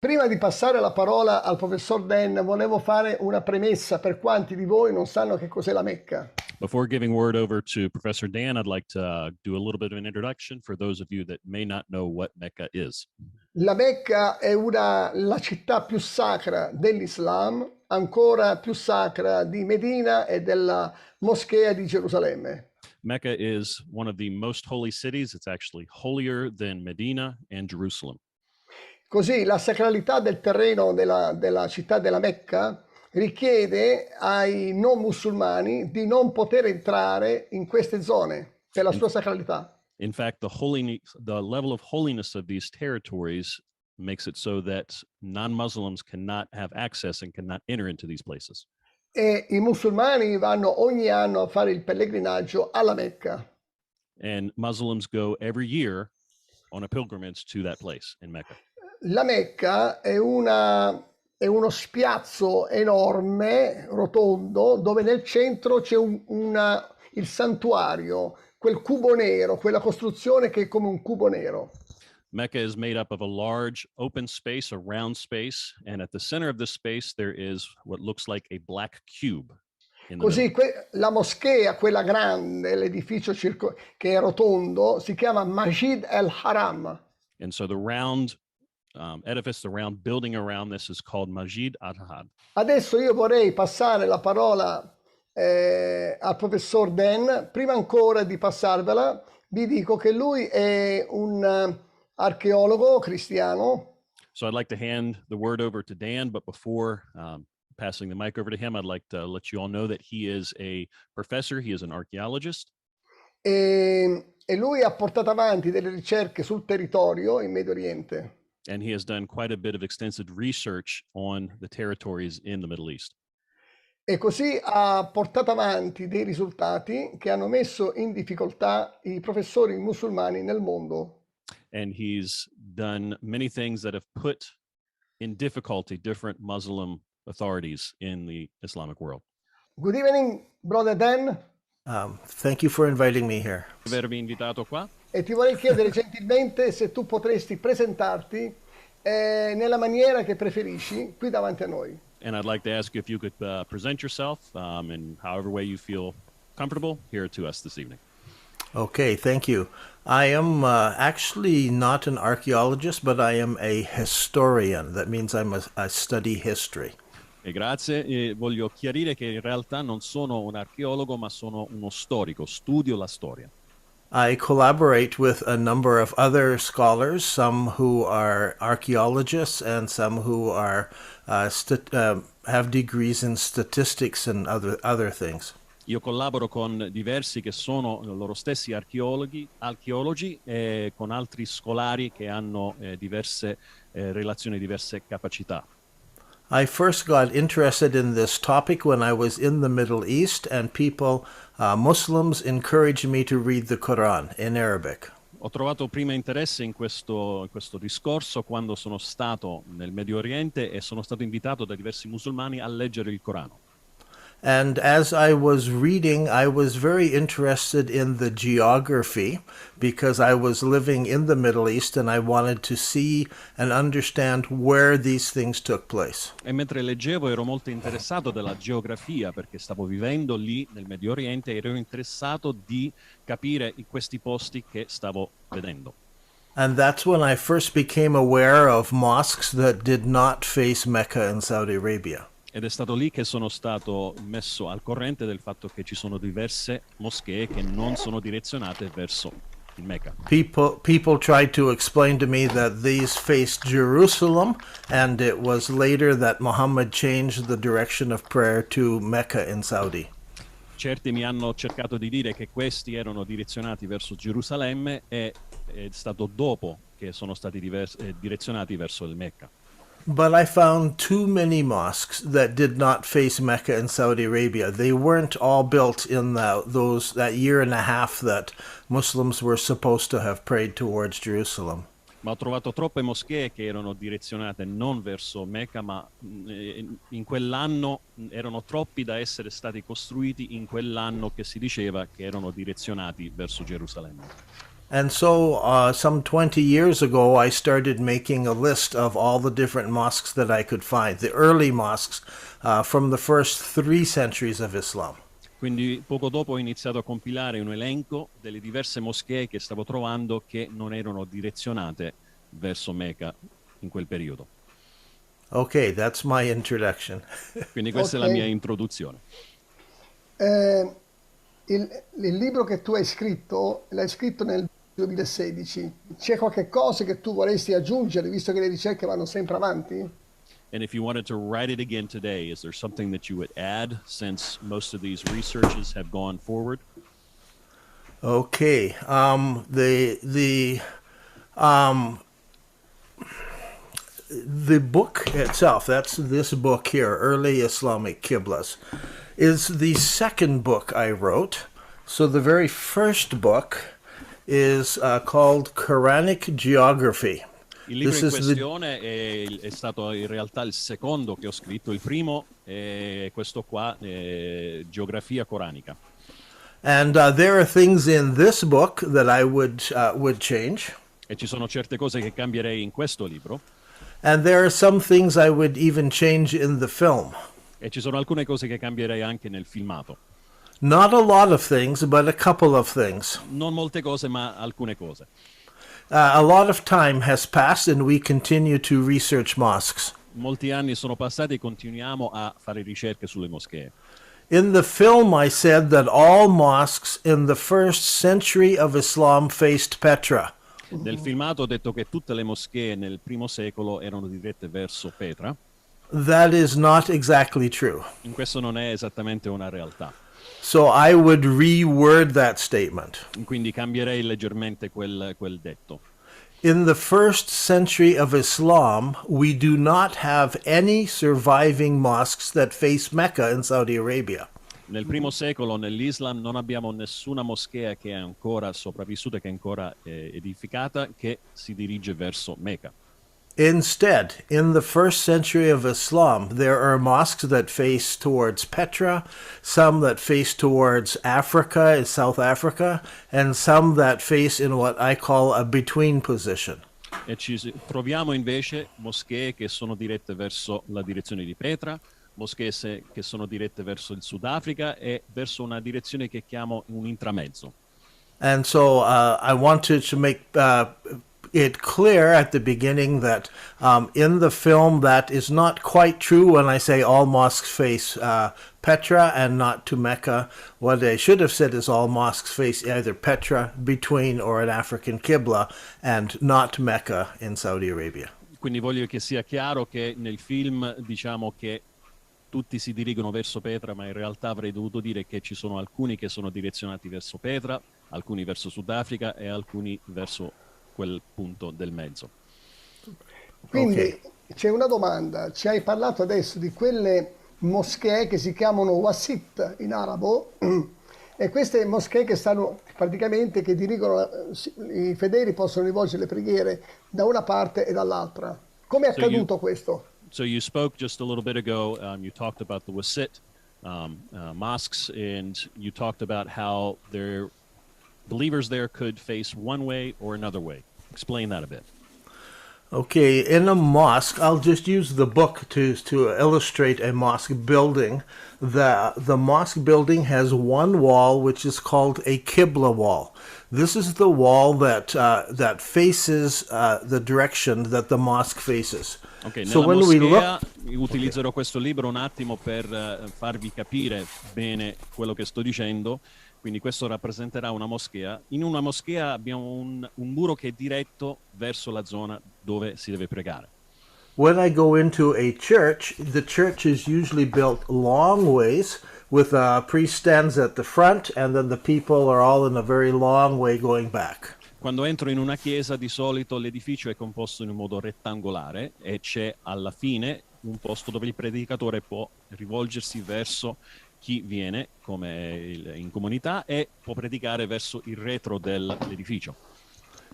Prima di passare la parola al professor Dan, volevo fare una premessa per quanti di voi non sanno che cos'è la Mecca. Before giving word over to Professor Dan, I'd like to do a little bit of an introduction for those of you that may not know what Mecca is. La Mecca è la città più sacra dell'Islam, ancora più sacra di Medina e della moschea di Gerusalemme. Mecca is one of the most holy cities. It's actually holier than Medina and Jerusalem. Così la sacralità del terreno della città della Mecca richiede ai non musulmani di non poter entrare in queste zone per la sua sacralità. In fact, the level of holiness of these territories makes it so that non-Muslims cannot have access and cannot enter into these places. E i musulmani vanno ogni anno a fare il pellegrinaggio alla Mecca. And Muslims go every year on a pilgrimage to that place in Mecca. La Mecca è uno spiazzo enorme, rotondo, dove nel centro c'è il santuario, quel cubo nero, quella costruzione che è come un cubo nero. Mecca is made up of a large open space, a round space, and at the center of this space there is what looks like a black cube. Così la moschea, quella grande, l'edificio che è rotondo, si chiama Masjid al-Haram. And so the round edifice, the round building around this is called Masjid al-Haram. Adesso io vorrei passare la parola al professor Dan. Prima ancora di passarvela, vi dico che lui è un archeologo cristiano. So I'd like to hand the word over to Dan, but before passing the mic over to him, I'd like to let you all know that he is a professor, he is an archaeologist. E lui ha portato avanti delle ricerche sul territorio in Medio Oriente. And he has done quite a bit of extensive research on the territories in the Middle East. E così ha portato avanti dei risultati che hanno messo in difficoltà i professori musulmani nel mondo. And he's done many things that have put in difficulty different Muslim authorities in the Islamic world. Good evening, Brother Dan. Thank you for inviting me here. Avermi invitato qua. E ti vorrei chiedere gentilmente se tu potresti presentarti nella maniera che preferisci qui davanti a noi. And I'd like to ask you if you could present yourself in however way you feel comfortable here to us this evening. Okay, thank you. I am actually not an archaeologist, but I am a historian. That means I study history. Grazie, voglio chiarire che in realtà non sono un archeologo, ma sono uno storico, studio la storia. I collaborate with a number of other scholars, some who are archaeologists and some who are have degrees in statistics and other things. Io collaboro con diversi che sono loro stessi archeologi e con altri scolari che hanno diverse relazioni, diverse capacità. I first got interested in this topic when I was in the Middle East, and Muslims encouraged me to read the Quran in Arabic. Ho trovato prima interesse in questo discorso quando sono stato nel Medio Oriente e sono stato invitato da diversi musulmani a leggere il Corano. And as I was reading, I was very interested in the geography because I was living in the Middle East and I wanted to see and understand where these things took place. E mentre leggevo ero molto interessato della geografia perché stavo vivendo lì nel Medio Oriente e ero interessato di capire questi posti che stavo vedendo. And that's when I first became aware of mosques that did not face Mecca in Saudi Arabia. Ed è stato lì che sono stato messo al corrente del fatto che ci sono diverse moschee che non sono direzionate verso il Mecca. People tried to explain to me that these faced Jerusalem, and it was later that Muhammad changed the direction of prayer to Mecca in Saudi. Certi mi hanno cercato di dire che questi erano direzionati verso Gerusalemme e è stato dopo che sono stati direzionati verso il Mecca. But I found too many mosques that did not face Mecca in Saudi Arabia. They weren't all built in that year and a half that Muslims were supposed to have prayed towards Jerusalem. Ma ho trovato troppe moschee che erano direzionate non verso Mecca, ma in quell'anno erano troppi da essere stati costruiti in quell'anno che si diceva che erano direzionati verso Gerusalemme. And so some 20 years ago, I started making a list of all the different mosques that I could find, the early mosques from the first 3 centuries of Islam. Quindi poco dopo ho iniziato a compilare un elenco delle diverse moschee che stavo trovando che non erano direzionate verso Mecca in quel periodo. Okay, that's my introduction. Quindi questa è la mia introduzione. Il libro che tu hai scritto, l'hai scritto nel 2016. C'è qualche cosa che tu vorresti aggiungere, visto che le ricerche vanno sempre avanti? And if you wanted to write it again today, is there something that you would add since most of these researches have gone forward? Okay, the book itself, that's this book here, Early Islamic Qiblas, is the second book I wrote. So the very first book is called Quranic Geography. Il libro in questione è stato in realtà il secondo che ho scritto. Il primo è questo qua, Geografia Coranica. And there are things in this book that I would change. E ci sono certe cose che cambierei in questo libro. And there are some things I would even change in the film. E ci sono alcune cose che cambierei anche nel filmato. Not a lot of things, but a couple of things. Non molte cose, ma alcune cose. A lot of time has passed and we continue to research mosques. Molti anni sono passati e continuiamo a fare ricerche sulle moschee. In the film, I said that all mosques in the first century of Islam faced Petra. Nel filmato ho detto che tutte le moschee nel primo secolo erano dirette verso Petra. That is not exactly true. In questo non è esattamente una realtà. So I would reword that statement. Quindi cambierei leggermente quel detto. In the first century of Islam, we do not have any surviving mosques that face Mecca in Saudi Arabia. Nel primo secolo nell'Islam non abbiamo nessuna moschea che è ancora sopravvissuta, che è ancora edificata, che si dirige verso Mecca. Instead, in the first century of Islam, there are mosques that face towards Petra, some that face towards Africa, in South Africa, and some that face in what I call a between position. E troviamo invece moschee che sono dirette verso la direzione di Petra, moschee che sono dirette verso il Sudafrica e verso una direzione che chiamo un intramezzo. And so I wanted to make it clear at the beginning that in the film that is not quite true when I say all mosques face Petra and not to Mecca. What I should have said is all mosques face either Petra, between, or an African Qibla, and not Mecca in Saudi Arabia. Quindi voglio che sia chiaro che nel film diciamo che tutti si dirigono verso Petra, ma in realtà avrei dovuto dire che ci sono alcuni che sono direzionati verso Petra, alcuni verso Sudafrica e alcuni verso quel punto del mezzo. Quindi c'è una domanda, ci hai parlato adesso di quelle moschee che si chiamano wasit in arabo e queste moschee che stanno praticamente, che dirigono, i fedeli possono rivolgere le preghiere da una parte e dall'altra. Come è accaduto questo? So you spoke just a little bit ago, you talked about the wasit mosques, and you talked about how their believers there could face one way or another way. Explain that a bit. Okay, in a mosque, I'll just use the book to illustrate a mosque building. The mosque building has one wall which is called a Qibla wall. This is the wall that faces the direction that the mosque faces. Ok, nella So when we moschea look, utilizzerò questo libro un attimo per farvi capire bene quello che sto dicendo. Quindi questo rappresenterà una moschea. In una moschea abbiamo un muro che è diretto verso la zona dove si deve pregare. when I go into a church, the church is usually built long ways with a priest stands at the front and then the people are all in a very long way going back. Quando entro in una chiesa, di solito l'edificio è composto in un modo rettangolare e c'è alla fine un posto dove il predicatore può rivolgersi verso chi viene, come in comunità, e può predicare verso il retro dell'edificio.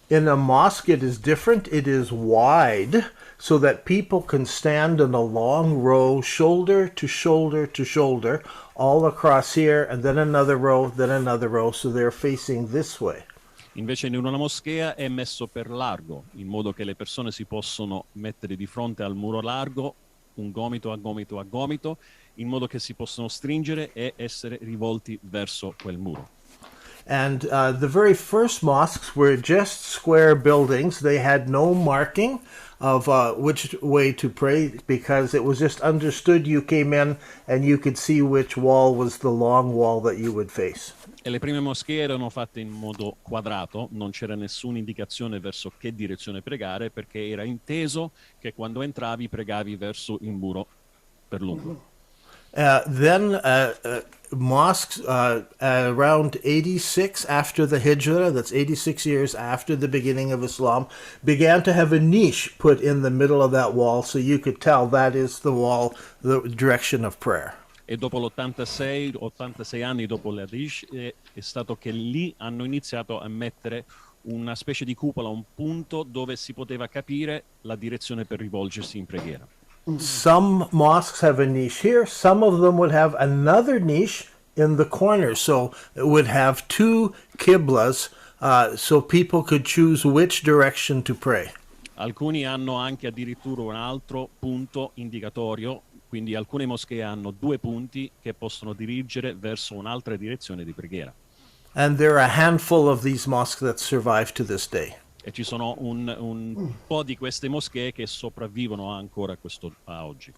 In a mosque, it is different. It is wide so that people can stand in a long row, shoulder to shoulder to shoulder, all across here, and then another row, so they're facing this way. Invece in una moschea è messo per largo, in modo che le persone si possono mettere di fronte al muro largo, un gomito a gomito a gomito, in modo che si possono stringere e essere rivolti verso quel muro. And the very first mosques were just square buildings. They had no marking of which way to pray because it was just understood you came in and you could see which wall was the long wall that you would face. E le prime moschee erano fatte in modo quadrato, non c'era nessuna indicazione verso che direzione pregare, perché era inteso che quando entravi pregavi verso il muro per lungo. Then mosques around 86 after the Hijra, that's 86 years after the beginning of Islam, began to have a niche put in the middle of that wall so you could tell that is the wall, the direction of prayer. E dopo l'86, 86 anni dopo la Rish, è stato che lì hanno iniziato a mettere una specie di cupola, un punto dove si poteva capire la direzione per rivolgersi in preghiera. Some mosques have a niche here. Some of them would have another niche in the corner. So it would have two qiblas so people could choose which direction to pray. Alcuni hanno anche addirittura un altro punto indicatorio, quindi alcune moschee hanno due punti che possono dirigere verso un'altra direzione di preghiera. And there are a handful of these mosques that survive to this day. E ci sono un po' di queste moschee che sopravvivono ancora a oggi.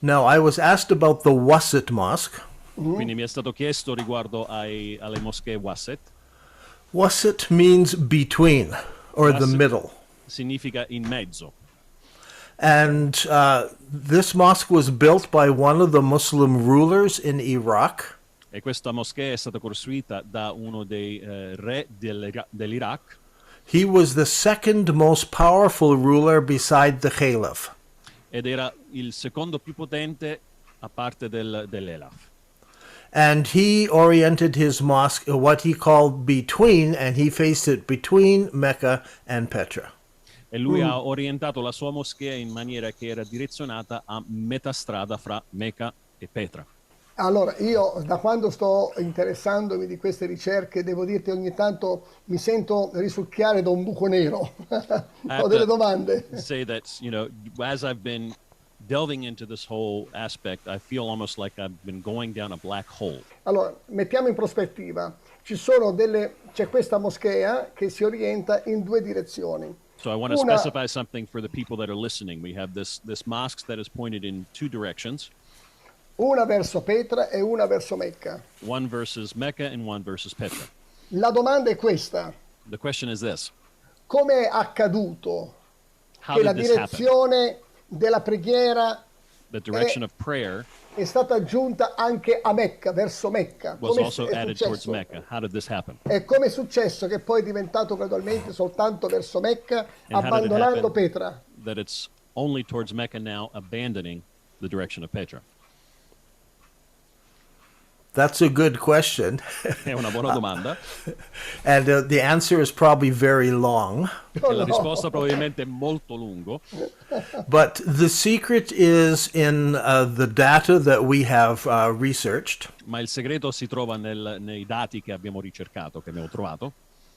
Now, I was asked about the Wasset Mosque. Quindi mi è stato chiesto riguardo alle moschee Wasset. Wasset means between, or the Wasset middle. Significa in mezzo. And this mosque was built by one of the Muslim rulers in Iraq. E questa moschea è stata costruita da uno dei re dell'Iraq. He was the second most powerful ruler beside the Caliph. Ed era il secondo più potente a parte dell'Elaf. And he oriented his mosque what he called between, and he faced it between Mecca and Petra. E lui ha orientato la sua moschea in maniera che era direzionata a metà strada fra Mecca e Petra. Allora, io da quando sto interessandomi di queste ricerche, devo dirti ogni tanto mi sento risucchiare da un buco nero. Ho delle domande. Say that, as I've been delving into this whole aspect, I feel almost like I've been going down a black hole. Allora, mettiamo in prospettiva. C'è questa moschea che si orienta in due direzioni. So I want to specify something for the people that are listening. We have this mosque that is pointed in two directions. Una verso Petra e una verso Mecca. One versus Mecca and one versus Petra. La domanda è questa. The question is this. Come è accaduto How che la did this happen? direzione della preghiera The direction of prayer è stata aggiunta anche a Mecca, verso Mecca? was Come also è added towards successo? Mecca. How did this happen? E come è successo che poi è diventato gradualmente soltanto verso Mecca, And how did it abbandonando happen Petra? that it's only towards Mecca now, abandoning the direction of Petra? That's a good question. È una buona domanda. And the answer is probably very long. E la risposta probabilmente è molto lungo. But the secret is in the data that we have researched. Ma il segreto si trova nei dati che abbiamo ricercato, che abbiamo trovato.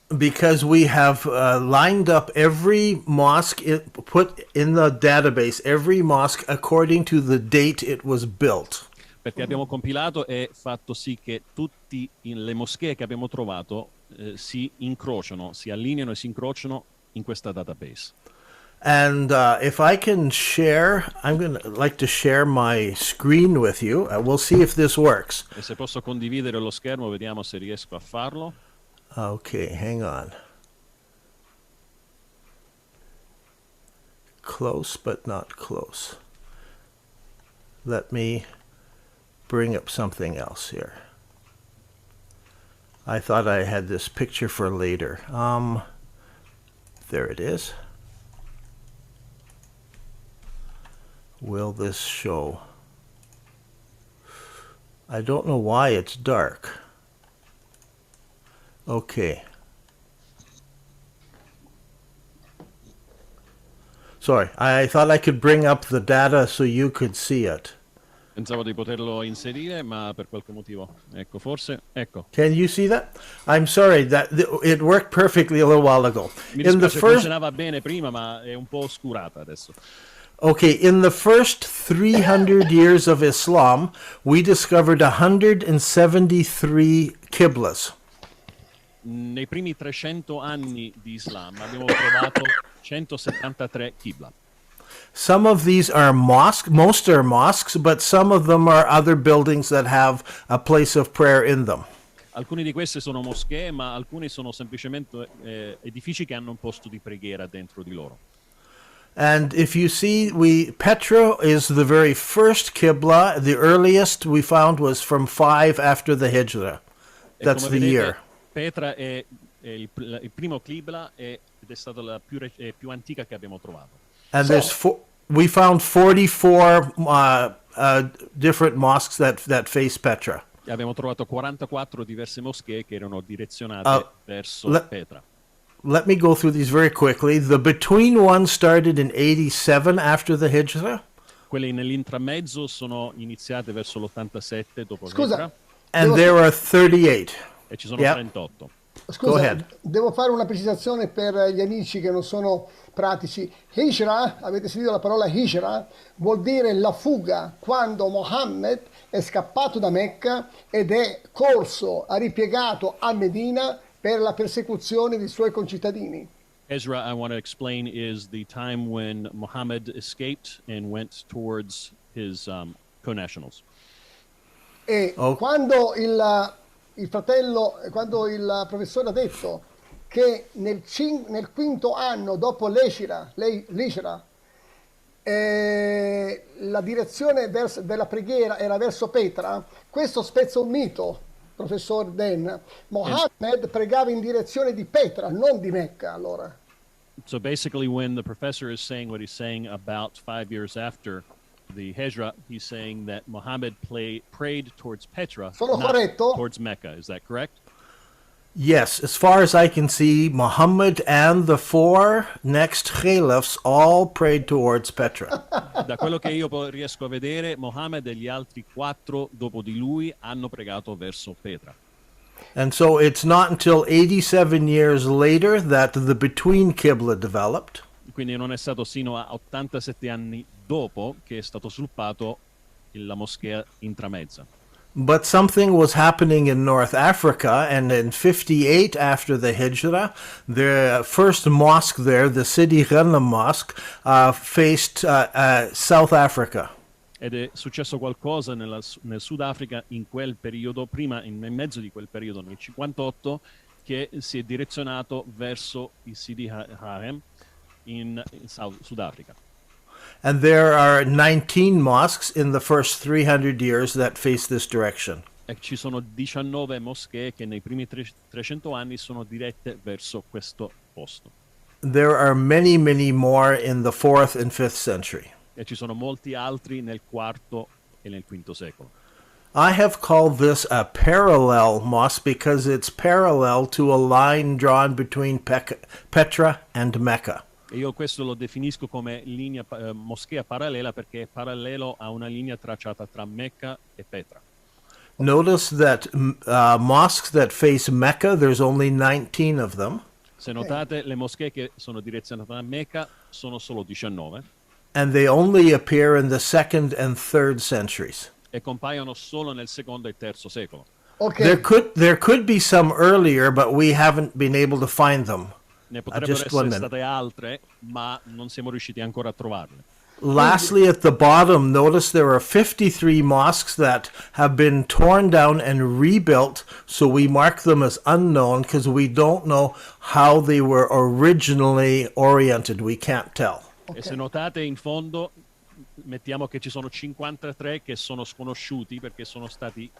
Because we have lined up every mosque, put in the database, every mosque according to the date it was built. Perché abbiamo compilato e fatto sì che tutte le moschee che abbiamo trovato si incrociano, si allineano e si incrociano in questa database. And if I can share, I'm going to like to share my screen with you. We'll see if this works. E se posso condividere lo schermo, vediamo se riesco a farlo. Okay, hang on. Close, but not close. Let me bring up something else here. I thought I had this picture for later. There it is. Will this show? I don't know why it's dark. Okay. Sorry, I thought I could bring up the data so you could see it. Pensavo di poterlo inserire, ma per qualche motivo. Ecco, forse. Ecco. Can you see that? I'm sorry, that it worked perfectly a little while ago. Mi In the dispiace, first, funzionava bene prima, ma è un po' oscurata adesso. okay, in the first 300 years of Islam, we discovered 173 qiblas. Nei primi 300 anni di Islam abbiamo trovato 173 qibla. Some of these are mosques, most are mosques, but some of them are other buildings that have a place of prayer in them. Alcuni di questi sono moschee, ma alcuni sono semplicemente edifici che hanno un posto di preghiera dentro di loro. And if you see, Petra is the very first Qibla. The earliest we found was from 5 after the Hijra. That's the year. Petra è il primo Qibla ed è stata la più antica che abbiamo trovato. And we found 44 different mosques that face Petra. E abbiamo trovato 44 diverse moschee che erano direzionate verso Petra. Let me go through these very quickly. The between one started in 87 after the Hijra. Quelle nell'intramezzo sono iniziate verso l'87 dopo Scusa, Petra. And there are 38. E ci sono Yep. 38. Go Scusa, ahead. devo fare una precisazione per gli amici che non sono pratici. Hijra, avete sentito la parola Hijra? Vuol dire la fuga, quando Mohammed è scappato da Mecca ed è corso, ha ripiegato a Medina per la persecuzione dei suoi concittadini. Ezra, I want to explain, is the time when Muhammad escaped and went towards his connationals. E quando il professore ha detto che nel quinto anno dopo l'Egira, la direzione della preghiera era verso Petra, questo spezza un mito, professor Dan. Mohammed pregava in direzione di Petra, non di Mecca, allora. So basically, when the professor is saying what he's saying about 5 years after the Hijra, he's saying that Muhammad prayed towards Petra, Sono not corretto? towards Mecca. Is that correct? Yes, as far as I can see, Muhammad and the 4 next caliphs all prayed towards Petra. Da quello che io riesco a vedere, Mohammed e gli altri 4 dopo di lui hanno pregato verso Petra. And so it's not until 87 years later that the between Qibla developed. Quindi non è stato sino a 87 anni dopo che è stato sviluppato la moschea intramezza. But something was happening in North Africa, and in 58 after the Hijra, the first mosque there, the Sidi Ghanam Mosque, faced South Africa. Ed è successo qualcosa nel Sudafrica in quel periodo, prima nel mezzo di quel periodo, nel 58, che si è direzionato verso il Sidi Harem in Sudafrica. And there are 19 mosques in the first 300 years that face this direction. E ci sono 19 moschee che nei primi 300 anni sono dirette verso questo posto. There are many, many more in the 4th and 5th century. E ci sono molti altri nel IV e nel V secolo. I have called this a parallel mosque because it's parallel to a line drawn between Petra and Mecca. E io questo lo definisco come moschea parallela perché è parallelo a una linea tracciata tra Mecca e Petra. Notice that mosques that face Mecca, there's only 19 of them. Se notate, le moschee che sono direzionate a Mecca sono solo 19. And they only appear in the 2nd and 3rd centuries. E compaiono solo nel secondo e terzo secolo. Ok, There could be some earlier, but we haven't been able to find them. Ne potrebbero Just one essere minute. state altre, ma non siamo riusciti ancora a trovarle. Lastly, at the bottom, notice there are 53 mosques that have been torn down and rebuilt, so we mark them as unknown because we don't know how they were originally oriented. We can't tell. E se notate in fondo mettiamo che ci sono 53 che sono sconosciuti perché sono stati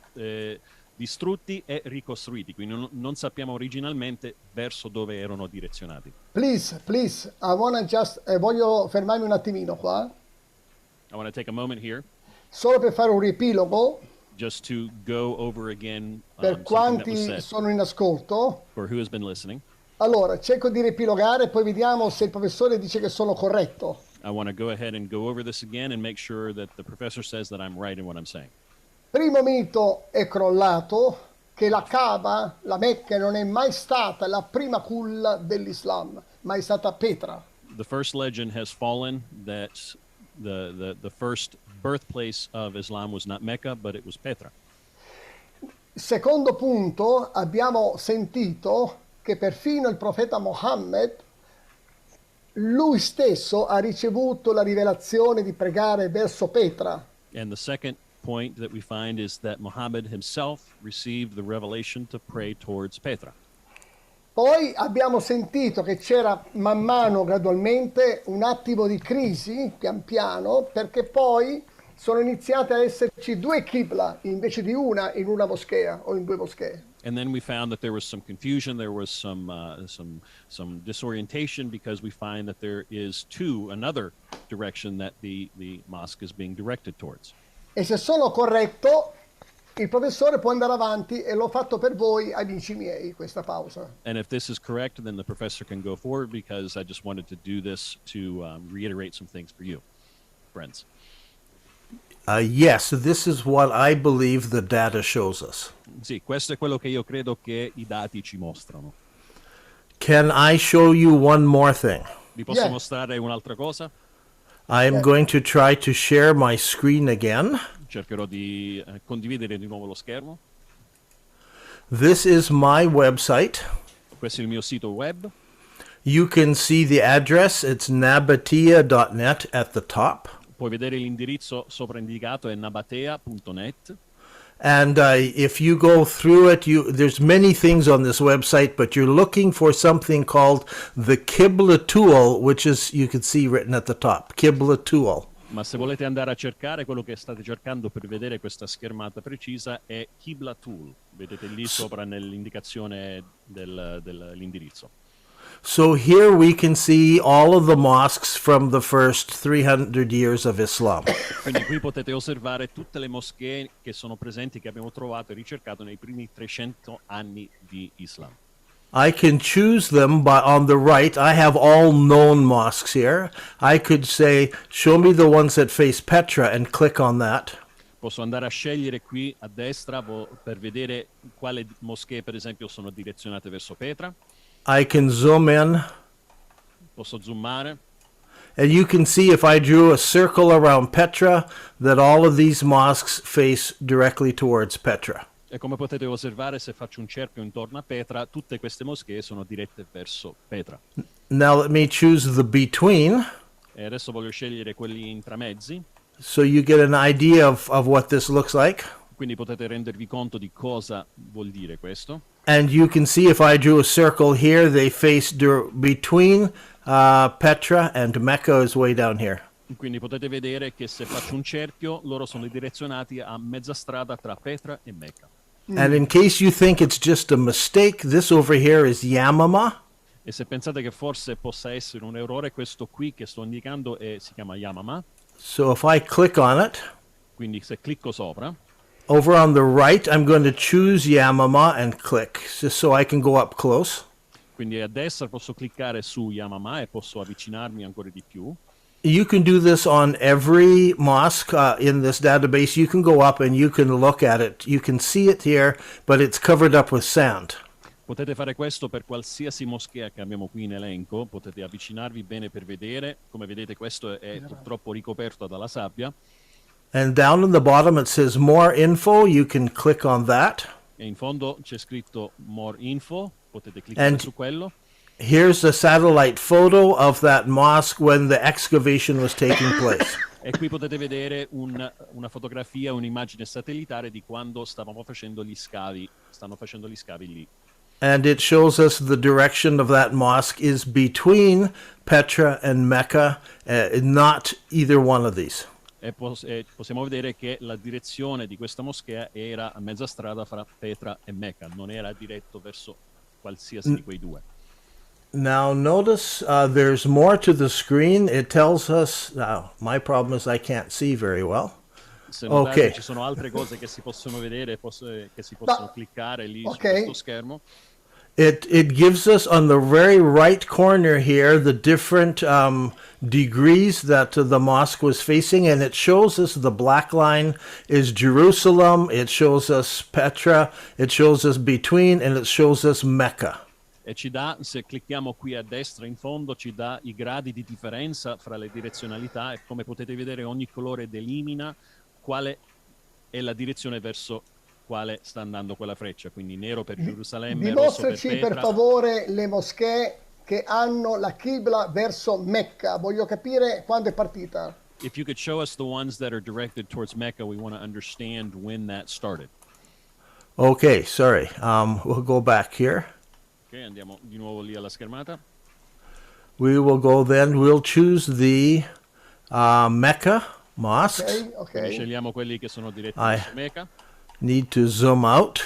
distrutti e ricostruiti, quindi non sappiamo originalmente verso dove erano direzionati. Please, I wanna just, voglio fermarmi un attimino qua, I want to take a moment here solo per fare un riepilogo just to go over again per something that was quanti said sono in ascolto. for who has been listening. Allora, cerco di riepilogare, poi vediamo se il professore dice che sono corretto. I want to go ahead and go over this again and make sure that the professor says that I'm right in what I'm saying. Primo mito è crollato, che la Kaaba, la Mecca, non è mai stata la prima culla dell'Islam, ma è stata Petra. The first legend has fallen that the first birthplace of Islam was not Mecca, but it was Petra. Secondo punto, abbiamo sentito che perfino il profeta Mohammed, lui stesso ha ricevuto la rivelazione di pregare verso Petra. And the second point that we find is that Muhammad himself received the revelation to pray towards Petra. Poi abbiamo sentito che c'era man mano, gradualmente, un attimo di crisi, pian piano, perché poi sono iniziate a esserci due qibla invece di una in una moschea o in due moschee. And then we found that there was some confusion, there was some disorientation, because we find that there is another direction that the mosque is being directed towards. E se sono corretto, il professore può andare avanti e l'ho fatto per voi, amici miei, questa pausa. And if this is correct, then the professor can go forward, because I just wanted to do this to reiterate some things for you, friends. Yes, this is what I believe the data shows us. Sì, questo è quello che io credo che i dati ci mostrano. Can I show you one more thing? Vi posso Yeah. mostrare un'altra cosa? I am going to try to share my screen again. Cercherò di condividere di nuovo lo schermo. This is my website. Questo è il mio sito web. You can see the address. It's nabatea.net at the top. Puoi vedere l'indirizzo sovraindicato, è nabatea.net. And if you go through it, there's many things on this website, but you're looking for something called the Qibla tool, which is, you can see written at the top, Qibla tool. Ma se volete andare a cercare, quello che state cercando per vedere questa schermata precisa è Qibla Tool. Vedete lì sopra nell'indicazione dell'indirizzo. So here we can see all of the mosques from the first 300 years of Islam. Quindi qui potete osservare tutte le moschee che sono presenti, che abbiamo trovato e ricercato nei primi 300 anni di Islam. I can choose them by on the right. I have all known mosques here. I could say, show me the ones that face Petra, and click on that. Posso andare a scegliere qui a destra per vedere quale moschee, per esempio, sono direzionate verso Petra. I can zoom in, Posso zoomare. and you can see if I drew a circle around Petra, that all of these mosques face directly towards Petra. E come potete osservare, se faccio un cerchio intorno a Petra, tutte queste moschee sono dirette verso Petra. Now let me choose the between, E adesso voglio scegliere quelli intramezzi, so you get an idea of what this looks like. quindi potete rendervi conto di cosa vuol dire questo. And you can see if I drew a circle here, they face between Petra, and Mecca is way down here. Quindi potete vedere che se faccio un cerchio, loro sono direzionati a mezza strada tra Petra e Mecca. And in case you think it's just a mistake, this over here is Yamama. E se pensate che forse possa essere un errore, questo qui che sto indicando si chiama Yamama. So if I click on it, Quindi se clicco sopra, over on the right, I'm going to choose Yamama and click, just so I can go up close. quindi a destra posso cliccare su Yamama e posso avvicinarmi ancora di più. You can do this on every mosque in this database. You can go up and you can look at it. You can see it here, but it's covered up with sand. Potete fare questo per qualsiasi moschea che abbiamo qui in elenco, potete avvicinarvi bene per vedere. Come vedete, questo è purtroppo ricoperto dalla sabbia. And down in the bottom it says more info. You can click on that. E in fondo c'è scritto More Info, potete cliccare And- su quello. Here's a satellite photo of that mosque when the excavation was taking place. E qui potete vedere una fotografia, un'immagine satellitare di quando stavamo facendo gli scavi, stanno facendo gli scavi lì. And it shows us the direction of that mosque is between Petra and Mecca, not either one of these. E possiamo vedere che la direzione di questa moschea era a mezza strada fra Petra e Mecca, non era diretto verso qualsiasi di quei due. Now notice there's more to the screen. It tells us, now my problem is I can't see very well. Se notate, Okay. ci sono altre cose che si possono vedere, che si possono cliccare lì su questo schermo. It gives us on the very right corner here the different degrees that the mosque was facing, and it shows us the black line is Jerusalem, it shows us Petra, it shows us between, and it shows us Mecca. E ci dà, se clicchiamo qui a destra in fondo, ci dà i gradi di differenza fra le direzionalità, e come potete vedere ogni colore delimina quale è la direzione verso quale sta andando quella freccia, quindi nero per Gerusalemme, rosso per Dimostraci Petra. per favore le moschee che hanno la Qibla verso Mecca. Voglio capire quando è partita. If you could show us the ones that are directed towards Mecca, we want to understand when that started. Okay, sorry. We'll go back here. Ok, andiamo di nuovo lì alla schermata. We will go then, we'll choose the Mecca mosques. Ok, ok. Quindi scegliamo quelli che sono diretti Ah, verso Mecca. Need to zoom out.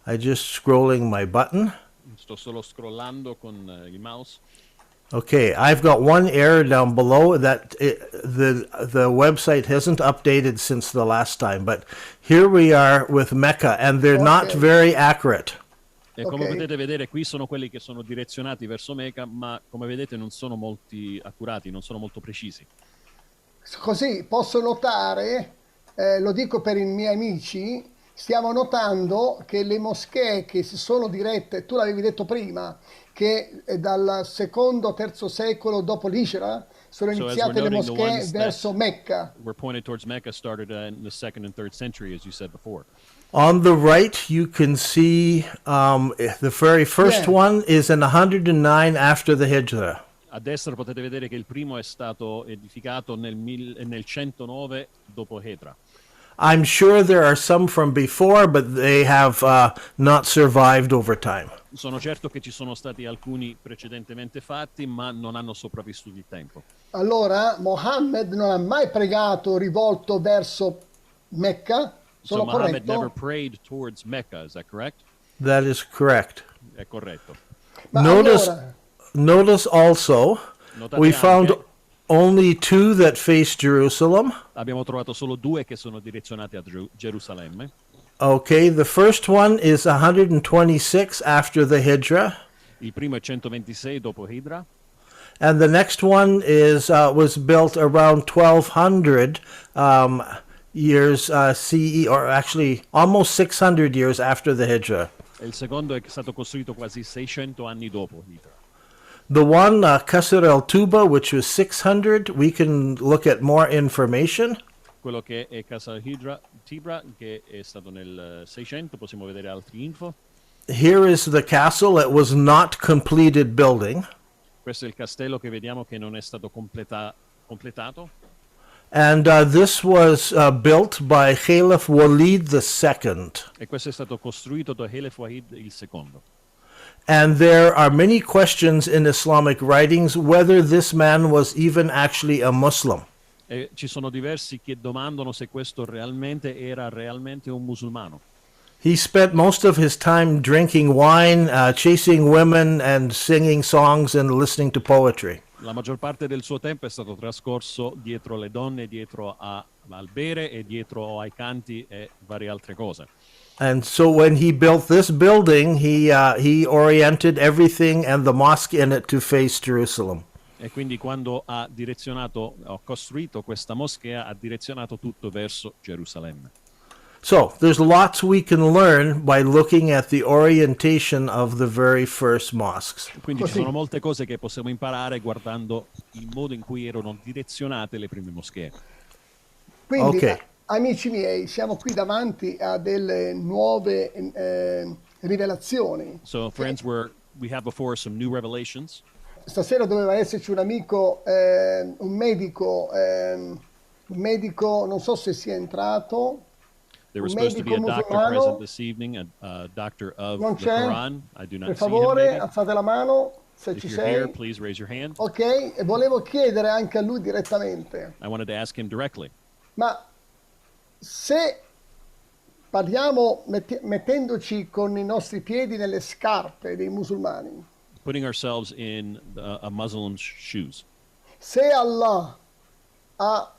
I just scrolling my button. Sto solo scrollando con il mouse. Okay, I've got one error down below that the website hasn't updated since the last time, but here we are with Mecca, and they're not Okay. very accurate. E come Ok. potete vedere, qui sono quelli che sono direzionati verso Mecca, ma come vedete non sono molti accurati, non sono molto precisi. Così posso notare, lo dico per i miei amici, stiamo notando che le moschee che si sono dirette, tu l'avevi detto prima, che dal secondo, terzo secolo dopo l'Igira sono So as iniziate we're le noting, the moschee ones that verso Mecca. were pointed towards Mecca started in the 2nd and 3rd century, as you said before. On the right, you can see the very first Yeah. one is in 109 after the Hijrah. A destra potete vedere che il primo è stato edificato nel 109 dopo Petra. I'm sure there are some from before, but they have not survived over time. Sono certo che ci sono stati alcuni precedentemente fatti, ma non hanno sopravvissuto il tempo. Allora, Mohammed non ha mai pregato rivolto verso Mecca, So sono Muhammad never corretto? prayed towards Mecca, is that correct? That is correct. È corretto. Ma Notice, allora, notice also, Notate we anche, found only two that face Jerusalem. abbiamo trovato solo due che sono direzionati a Gerusalemme. Okay, the first one is 126 after the Hijrah, Il primo è 126 dopo Hidra, and the next one is was built around 1200 years CE, or actually almost 600 years after the Hijrah. e il secondo è stato costruito quasi 600 anni dopo Hidra. The one, Qasr al-Tuba, which was 600, we can look at more information. Quello che è Casa Tibra, che è stato nel 600, possiamo vedere altri info. Here is the castle. It was not completed building. Questo è il castello che vediamo che non è stato completato. And this was built by Caliph Walid II. E questo è stato costruito da Khalif Wahid il secondo. And there are many questions in Islamic writings whether this man was even actually a Muslim. E ci sono diversi che domandano se questo era realmente un musulmano. He spent most of his time drinking wine, chasing women, and singing songs and listening to poetry. La maggior parte del suo tempo è stato trascorso dietro le donne, dietro al bere e dietro ai canti e varie altre cose. And so when he built this building, he oriented everything and the mosque in it to face Jerusalem. E quindi quando ha costruito questa moschea, ha direzionato tutto verso Gerusalemme. So there's lots we can learn by looking at the orientation of the very first mosques. Quindi ci Così. sono molte cose che possiamo imparare guardando il modo in cui erano direzionate le prime moschee. quindi, Ok. amici miei, siamo qui davanti a delle nuove rivelazioni. So, friends, we're we have before us some new revelations. Stasera doveva esserci un amico, un medico, non so se sia entrato, There was un supposed to be medico a doctor present musulmano. this evening, a doctor of Non the c'è? Quran. I do Per not see him, favore, maybe. alzate la mano se If ci you're here, sei. please raise your hand. Ok, e volevo chiedere anche a lui direttamente, I wanted to ask him directly. ma se parliamo mettendoci con i nostri piedi nelle scarpe dei musulmani, Putting ourselves in a Muslim's shoes. se Allah ha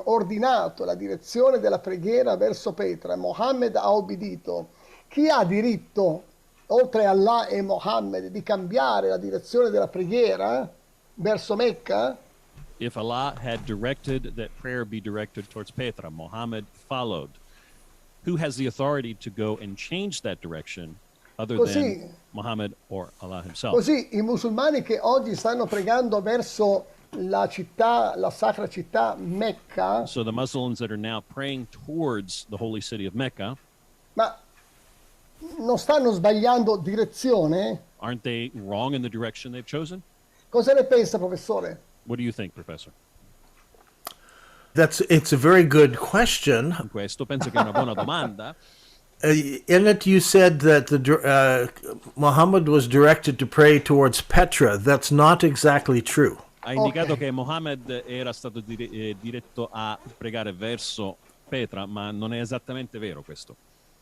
ordinato la direzione della preghiera verso Petra e Mohammed ha obbedito, chi ha diritto, oltre Allah e Mohammed, di cambiare la direzione della preghiera verso Mecca? If Allah had directed that prayer be directed towards Petra, Muhammad followed. Who has the authority to go and change that direction other Così- than Muhammad or Allah himself? Così i musulmani che oggi stanno pregando verso la città, la sacra città Mecca, So the Muslims that are now praying towards the holy city of Mecca, ma non stanno sbagliando direzione? aren't they wrong in the direction they've chosen? Cosa ne pensa, professore? What do you think, Professor? It's a very good question. In questo penso che è una buona domanda. In it, you said that Muhammad was directed to pray towards Petra. That's not exactly true. Ha indicato Ok. che Mohammed era stato diretto a pregare verso Petra, ma non è esattamente vero questo.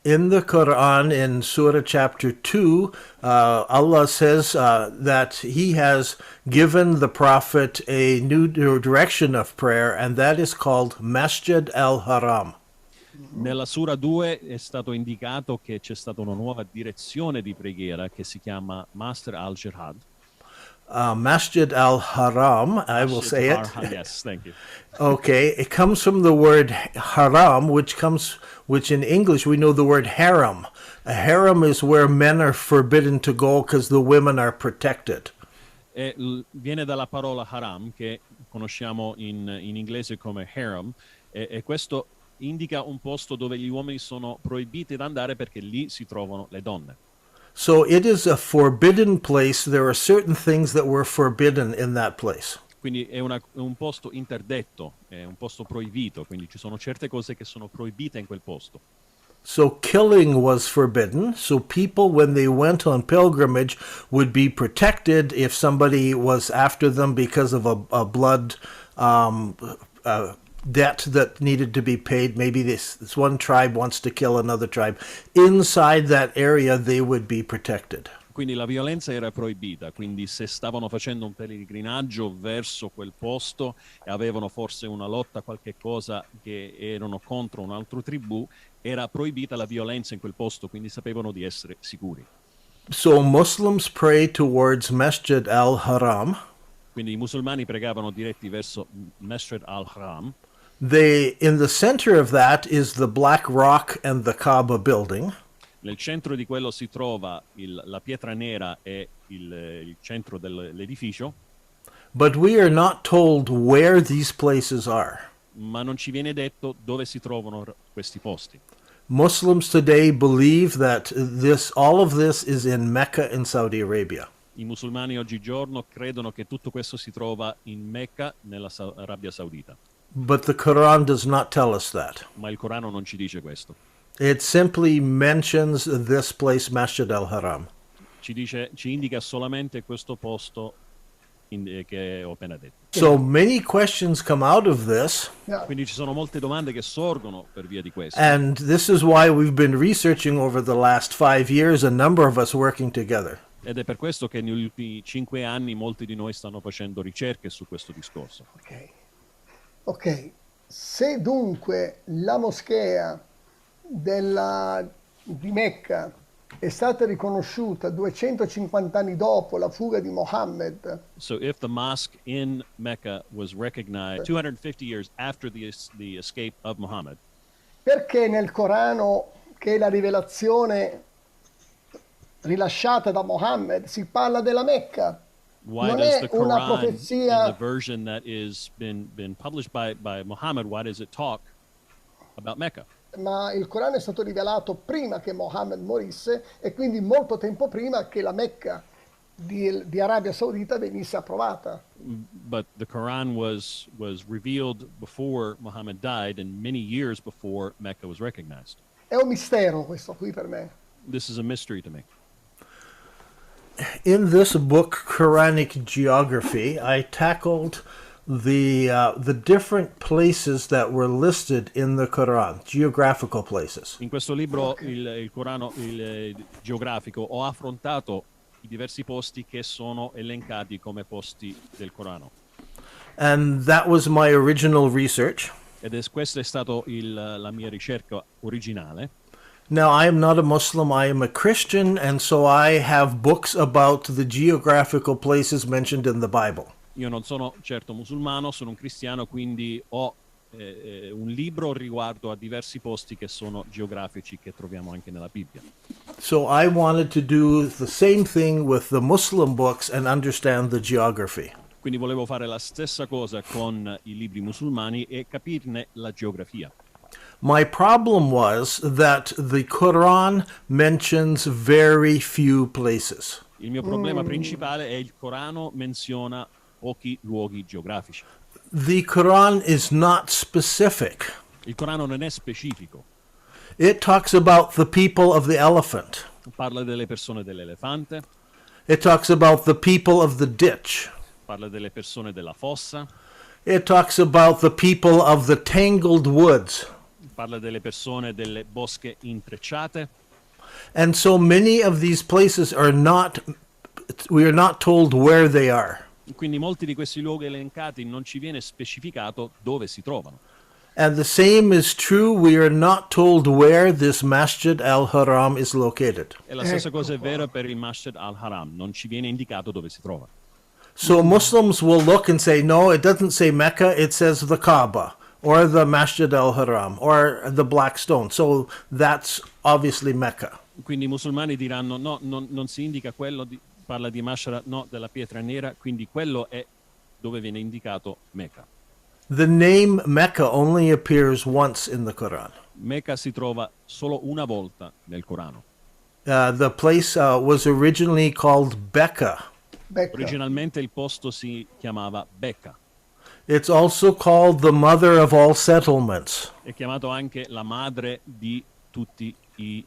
In the Quran, in Surah chapter 2, Allah says that He has given the Prophet a new direction of prayer, and that is called Masjid al-Haram. Nella Sura 2 è stato indicato che c'è stata una nuova direzione di preghiera che si chiama Master al-Jihad. Masjid al-Haram, I will say it. Yes, thank you. Okay, it comes from the word haram, which in English we know the word harem. A harem is where men are forbidden to go because the women are protected. Viene dalla parola haram, che conosciamo in inglese come harem, e questo indica un posto dove gli uomini sono proibiti ad andare perché lì si trovano le donne. So it is a forbidden place. There are certain things that were forbidden in that place. Quindi è un posto interdetto, è un posto proibito, quindi ci sono certe cose che sono proibite in quel posto. So killing was forbidden. So people, when they went on pilgrimage, would be protected if somebody was after them because of a blood debt that needed to be paid. Maybe this one tribe wants to kill another tribe. Inside that area, they would be protected. Quindi la violenza era proibita, quindi se stavano facendo un pellegrinaggio verso quel posto e avevano forse una lotta, qualche cosa che erano contro un'altra tribù, era proibita la violenza in quel posto, quindi sapevano di essere sicuri. So Muslims pray towards Masjid al-Haram. Quindi i musulmani pregavano diretti verso Masjid al-Haram. In the center of that is the Black Rock and the Kaaba building. Nel centro di quello si trova la pietra nera e il centro dell'edificio. But we are not told where these places are. Ma non ci viene detto dove si trovano questi posti. Muslims today believe that all of this is in Mecca in Saudi Arabia. I musulmani oggigiorno credono che tutto questo si trova in Mecca, nella Arabia Saudita. But the Quran does not tell us that. Ma il Corano non ci dice questo. It simply mentions this place, Masjid al-Haram. Ci indica solamente questo posto che ho appena detto. So many questions come out of this. Yeah. Quindi ci sono molte domande che sorgono per via di questo. And this is why we've been researching over the last 5 years, a number of us working together. Ed è per questo che negli ultimi 5 anni molti di noi stanno facendo ricerche su questo discorso. Ok, se dunque la moschea di Mecca è stata riconosciuta 250 anni dopo la fuga di Mohammed, So if the mosque in Mecca was recognized 250 years after the escape of Muhammad, perché nel Corano, che è la rivelazione rilasciata da Mohammed, si parla della Mecca? why Non does è the una Quran, in profezia. the version that is been published by Muhammad, why does it talk about Mecca? Ma il Corano è stato rivelato prima che Mohammed morisse e quindi molto tempo prima che la Mecca di Arabia Saudita venisse approvata. But the Quran was revealed before Muhammad died and many years before Mecca was recognized. È un mistero questo qui per me. This is a mystery to me. In this book, Quranic Geography, I tackled the different places that were listed in the Quran, geographical places. In questo libro, il Corano geografico, ho affrontato i diversi posti che sono elencati come posti del Corano. And that was my original research. Questa è stata la mia ricerca originale. Now, I am not a Muslim, I am a Christian, and so I have books about the geographical places mentioned in the Bible. Io non sono certo musulmano, sono un cristiano, quindi ho un libro riguardo a diversi posti che sono geografici che troviamo anche nella Bibbia. So I wanted to do the same thing with the Muslim books and understand the geography. Quindi volevo fare la stessa cosa con i libri musulmani e capirne la geografia. My problem was that the Quran mentions very few places. Il mio problema principale è il Corano menziona pochi luoghi geografici. The Quran is not specific. Il Corano non è specifico. It talks about the people of the elephant. Parla delle persone dell'elefante, It talks about the people of the ditch. parla delle persone della fossa, It talks about the people of the tangled woods. parla delle persone delle bosche intrecciate. And so many of these places we are not told where they are. Quindi molti di questi luoghi elencati non ci viene specificato dove si trovano. And the same is true, we are not told where this Masjid al-Haram is located. E la stessa cosa è vera per il Masjid al-Haram, non ci viene indicato dove si trova. So Muslims will look and say, no, it doesn't say Mecca, it says the Kaaba, or the Masjid al-Haram, or the Black Stone. So that's obviously Mecca. Quindi i musulmani diranno no, non si indica quello, parla di Mashra, no, della pietra nera, quindi quello è dove viene indicato Mecca. The name Mecca only appears once in the Quran. Mecca si trova solo una volta nel Corano. The place was originally called Becca. Becca. Originalmente il posto si chiamava Becca. It's also called the mother of all settlements. È chiamato anche la madre di tutti i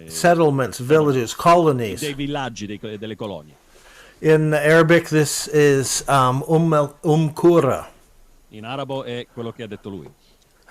Settlements, villages, colonies. dei villaggi, delle colonie. In Arabic, this is Qura. In arabo è quello che ha detto lui.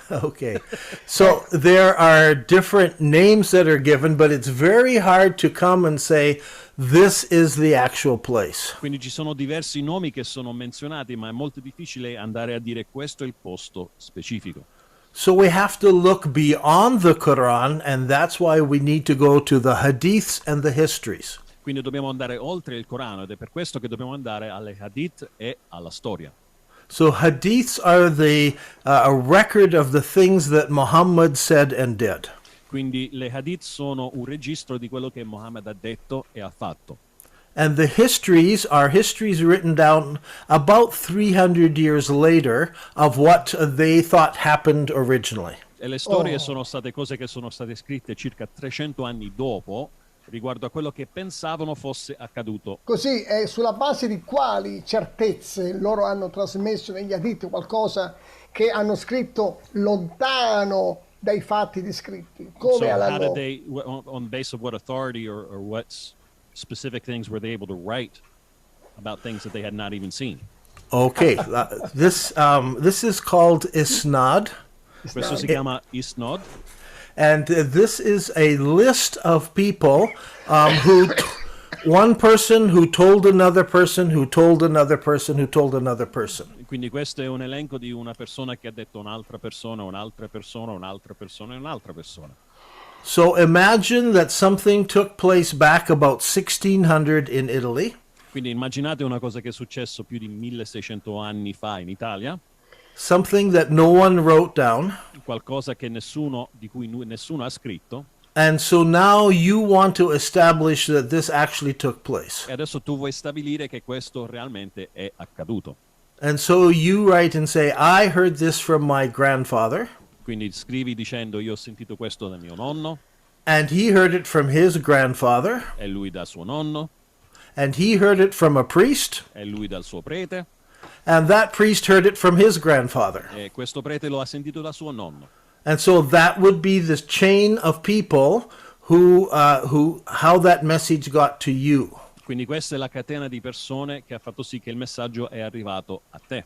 Okay. So there are different names that are given, but it's very hard to come and say, this is the actual place. Quindi ci sono diversi nomi che sono menzionati, ma è molto difficile andare a dire questo è il posto specifico. So we have to look beyond the Quran, and that's why we need to go to the hadiths and the histories. Quindi dobbiamo andare oltre il Corano ed è per questo che dobbiamo andare alle hadith e alla storia. So hadiths are a record of the things that Muhammad said and did. Quindi le hadith sono un registro di quello che Muhammad ha detto e ha fatto. And the histories are histories written down about 300 years later of what they thought happened originally. E le storie sono state cose che sono state scritte circa 300 anni dopo riguardo a quello che pensavano fosse accaduto. Così, sulla base di quali certezze loro hanno trasmesso negli hadith qualcosa che hanno scritto lontano dai fatti descritti, come So alla how did nuove. they, on the basis of what authority or what specific things were they able to write about things that they had not even seen? Okay, this is called isnad, Questo si chiama isnad. and this is a list of people one person who told another person who told another person who told another person. Quindi questo è un elenco di una persona che ha detto un'altra persona, un'altra persona, un'altra persona e un'altra persona. So imagine that something took place back about 1600 in Italy. Quindi immaginate una cosa che è successo più di 1600 anni fa in Italia, Something that no one wrote down. qualcosa che di cui nessuno ha scritto, And so now you want to establish that this actually took place. e adesso tu vuoi stabilire che questo realmente è accaduto. And so you write and say, I heard this from my grandfather. Quindi scrivi dicendo io ho sentito questo da mio nonno, And he heard it from his grandfather. e lui da suo nonno, And he heard it from a priest. e lui dal suo prete, And that priest heard it from his grandfather. e questo prete lo ha sentito da suo nonno. And so that would be this chain of people who how that message got to you. Quindi questa è la catena di persone che ha fatto sì che il messaggio è arrivato a te.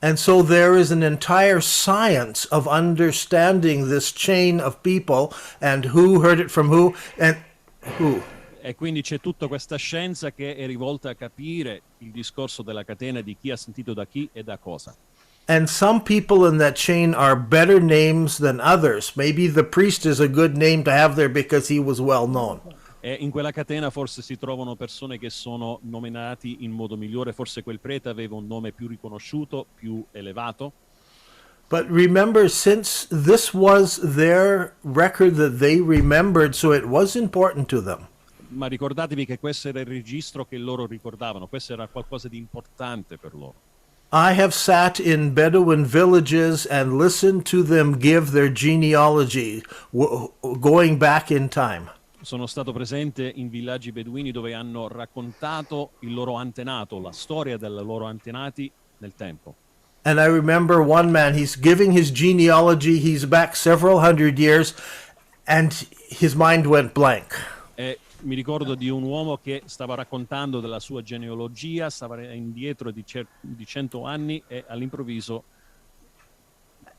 And so there is an entire science of understanding this chain of people and who heard it from who and who. E quindi c'è tutta questa scienza che è rivolta a capire il discorso della catena di chi ha sentito da chi e da cosa. And some people in that chain are better names than others. Maybe the priest is a good name to have there because he was well known. E in quella catena forse si trovano persone che sono nominati in modo migliore, forse quel prete aveva un nome più riconosciuto, più elevato. But remember, since this was their record that they remembered, so it was important to them. Ma ricordatevi che questo era il registro che loro ricordavano, questo era qualcosa di importante per loro. I have sat in Bedouin villages and listened to them give their genealogy, going back in time. Sono stato presente in villaggi beduini dove hanno raccontato il loro antenato, la storia dei loro antenati nel tempo. And I remember one man, he's giving his genealogy, he's back several hundred years, and his mind went blank. E mi ricordo di un uomo che stava raccontando della sua genealogia, stava indietro di 100 anni e all'improvviso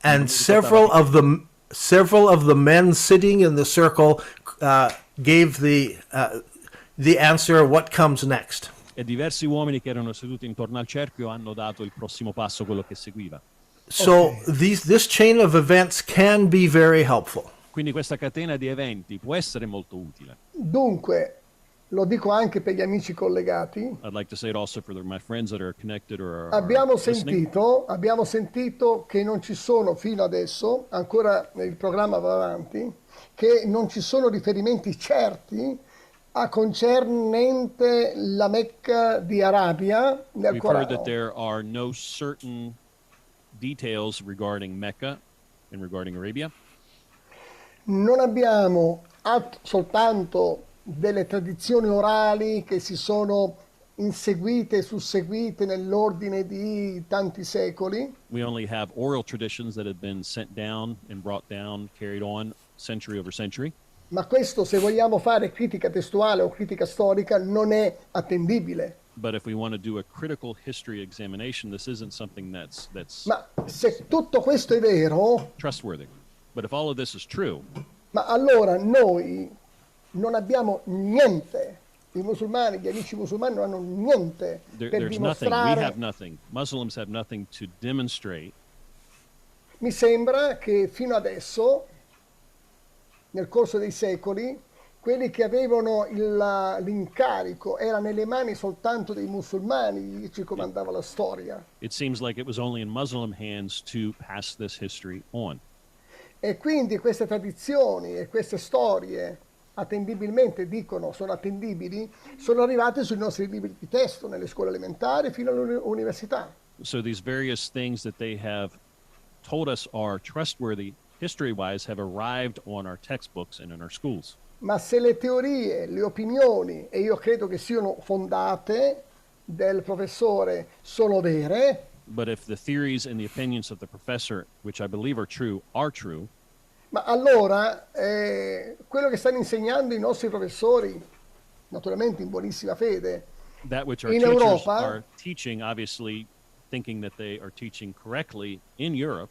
And several of the men sitting in the circle gave the answer, what comes next. e diversi uomini che erano seduti intorno al cerchio hanno dato il prossimo passo, quello che seguiva. So this chain of events can be very helpful. Quindi questa catena di eventi può essere molto utile. Dunque, lo dico anche per gli amici collegati, I'd like to say it also for my friends that are connected or are abbiamo listening. sentito che non ci sono fino adesso, ancora il programma va avanti, che non ci sono riferimenti certi a concernente la Mecca di Arabia nel We've heard that Corano. there are no certain details regarding Mecca and regarding Arabia. Non abbiamo soltanto delle tradizioni orali che si sono inseguite e susseguite nell'ordine di tanti secoli, We only have oral traditions that have been sent down and brought down, carried on century over century. ma questo, se vogliamo fare critica testuale o critica storica, non è attendibile. But if we want to do a critical history examination, this isn't something that's Ma se tutto questo è vero, trustworthy. But if all of this is true, ma allora noi non abbiamo niente. I musulmani, gli amici musulmani non hanno niente per there's nothing. We dimostrare. have nothing. Muslims have nothing to demonstrate. Mi sembra che fino adesso, nel corso dei secoli, quelli che avevano l'incarico era nelle mani soltanto dei musulmani, che ci comandava la storia. It seems like it was only in Muslim hands to pass this history on. E quindi queste tradizioni e queste storie attendibilmente dicono sono attendibili, sono arrivate sui nostri libri di testo, nelle scuole elementari fino all'università. So these various things that they have told us are trustworthy history-wise have arrived on our textbooks and in our schools. Ma se le teorie, le opinioni, e io credo che siano fondate, del professore sono vere, But if the theories and the opinions of the professor, which I believe are true ma allora quello che stanno insegnando i nostri professori, naturalmente in buonissima fede, that which our in teachers Europa, are teaching, obviously thinking that they are teaching correctly in Europe,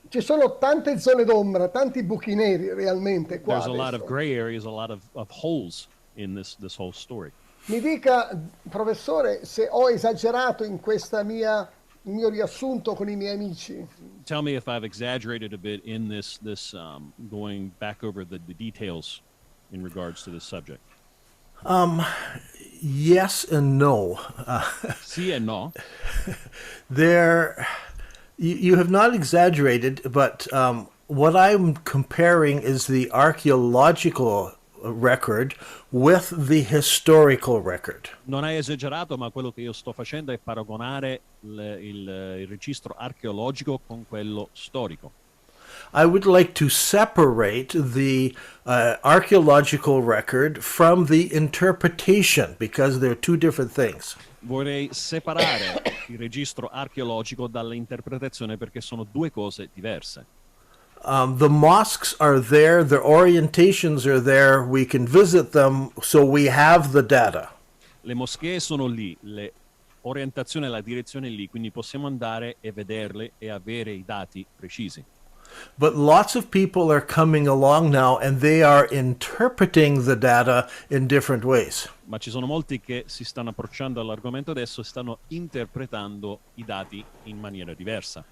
ci sono tante zone d'ombra, tanti buchi neri realmente qua there's a lot of adesso. gray areas, a lot of holes in this whole story. Mi dica, professore, se ho esagerato in questa il mio riassunto con i miei amici. Tell me if I've exaggerated a bit in this going back over the details in regards to this subject. Yes and no. Sì e no. You have not exaggerated, but what I'm comparing is the archaeological record with the historical record. Non hai esagerato, ma quello che io sto facendo è paragonare il registro archeologico con quello storico. I would like to separate the archaeological record from the interpretation because they're two different things. Vorrei separare il registro archeologico dall'interpretazione perché sono due cose diverse. The mosques are there, their orientations are there, we can visit them, so we have the data. Le moschee sono lì, le orientazione e la direzione è lì, quindi possiamo andare e vederle e avere i dati precisi. But lots of people are coming along now and they are interpreting the data in different ways. Ma ci sono molti che si stanno approcciando all'argomento adesso e stanno interpretando i dati in maniera diversa.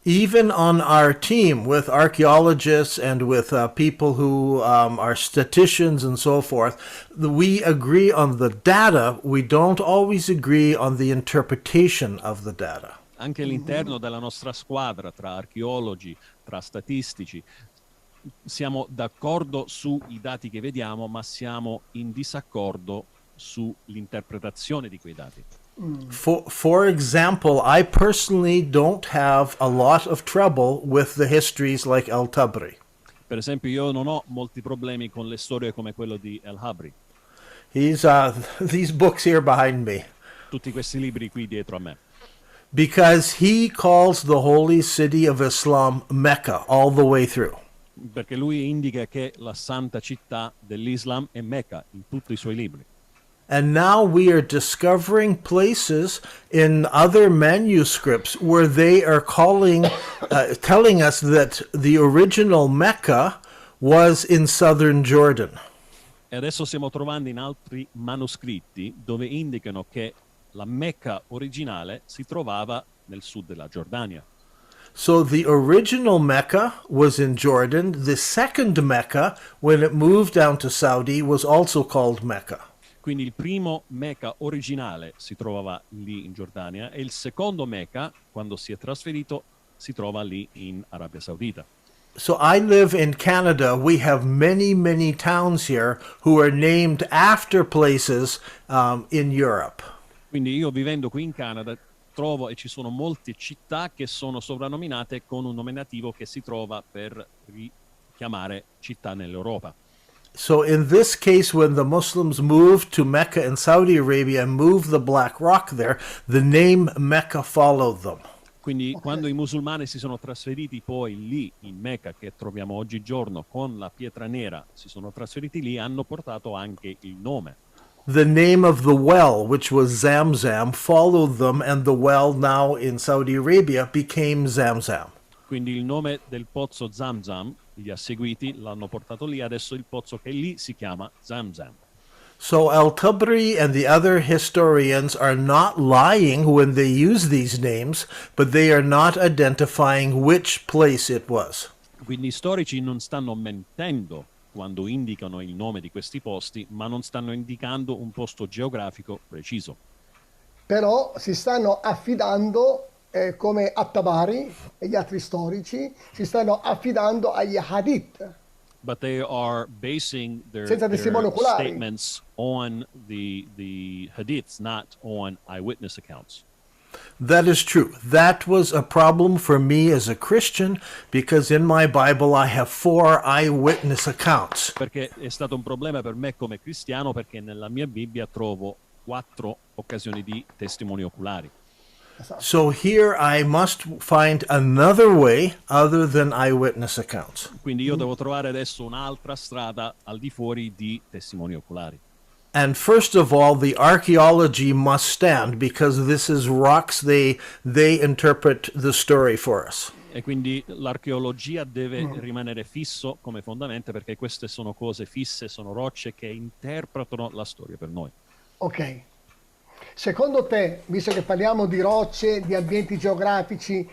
Even on our team with archaeologists and with people who are statisticians and so forth, we agree on the data, we don't always agree on the interpretation of the data. Anche all'interno della nostra squadra, tra archeologi, tra statistici, siamo d'accordo sui dati che vediamo, ma siamo in disaccordo sull'interpretazione di quei dati. For example, I personally don't have a lot of trouble with the histories like El-Tabri. Per esempio, io non ho molti problemi con le storie come quello di El-Habri. He's these books here behind me. Tutti questi libri qui dietro a me. Because he calls the holy city of Islam Mecca all the way through. Perché lui indica che la santa città dell'Islam è Mecca in tutti i suoi libri. And now we are discovering places in other manuscripts where they are telling us that the original Mecca was in southern Jordan. E adesso stiamo trovando in altri manoscritti dove indicano che la Mecca originale si trovava nel sud della Giordania. So the original Mecca was in Jordan. The second Mecca, when it moved down to Saudi, was also called Mecca. Quindi il primo Mecca originale si trovava lì in Giordania e il secondo Mecca, quando si è trasferito, si trova lì in Arabia Saudita. So I live in Canada. We have many towns here who are named after places in Europe. Quindi io vivendo qui in Canada trovo e ci sono molte città che sono sovrannominate con un nominativo che si trova per richiamare città nell'Europa. So in this case, when the Muslims moved to Mecca in Saudi Arabia and moved the Black Rock there, the name Mecca followed them. Quindi quando i musulmani si sono trasferiti poi lì in Mecca, che troviamo oggigiorno con la pietra nera, si sono trasferiti lì, hanno portato anche il nome. The name of the well, which was Zamzam, followed them, and the well now in Saudi Arabia became Zamzam. Quindi il nome del pozzo Zamzam li ha seguiti, l'hanno portato lì, adesso il pozzo che è lì si chiama Zamzam. So Al-Tabri and the other historians are not lying when they use these names, but they are not identifying which place it was. Quindi i storici non stanno mentendo quando indicano il nome di questi posti, ma non stanno indicando un posto geografico preciso. Però si stanno affidando, come At-Tabari e gli altri storici, si stanno affidando agli hadith. But they are basing their Senza testimoni oculari. statements on the hadiths, not on eyewitness accounts. That is true. That was a problem for me as a Christian because in my Bible I have 4 eyewitness accounts. Perché è stato un problema per me come cristiano, perché nella mia Bibbia trovo 4 occasioni di testimoni oculari. So here I must find another way other than eyewitness accounts. Quindi io devo trovare adesso un'altra strada al di fuori di testimoni oculari. And first of all, the archaeology must stand because this is rocks. They interpret the story for us. E quindi l'archeologia deve rimanere fisso come fondamento, perché queste sono cose fisse, sono rocce che interpretano la storia per noi. Ok. Secondo te, visto che parliamo di rocce, di ambienti geografici,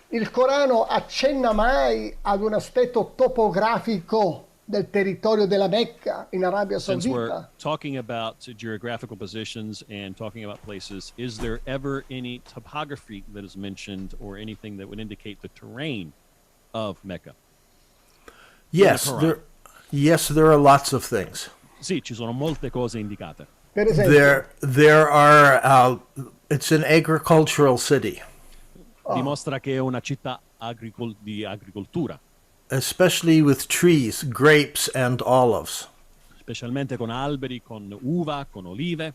il Corano accenna mai ad un aspetto topografico del territorio della Mecca in Arabia Since we're Saudita? talking about geographical positions and talking about places, is there ever any topography that is mentioned or anything that would indicate the terrain of Mecca? Yes, there are lots of things. Sì, ci sono molte cose indicate. Per esempio, There are. It's an agricultural city. Dimostra che è una città di agricoltura. especially with trees, grapes and olives. specialmente con alberi, con uva, con olive.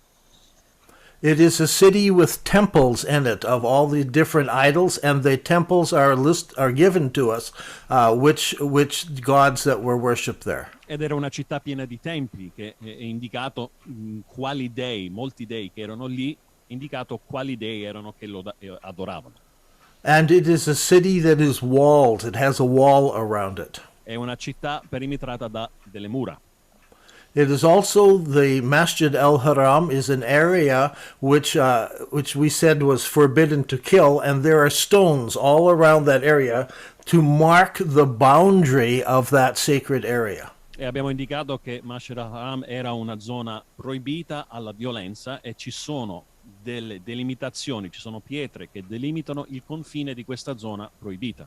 It is a city with temples in it of all the different idols, and the temples are given to us, which gods that were worshipped there. Ed era una città piena di templi, che è indicato quali dei, molti dei che erano lì, indicato quali dei erano che lo adoravano. And it is a city that is walled. It has a wall around it. È una città perimetrata da delle mura. It is also the Masjid al-Haram is an area which we said was forbidden to kill, and there are stones all around that area to mark the boundary of that sacred area. E abbiamo indicato che Masjid al-Haram era una zona proibita alla violenza e ci sono delle delimitazioni, ci sono pietre che delimitano il confine di questa zona proibita.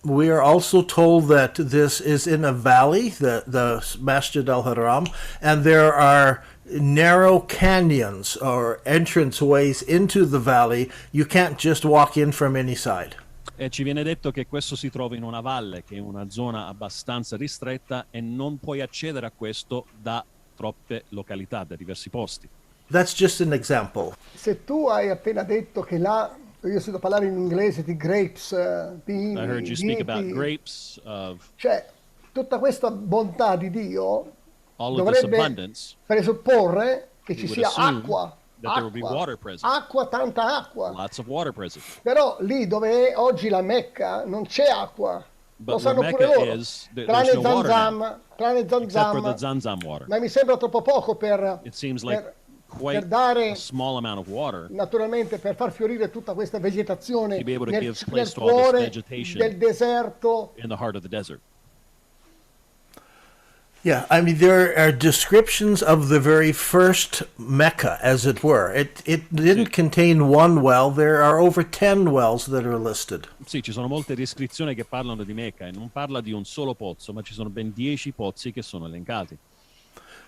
We are also told that this is in a valley, the Masjid al-Haram, and there are narrow canyons or entranceways into the valley. You can't just walk in from any side. E ci viene detto che questo si trova in una valle, che è una zona abbastanza ristretta e non puoi accedere a questo da troppe località, da diversi posti. That's just an example. Se tu hai appena detto che là, io ho sentito parlare in inglese di grapes, vini, I heard you speak about viti, grapes, of cioè tutta questa bontà di Dio all of this dovrebbe abundance. presupporre che ci would sia assume acqua, that there would be water present. acqua, tanta acqua. Lots of water present. Però lì dove è oggi la Mecca non c'è acqua. Lo But sanno where pure Mecca loro. is, there's Tranne no water now, tranne except for the Zanzam. Zanzam water. Ma mi sembra troppo poco per, It seems like per quite dare, a small amount of water naturalmente, per far fiorire tutta questa vegetazione to be able to nel, give nel place to all this cuore vegetation del deserto. in the heart of the desert. Yeah, I mean, there are descriptions of the very first Mecca, as it were. It didn't contain one well. There are over 10 wells that are listed. Sì, ci sono molte descrizioni che parlano di Mecca e non parla di un solo pozzo, ma ci sono ben 10 pozzi che sono elencati.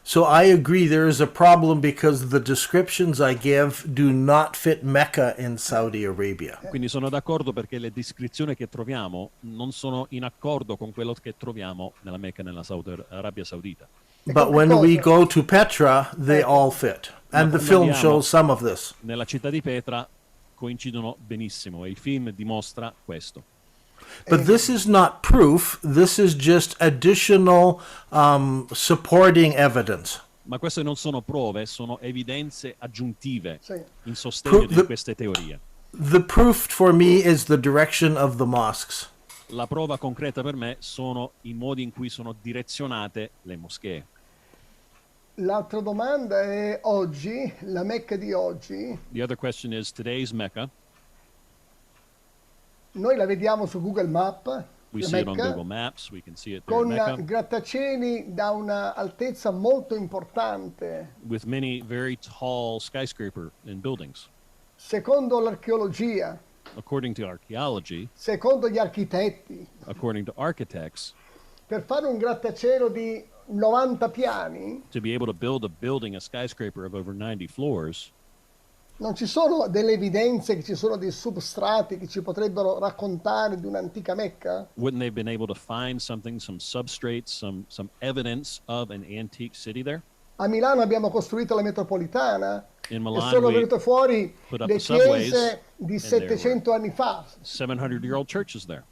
So I agree there is a problem because the descriptions I give do not fit Mecca in Saudi Arabia. Quindi sono d'accordo perché le descrizioni che troviamo non sono in accordo con quello che troviamo nella Mecca e nella Arabia Saudita. But when we go to Petra, they all fit. And the film shows some of this. Nella città di Petra coincidono benissimo e il film dimostra questo. But this is not proof. This is just additional supporting evidence. Ma queste non sono prove, sono evidenze aggiuntive Sì. in sostegno di queste teorie. The proof for me is the direction of the mosques. La prova concreta per me sono i modi in cui sono direzionate le moschee. L'altra domanda è oggi, la Mecca di oggi, The other question is today's Mecca. noi la vediamo su Google Map, We la see it on Mecca, Google Maps. We can see it there in con Mecca grattacieli da una altezza molto importante. with many very tall skyscraper and buildings. Secondo l'archeologia, According to archaeology, secondo gli architetti, according to architects, per fare un grattacielo di 90 piani to be able to build a building, a skyscraper of over 90 floors, non ci sono delle evidenze, che ci sono dei substrati che ci potrebbero raccontare di un'antica Mecca? wouldn't they have been able to find something, some substrate, some evidence of an antique city there? A Milano abbiamo costruito la metropolitana In e Milan, sono we venute fuori put up le the subways, chiese di and there 700 anni fa. 700-year-old churches there.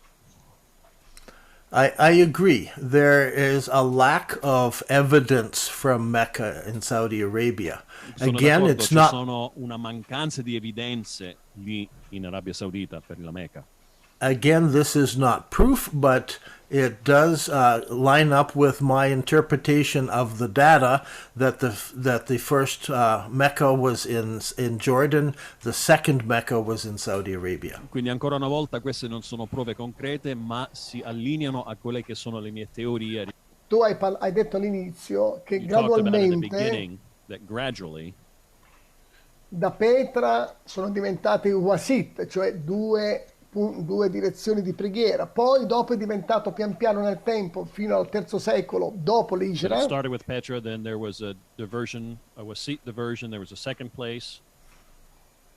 I agree. There is a lack of evidence from Mecca in Saudi Arabia. Sono Again, d'accordo, it's ci not. sono una mancanza di evidenze lì in Arabia Saudita per la Mecca. Again, this is not proof, but it does line up with my interpretation of the data that the first Mecca was in Jordan, the second Mecca was in Saudi Arabia. Quindi ancora una volta queste non sono prove concrete, ma si allineano a quelle che sono le mie teorie. Tu hai detto all'inizio che You talked about at the gradualmente beginning that gradually da Petra sono diventate wasit, cioè due direzioni di preghiera. Poi dopo è diventato pian piano nel tempo, fino al III secolo dopo it l'Igira, started with Petra, then there was a diversion, a Wasit diversion, there was a second place.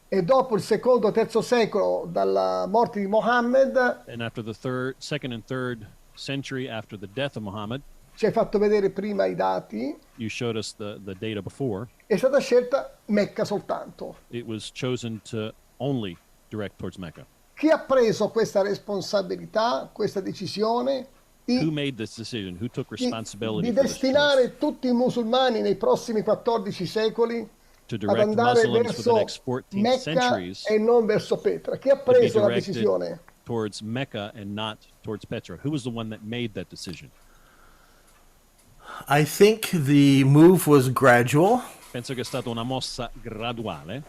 e dopo il secondo, III secolo dalla morte di Mohammed And after the second and third century after the death of Muhammad. Ci hai fatto vedere prima i dati. You showed us the data before. È stata scelta Mecca soltanto. It was chosen to only direct towards Mecca. Chi ha preso questa responsabilità, questa decisione Who made this decision? Who took responsibility di for this choice? destinare tutti i musulmani nei prossimi 14 secoli To ad direct andare Muslims for the verso next 14 Mecca centuries e non verso Petra? Chi ha to be preso la directed decisione? towards Mecca and not towards Petra? Who was the one that made that decision? I think the move was gradual Penso che è stata una mossa graduale,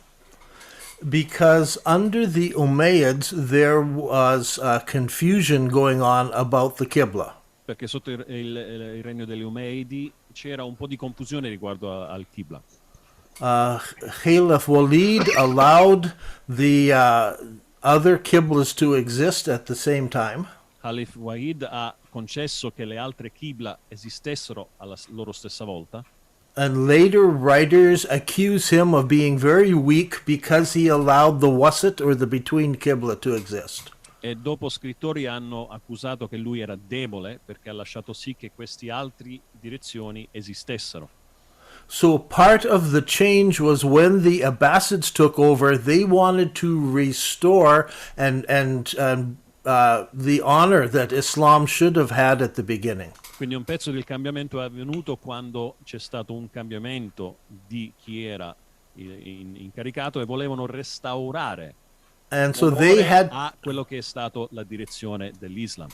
because under the Umayyads there was confusion going on about the Qibla. perché sotto il regno degli Umayyadi c'era un po' di confusione riguardo al Qibla. Caliph Walid allowed the other Qiblas to exist at the same time. Khalif Wahid ha concesso che le altre Qibla esistessero alla loro stessa volta, And later writers accuse him of being very weak because he allowed the wasat or the between Qibla to exist. e dopo scrittori hanno accusato che lui era debole perché ha lasciato sì che queste altre direzioni esistessero. So part of the change was when the Abbasids took over, they wanted to restore the honor that Islam should have had at the beginning. Quindi un pezzo del cambiamento è avvenuto quando c'è stato un cambiamento di chi era incaricato e volevano restaurare And so they had a quello che è stato la direzione dell'Islam.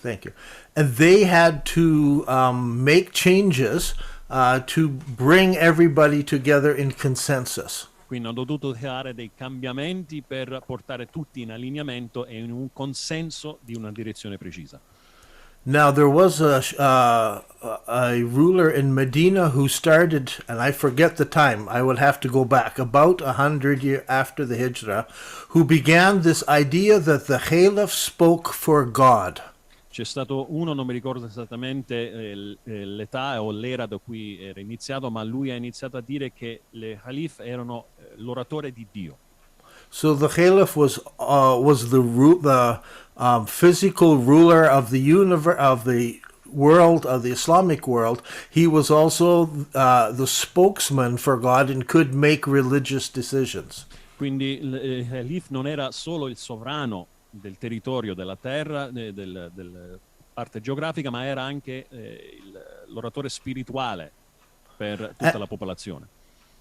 Thank you. And they had to make changes to bring everybody together in consensus. Quindi hanno dovuto creare dei cambiamenti per portare tutti in allineamento e in un consenso di una direzione precisa. Now there was a ruler in Medina who started, and I forget the time, I would have to go back, about 100 years after the Hijrah, who began this idea that the Caliph spoke for God. C'è stato uno, non mi ricordo esattamente l'età o l'era da cui era iniziato, ma lui ha iniziato a dire che le Caliph erano l'oratore di Dio. So the Caliph was the physical ruler of the universe, of the world, of the Islamic world. He was also the spokesman for God and could make religious decisions. Quindi il Caliph non era solo il sovrano del territorio, della terra, della parte geografica, ma era anche l'oratore spirituale per tutta la popolazione.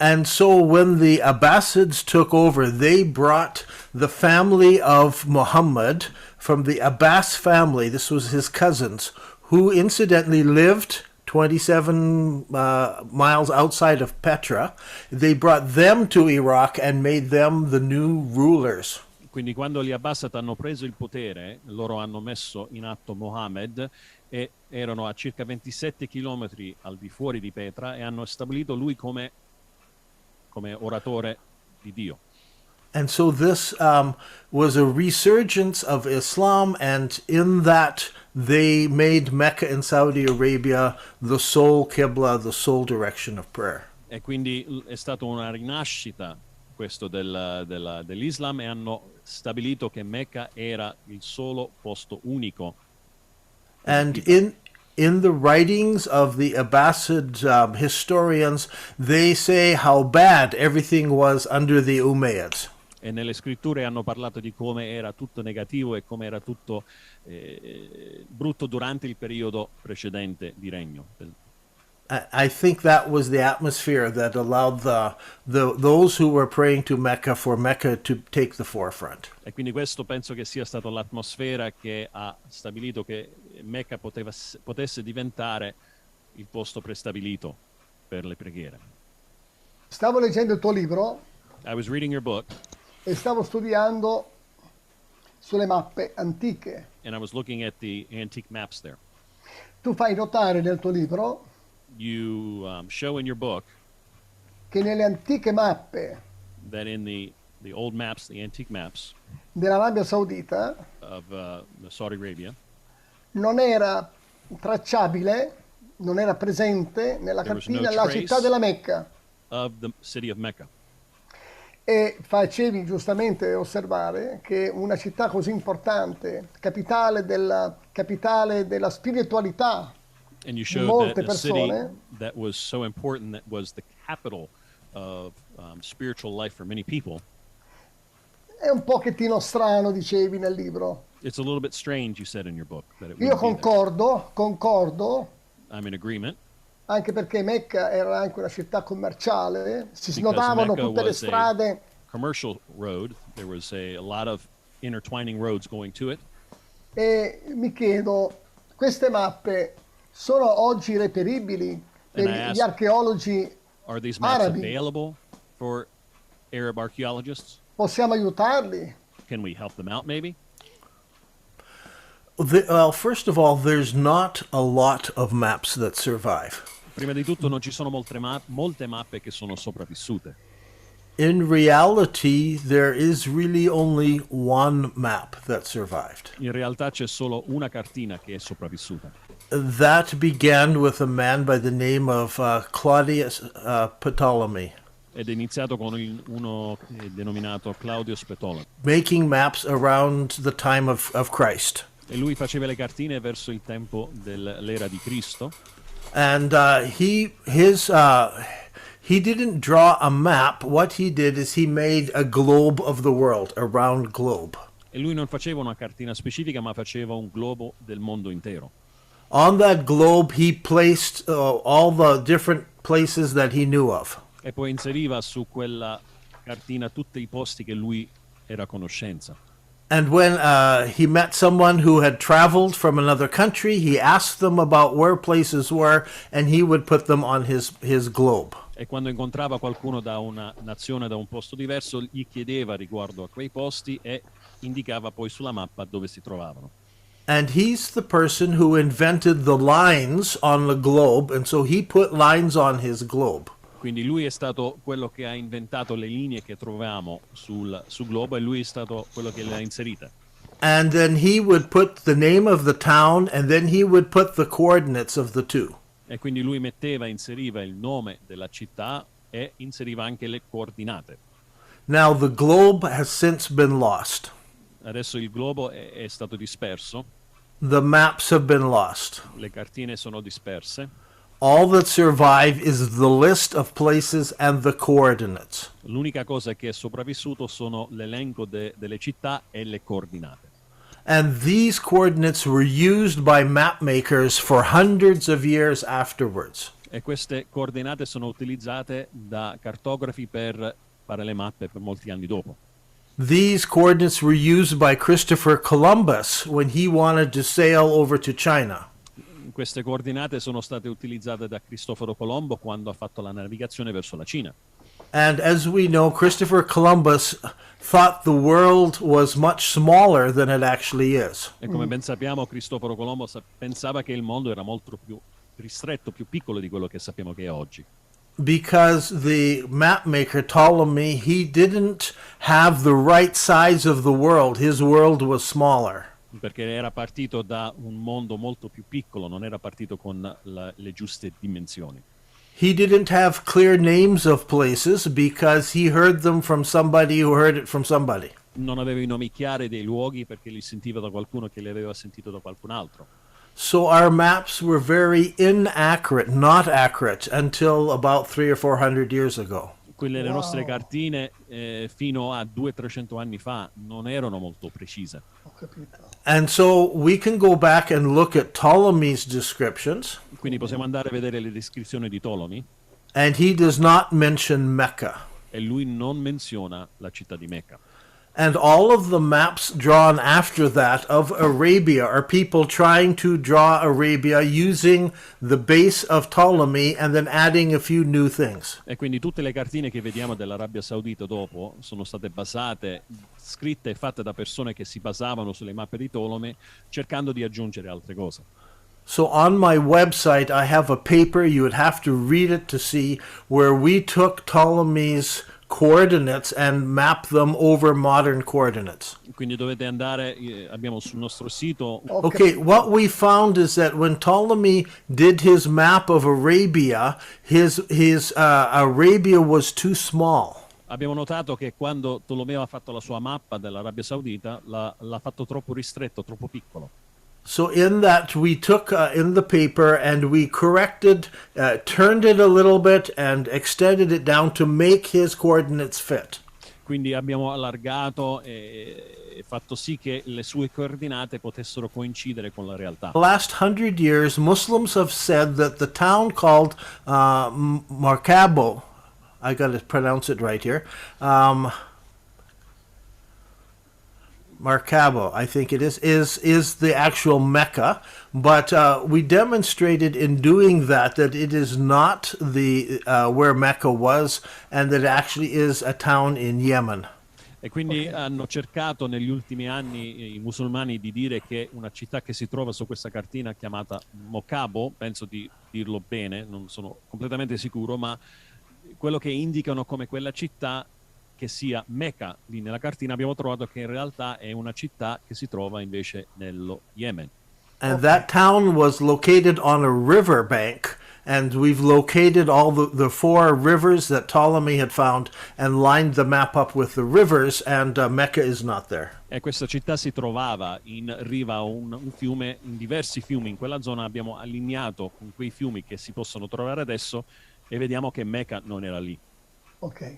And so when the Abbasids took over, they brought the family of Muhammad from the Abbas family. This was his cousins, who incidentally lived 27 miles outside of Petra. They brought them to Iraq and made them the new rulers. Quindi quando gli Abbasat hanno preso il potere, loro hanno messo in atto Mohammed e erano a circa 27 chilometri al di fuori di Petra e hanno stabilito lui come oratore di Dio. And so this was a resurgence of Islam, and in that they made Mecca in Saudi Arabia the sole Qibla, the sole direction of prayer. E quindi è stata una rinascita questo dell'Islam e hanno stabilito che Mecca era il solo posto unico. And in the writings of the Abbasid historians, they say how bad everything was under the Umayyads. E nelle scritture hanno parlato di come era tutto negativo e come era tutto brutto durante il periodo precedente di regno. I think that was the atmosphere that allowed those who were praying to Mecca for Mecca to take the forefront. E quindi questo penso che sia stata l'atmosfera che ha stabilito che Mecca potesse diventare il posto prestabilito per le preghiere. Stavo leggendo il tuo libro I was reading your book e stavo studiando sulle mappe antiche. and I was looking at the antique maps there. Tu fai notare nel tuo libro You show in your book che nelle antiche mappe that in the old maps, the antique maps dell'Arabia Saudita of Saudi Arabia, non era tracciabile, non era presente nella There was cartina no la trace. città della Mecca. of the city of Mecca. E facevi giustamente osservare che una città così importante, capitale della spiritualità And you di showed that molte a city persone, that was so important, that was the capital of spiritual life for many people. è un pochettino strano, dicevi nel libro. It's a little bit strange, you said in your book, that it Io wouldn't be there. concordo, I'm in agreement. anche perché Mecca era anche una città commerciale, si Because snodavano Mecca tutte le was a strade commercial road. There was a lot of intertwining roads going to it. e mi chiedo, queste mappe sono oggi reperibili per And I gli ask, archeologi are these maps arabi? available for Arab archaeologists? Possiamo aiutarli? Can we help them out, maybe? Well, first of all, there's not a lot of maps that survive. Prima di tutto non ci sono molte mappe che sono sopravvissute. In reality, there is really only one map that survived. In realtà c'è solo una cartina che è sopravvissuta. That began with a man by the name of Claudius Ptolemy, Ed è iniziato con uno denominato Claudio Spetola. making maps around the time of Christ. E lui faceva le cartine verso il tempo dell'era di Cristo. And he didn't draw a map. What he did is he made a globe of the world, a round globe. E lui non faceva una cartina specifica, ma faceva un globo del mondo intero. On that globe, he placed all the different places that he knew of. E poi inseriva su quella cartina tutti i posti che lui era a conoscenza. And when he met someone who had traveled from another country, he asked them about where places were, and he would put them on his globe. E quando incontrava qualcuno da una nazione, da un posto diverso, gli chiedeva riguardo a quei posti e indicava poi sulla mappa dove si trovavano. And he's the person who invented the lines on the globe, and so he put lines on his globe. Quindi lui è stato quello che ha inventato le linee che troviamo sul globo, e lui è stato quello che le ha inserite. And then he would put the name of the town, and then he would put the coordinates of the two. E quindi lui inseriva il nome della città e inseriva anche le coordinate. Now the globe has since been lost. Adesso il globo è stato disperso, The maps have been lost. le cartine sono disperse. All that survive is the list of places and the coordinates. L'unica cosa che è sopravvissuto sono l'elenco delle città e le coordinate. And these coordinates were used by map makers for hundreds of years afterwards. E queste coordinate sono utilizzate da cartografi per fare le mappe per molti anni dopo. These coordinates were used by Christopher Columbus when he wanted to sail over to China. Queste coordinate sono state utilizzate da Cristoforo Colombo quando ha fatto la navigazione verso la Cina. And as we know, Christopher Columbus thought the world was much smaller than it actually is. E come ben sappiamo, Cristoforo Colombo pensava che il mondo era molto più ristretto, più piccolo di quello che sappiamo che è oggi. Because the map maker Ptolemy, he didn't have the right size of the world. His world was smaller. Perché era partito da un mondo molto più piccolo, non era partito con le giuste dimensioni. He didn't have clear names of places because he heard them from somebody who heard it from somebody. Non aveva i nomi chiari dei luoghi perché li sentiva da qualcuno che li aveva sentito da qualcun altro. So our maps were very inaccurate, not accurate, until about 300 or 400 years ago. Quelle le nostre cartine fino a 200-300 anni fa non erano molto precise. Ho capito. And so we can go back and look at Ptolemy's descriptions, Quindi possiamo andare a vedere le descrizioni di Ptolemy, and he does not mention Mecca. e lui non menziona la città di Mecca. And all of the maps drawn after that of Arabia are people trying to draw Arabia using the base of Ptolemy and then adding a few new things. E quindi tutte le cartine che vediamo dell'Arabia Saudita dopo sono state scritte e fatte da persone che si basavano sulle mappe di Ptolemy, cercando di aggiungere altre cose. So on my website, I have a paper, you would have to read it to see, where we took Ptolemy's coordinates and map them over modern coordinates. Quindi dovete andare, abbiamo sul nostro sito. Okay, what we found is that when Ptolemy did his map of Arabia, his Arabia was too small. Abbiamo notato che quando Tolomeo ha fatto la sua mappa dell'Arabia Saudita l'ha fatto troppo ristretto, troppo piccolo. So in that we took in the paper and we corrected, turned it a little bit and extended it down to make his coordinates fit. Quindi abbiamo allargato e fatto sì che le sue coordinate potessero coincidere con la realtà. The last 100 years, Muslims have said that the town called Markabo, I got to pronounce it right here, Markabo, I think it is the actual Mecca, but we demonstrated in doing that it is not the where Mecca was, and that it actually is a town in Yemen. E quindi hanno cercato negli ultimi anni i musulmani di dire che una città che si trova su questa cartina chiamata Mokabo, penso di dirlo bene, non sono completamente sicuro, ma quello che indicano come quella città che sia Mecca lì nella cartina, abbiamo trovato che in realtà è una città che si trova invece nello Yemen. And that town was located on a river bank, and we've located all the four rivers that Ptolemy had found and lined the map up with the rivers, and Mecca is not there. E questa città si trovava in riva a un fiume, in diversi fiumi in quella zona, abbiamo allineato con quei fiumi che si possono trovare adesso e vediamo che Mecca non era lì. Ok.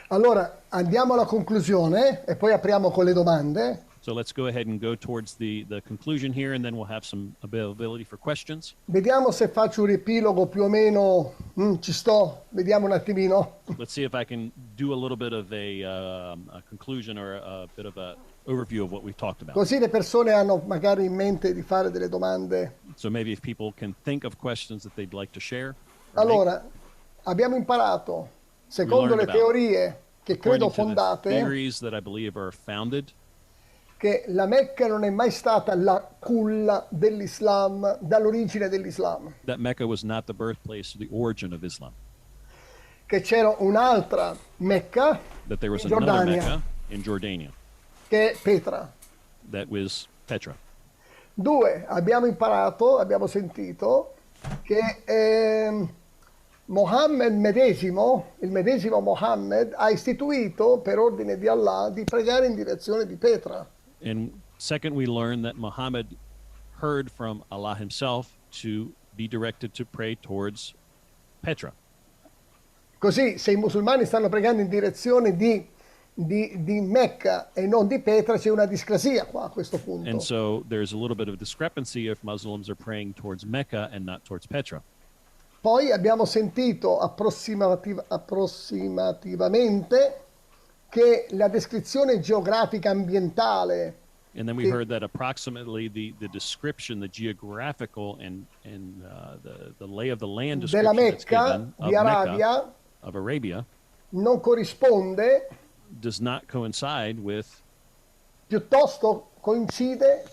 Allora andiamo alla conclusione e poi apriamo con le domande. So let's go ahead and go towards the conclusion here, and then we'll have some availability for questions. Vediamo se faccio un riepilogo più o meno. Ci sto, vediamo un attimino. Let's see if I can do a little bit of a conclusion or a bit of an overview of what we've talked about. Così le persone hanno magari in mente di fare delle domande. So maybe if people can think of questions that they'd like to share. Allora, abbiamo imparato, secondo le teorie che credo fondate, theories that I believe are founded, che la Mecca non è mai stata la culla dell'Islam, dall'origine dell'Islam. That Mecca was not the birthplace or the origin of Islam. Che c'era un'altra Mecca That there was in another Giordania, Mecca in Jordania. che è Petra. That was Petra. 2, abbiamo imparato, abbiamo sentito che Mohammed medesimo, il medesimo Mohammed, ha istituito per ordine di Allah di pregare in direzione di Petra. And second, we learned that Muhammad heard from Allah himself to be directed to pray towards Petra. Così, se i musulmani stanno pregando in direzione di Mecca e non di Petra, c'è una discrasia qua a questo punto. And so there's a little bit of discrepancy if Muslims are praying towards Mecca and not towards Petra. Poi abbiamo sentito approssimativamente che la descrizione geografica ambientale, And then we heard that approximately the description, the geographical and the lay of the land della description that's Mecca, given of di Arabia, Mecca, of Arabia, non corrisponde, does not coincide piuttosto coincide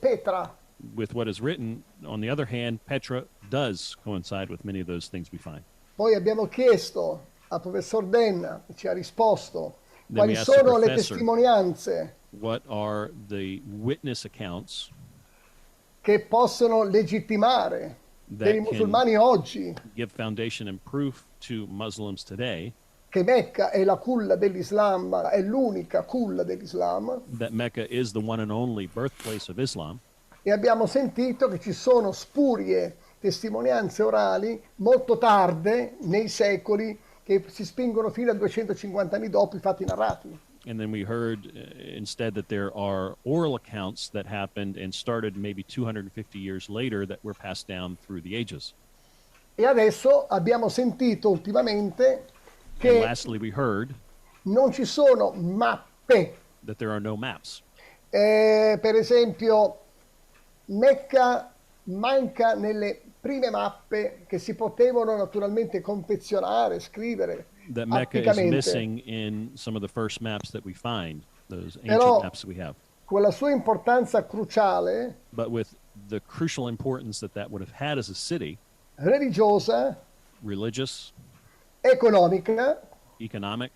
Petra. with what is written. On the other hand, Petra does coincide with many of those things we find. Poi abbiamo chiesto al professor Denna, che ci ha risposto, Then quali we asked the sono le professor, testimonianze what are the witness accounts che possono legittimare per that i can musulmani oggi give foundation and proof to Muslims today che Mecca è la culla dell'Islam, è l'unica culla dell'Islam, that Mecca is the one and only birthplace of Islam. e abbiamo sentito che ci sono spurie testimonianze orali molto tarde nei secoli che si spingono fino a 250 anni dopo i fatti narrati. And then we heard instead that there are oral accounts that happened and started maybe 250 years later that were passed down through the ages. E adesso abbiamo sentito ultimamente And che lastly, we heard non ci sono mappe. that there are no maps. Per esempio, Mecca manca nelle prime mappe che si potevano naturalmente confezionare, scrivere That Mecca is anticamente. missing in some of the first maps that we find, those ancient Però maps that we have. con la sua importanza cruciale, But with the crucial importance that would have had as a city, religiosa, religious, economica economic,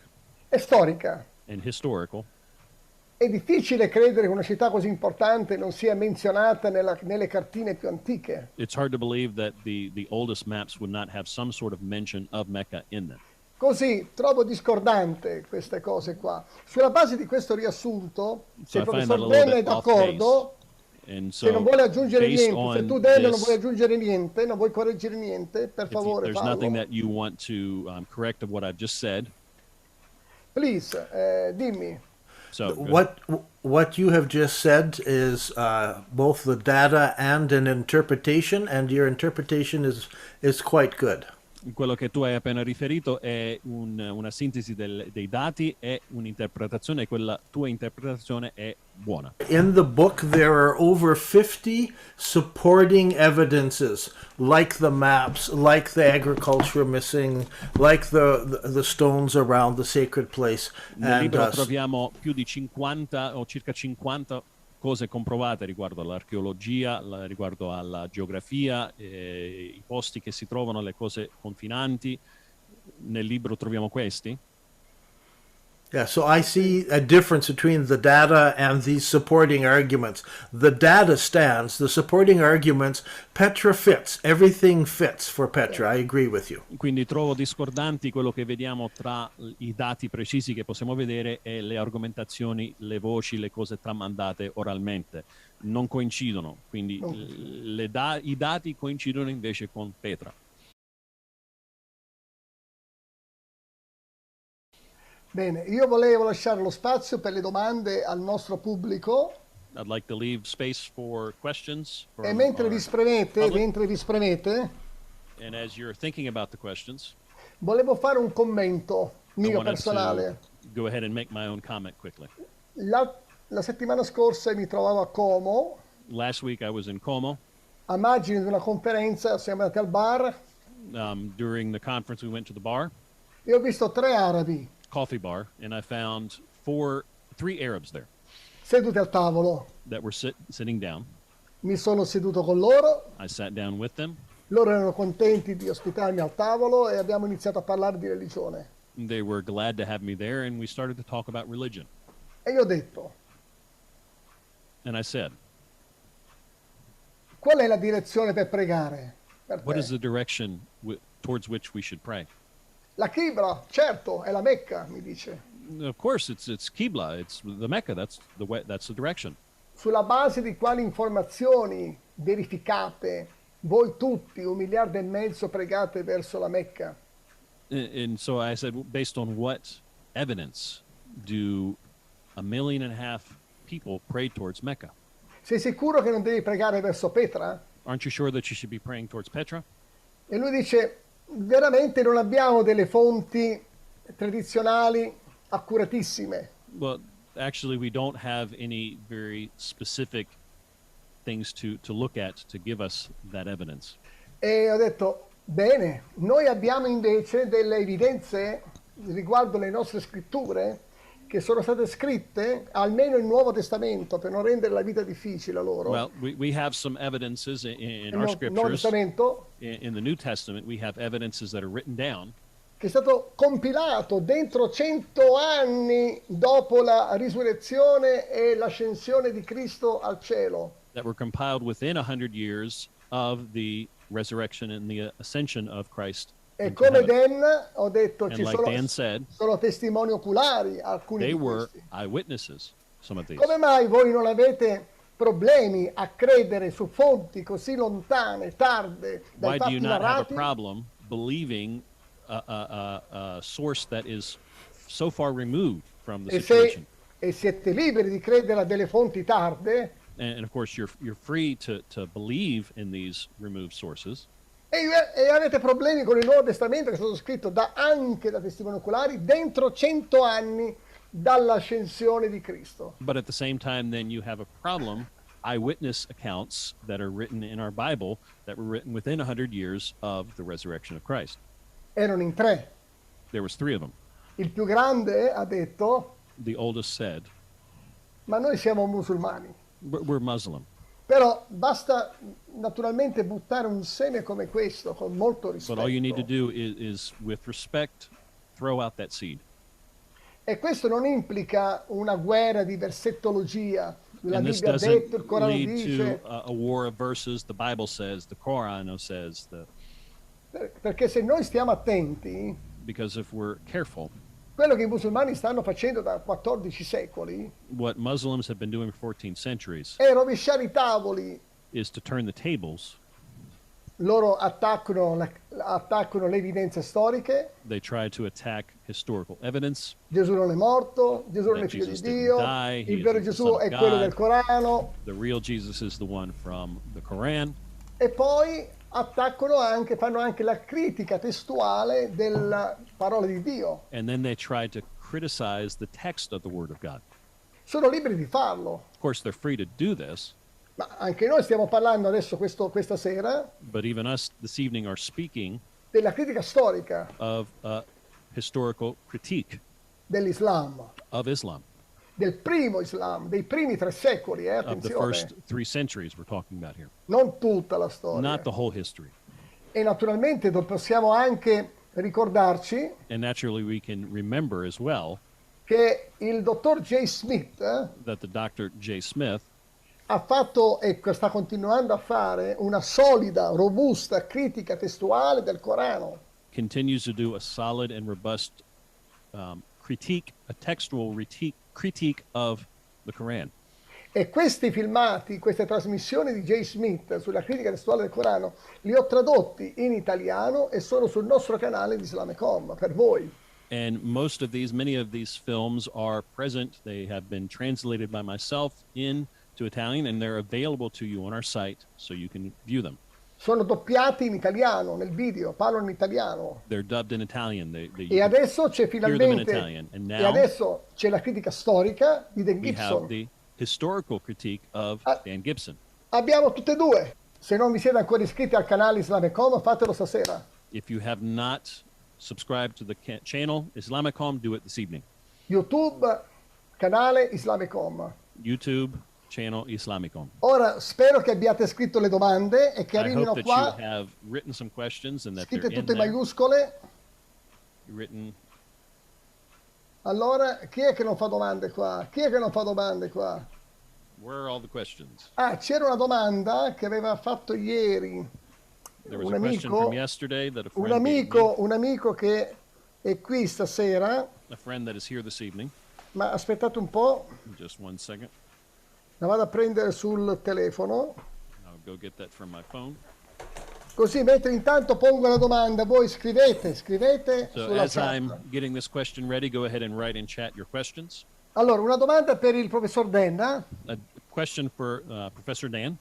e storica. and historical, È difficile credere che una città così importante non sia menzionata nelle cartine più antiche. it's hard to believe that the oldest maps would not have some sort of mention of Mecca in them. Così trovo discordante queste cose qua. Sulla base di questo riassunto, se So il I find that a professor little Dalle è bit off base. d'accordo, And se non so, vuole aggiungere based niente, se on tu Dalle non vuoi this, aggiungere niente, non vuoi correggere niente, per favore there's nothing fallo. that you want to correct of what I've just said. Please, dimmi. So go ahead. What you have just said is both the data and an interpretation, and your interpretation is quite good. Quello che tu hai appena riferito è una sintesi dei dati e un'interpretazione, e quella tua interpretazione è buona. In the book, there are over 50 supporting evidences, like the maps, like the agriculture missing, like the stones around the sacred place. Nel libro troviamo più di 50 o circa 50 cose comprovate riguardo all'archeologia, riguardo alla geografia, i posti che si trovano, le cose confinanti. Nel libro troviamo questi. Yeah, so I see a difference between the data and these supporting arguments. The data stands, the supporting arguments, Petra fits, everything fits for Petra, I agree with you. Quindi trovo discordanti quello che vediamo tra i dati precisi che possiamo vedere e le argomentazioni, le voci, le cose tramandate oralmente. Non coincidono, quindi i dati coincidono invece con Petra. Bene, io volevo lasciare lo spazio per le domande al nostro pubblico. I'd like to leave space for questions. E mentre vi spremete, and as you're thinking about the questions, volevo fare un commento I mio wanted personale. to go ahead and make my own comment quickly. La settimana scorsa mi trovavo a Como, Last week I was in Como. a margine di una conferenza, siamo andati al bar During the conference we went to the bar, e ho visto 3 arabi coffee bar, and I found 3 Arabs there seduti al tavolo. that were sitting down. Mi sono seduto con loro, I sat down with them. loro erano contenti di ospitarmi al tavolo e abbiamo iniziato a parlare di religione. They were glad to have me there, and we started to talk about religion. E io ho detto, And I said, qual è la direzione per pregare? Per what te? is the direction towards which we should pray? La Qibla, certo, è la Mecca, mi dice. Of course, it's Qibla, it's the Mecca. That's the direction. Sulla base di quali informazioni verificate voi tutti 1,5 miliardi pregate verso la Mecca? And so I said, based on what evidence do 1.5 million people pray towards Mecca? Sei sicuro che non devi pregare verso Petra? Aren't you sure that you should be praying towards Petra? E lui dice, veramente non abbiamo delle fonti tradizionali accuratissime. Well, actually, we don't have any very specific things to look at to give us that evidence. E ho detto, bene, noi abbiamo invece delle evidenze riguardo le nostre scritture che sono state scritte almeno il Nuovo Testamento per non rendere la vita difficile a loro. Well, we have some evidences in our Nuovo scriptures. Testamento In the New Testament, we have evidences that are written down che è stato compilato dentro 100 anni dopo la risurrezione e l'ascensione di Cristo al cielo. that were compiled within 100 years of the resurrection and the ascension of Christ. E into come heaven. Dan ho detto, And ci like Dan said, sono testimoni oculari alcuni they di were questi. eyewitnesses, some of these. Come mai voi non avete problemi a credere su fonti così lontane, tarde, dai Why do fatti you not have a narrati? problem believing a source that is so far removed from the E, situation? e siete liberi di credere a delle fonti tarde? And of course, you're free to believe in these removed sources. E avete problemi con il Nuovo Testamento che è stato scritto anche da testimoni oculari dentro 100 anni dall'ascensione di Cristo. But at the same time, then you have a problem. Eyewitness accounts that are written in our Bible that were written within 100 years of the resurrection of Christ. Erano in 3. There was 3 of them. Il più grande ha detto, The oldest said, ma noi siamo musulmani. we're Muslim. Però basta naturalmente buttare un seme come questo con molto rispetto. But all you need to do is with respect, throw out that seed. E questo non implica una guerra di versettologia. La And this Bibbia ha detto, il doesn't Corano lead dice, to a war of verses. The Bible says, the Quran says. perché se noi stiamo attenti, because if we're careful, quello che i musulmani stanno facendo da 14 secoli what Muslims have been doing for 14 centuries è rovesciare i tavoli. is to turn the tables. Loro attaccano le evidenze storiche. They try to attack historical evidence. Gesù non è morto, Gesù non è That figlio di Jesus didn't Dio, die, he il is vero the Gesù Son of è quello God. del Corano, The real Jesus is the one from the Quran. e poi fanno anche la critica testuale della parola di Dio. And then they try to criticize the text of the Word of God. Sono liberi di farlo, Of course, they're free to do this, ma anche noi stiamo parlando adesso questa sera but even us this evening are speaking della critica storica of a historical critique dell'Islam, of Islam, del primo Islam, dei primi 3 secoli, of the attenzione, first 3 centuries we're talking about here, non tutta la storia. not the whole history. E naturalmente possiamo anche ricordarci And naturally, we can remember as well che il dottor J. Smith that the Dr. J. Smith ha fatto e sta continuando a fare una solida, robusta critica testuale del Corano. continues to do a solid and robust critique, a textual critique of the Quran. E questi filmati, queste trasmissioni di J. Smith sulla critica testuale del Corano, li ho tradotti in italiano e sono sul nostro canale di Islamicom, per voi. And many of these films are present. They have been translated by myself into Italian, and they're available to you on our site, so you can view them. Sono doppiati in italiano nel video, parlano in italiano. They're dubbed in Italian. E adesso c'è hear them in finalmente Italian. And e now adesso c'è la critica storica di Dan we Gibson. have the historical critique of Dan Gibson. Abbiamo tutte e due. Se non vi siete ancora iscritti al canale Islamicom, fatelo stasera. If you have not subscribed to the channel Islamicom, do it this evening. YouTube, canale Islamicom. YouTube channel Islamicom. Ora spero che abbiate scritto le domande e che I arrivino hope that qua you have written some questions and that they're scritte in tutte in there. maiuscole. Written. Allora, chi è che non fa domande qua? Chi è che non fa domande qua? Where are all the questions? Ah, c'era una domanda che aveva fatto ieri There was un a question amico, from yesterday that a friend gave me, un amico che è qui stasera, a friend that is here this evening. ma aspettate un po', Just one second. la vado a prendere sul telefono, I'll go get that from my phone. così mentre intanto pongo la domanda, voi scrivete So sulla as chat. I'm getting this question ready, go ahead and write in chat your questions. Allora, una domanda per il professor Denna. A question for Professor Dan.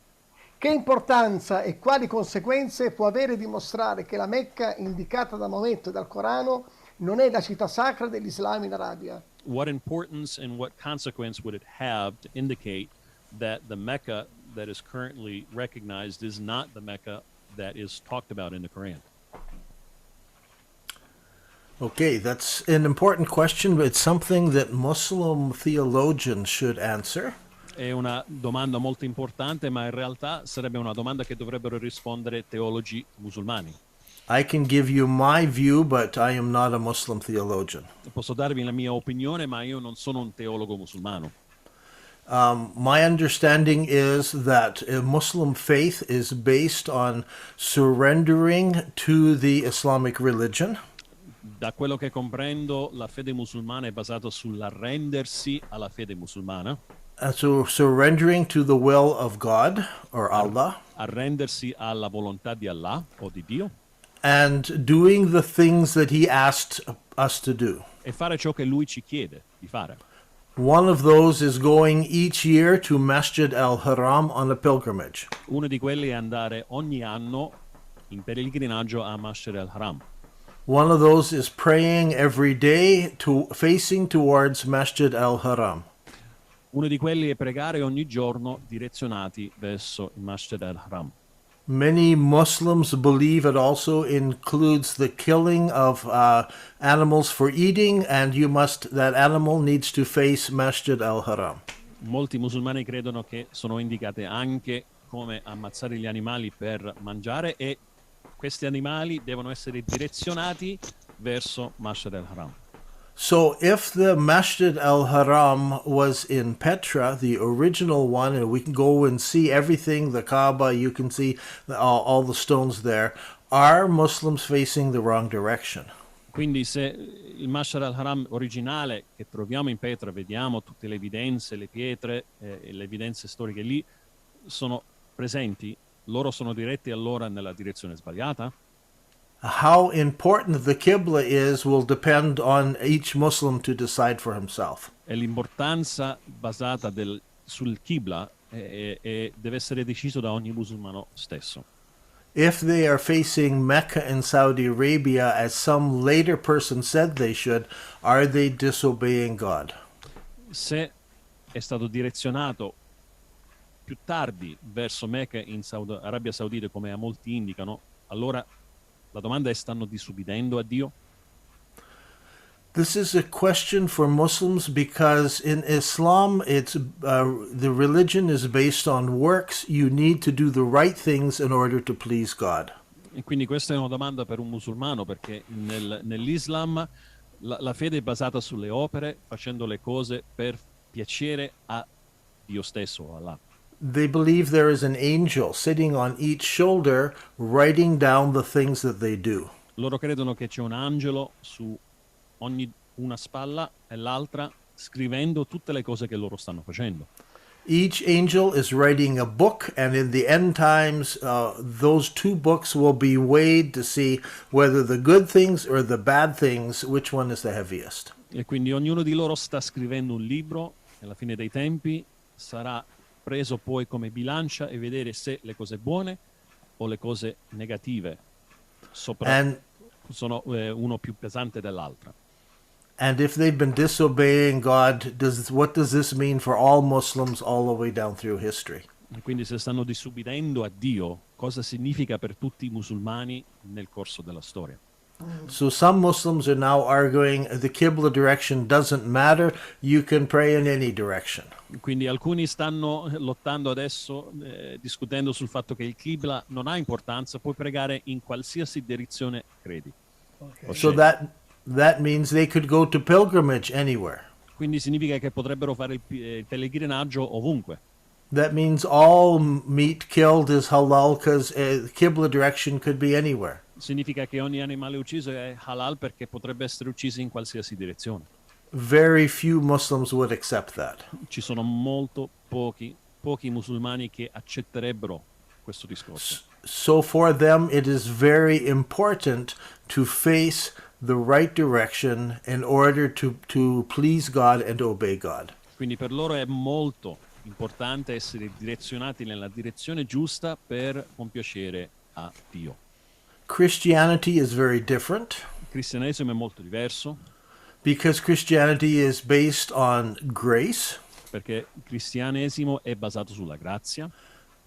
Che importanza e quali conseguenze può avere dimostrare che la Mecca indicata da Maometto e dal Corano non è la città sacra dell'Islam in Arabia? What importance and what consequence would it have to indicate that the Mecca that is currently recognized is not the Mecca that is talked about in the Quran? Okay, that's an important question, but it's something that Muslim theologians should answer. È una domanda molto importante, ma in realtà sarebbe una domanda che dovrebbero rispondere teologi musulmani. I can give you my view, but I am not a Muslim theologian. Posso darvi la mia opinione, ma io non sono un teologo musulmano. My understanding is that a Muslim faith is based on surrendering to the Islamic religion. Da quello che comprendo, la fede musulmana è basata sull'arrendersi alla fede musulmana, So surrendering to the will of God or Allah arrendersi alla volontà di Allah o di Dio and doing the things that He asked us to do. e fare ciò che Lui ci chiede di fare. One of those is going each year to Masjid al-Haram on a pilgrimage. Uno di quelli è andare ogni anno in pellegrinaggio a Masjid al-Haram. One of those is praying every day facing towards Masjid al-Haram. Uno di quelli è pregare ogni giorno direzionati verso il Masjid al-Haram. Many Muslims believe it also includes the killing of animals for eating, and that animal needs to face Masjid al-Haram. Molti musulmani credono che sono indicate anche come ammazzare gli animali per mangiare e questi animali devono essere direzionati verso Masjid al-Haram. So if the Masjid al-Haram was in Petra, the original one, and we can go and see everything, the Kaaba, you can see all the stones there, are Muslims facing the wrong direction? Quindi se il Mashar al-Haram originale che troviamo in Petra, vediamo tutte le evidenze, le pietre, le evidenze storiche lì, sono presenti, loro sono diretti allora nella direzione sbagliata? How important the Qibla is will depend on each Muslim to decide for himself. E l'importanza basata sul Qibla deve essere deciso da ogni musulmano stesso. If they are facing Mecca and Saudi Arabia as some later person said they should, are they disobeying God? Se è stato direzionato più tardi verso Mecca in Arabia Saudita, come a molti indicano, allora la domanda è: stanno disubbidendo a Dio? This is a question for Muslims because in Islam, the religion is based on works. You need to do the right things in order to please God. E quindi questa è una domanda per un musulmano, perché nell'Islam la fede è basata sulle opere, facendo le cose per piacere a Dio stesso, Allah. They believe there is an angel sitting on each shoulder writing down the things that they do. Loro credono che c'è un angelo su una spalla e l'altra scrivendo tutte le cose che loro stanno facendo. Each angel is writing a book, and in the end times, those two books will be weighed to see whether the good things or the bad things, which one is the heaviest. E quindi ognuno di loro sta scrivendo un libro, e alla fine dei tempi sarà preso poi come bilancia e vedere se le cose buone o le cose negative sono uno più pesante dell'altra. And if they've been disobeying God, what does this mean for all Muslims all the way down through history? E quindi se stanno disubbidendo a Dio, cosa significa per tutti i musulmani nel corso della storia? So some Muslims are now arguing the Qibla direction doesn't matter, you can pray in any direction. Quindi alcuni stanno lottando adesso, discutendo sul fatto che il Qibla non ha importanza, puoi pregare in qualsiasi direzione credi. Okay. So that means they could go to pilgrimage anywhere. Quindi significa che potrebbero fare il pellegrinaggio ovunque. That means all meat killed is halal because Qibla direction could be anywhere. Significa che ogni animale ucciso è halal perché potrebbe essere ucciso in qualsiasi direzione. Very few Muslims would accept that. Ci sono molto pochi musulmani che accetterebbero questo discorso. So for them it is very important to face the right direction in order to please God and obey God. Quindi per loro è molto importante essere direzionati nella direzione giusta per compiacere a Dio. Christianity is very different Il cristianesimo è molto diverso because Christianity is based on grace. perché il cristianesimo è basato sulla grazia.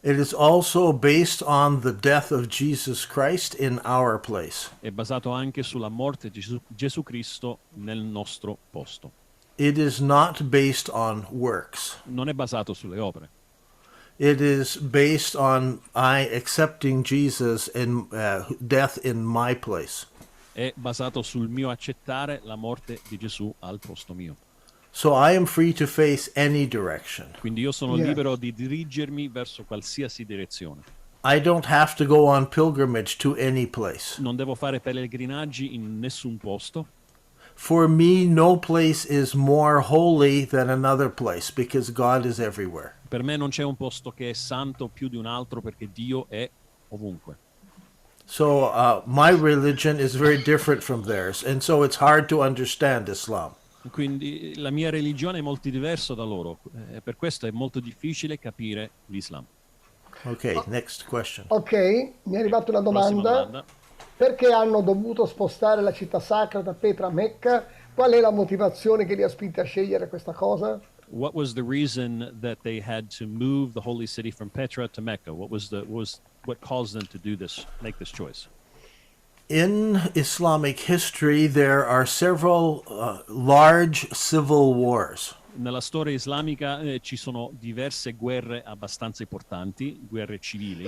It is also based on the death of Jesus Christ in our place. È basato anche sulla morte di Gesù Cristo nel nostro posto. It is not based on works. Non è basato sulle opere. It is based on I accepting Jesus in death in my place. È basato sul mio accettare la morte di Gesù al posto mio. So I am free to face any direction. Quindi io sono libero di dirigermi verso qualsiasi direzione. I don't have to go on pilgrimage to any place. Non devo fare pellegrinaggi in nessun posto. For me, no place is more holy than another place because God is everywhere. Per me non c'è un posto che è santo più di un altro perché Dio è ovunque. So my religion is very different from theirs, and so it's hard to understand Islam. Quindi la mia religione è molto diversa da loro, per questo è molto difficile capire l'Islam. Okay, next question. Ok, mi è arrivata una Prossima domanda. Perché hanno dovuto spostare la città sacra da Petra a Mecca? Qual è la motivazione che li ha spinti a scegliere questa cosa? What was the reason that they had to move the holy city from Petra to Mecca? What caused them to do this, make this choice? In Islamic history, there are several large civil wars. Nella storia islamica ci sono diverse guerre abbastanza importanti, guerre civili.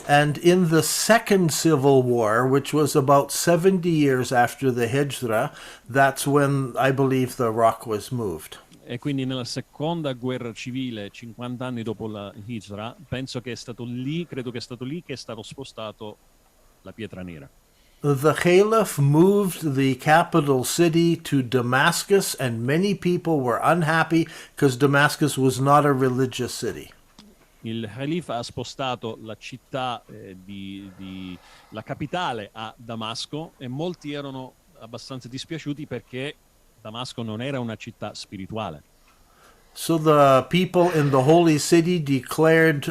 And in the second civil war, which was about 70 years after the Hijrah, that's when I believe the rock was moved. E quindi nella seconda guerra civile, 50 anni dopo la Hijra, credo che è stato lì che è stato spostato la pietra nera. The Caliph moved the capital city to Damascus, and many people were unhappy because Damascus was not a religious city. Il califa ha spostato la città, la capitale a Damasco, e molti erano abbastanza dispiaciuti perché Damasco non era una città spirituale. So the people in the holy city declared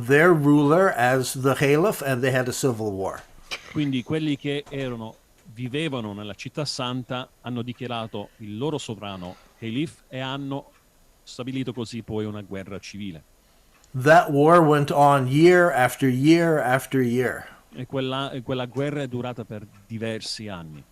their ruler as the Caliph, and they had a civil war. Quindi quelli che vivevano nella città santa hanno dichiarato il loro sovrano caliph e hanno stabilito così poi una guerra civile. That war went on year after year after year. E quella guerra è durata per diversi anni.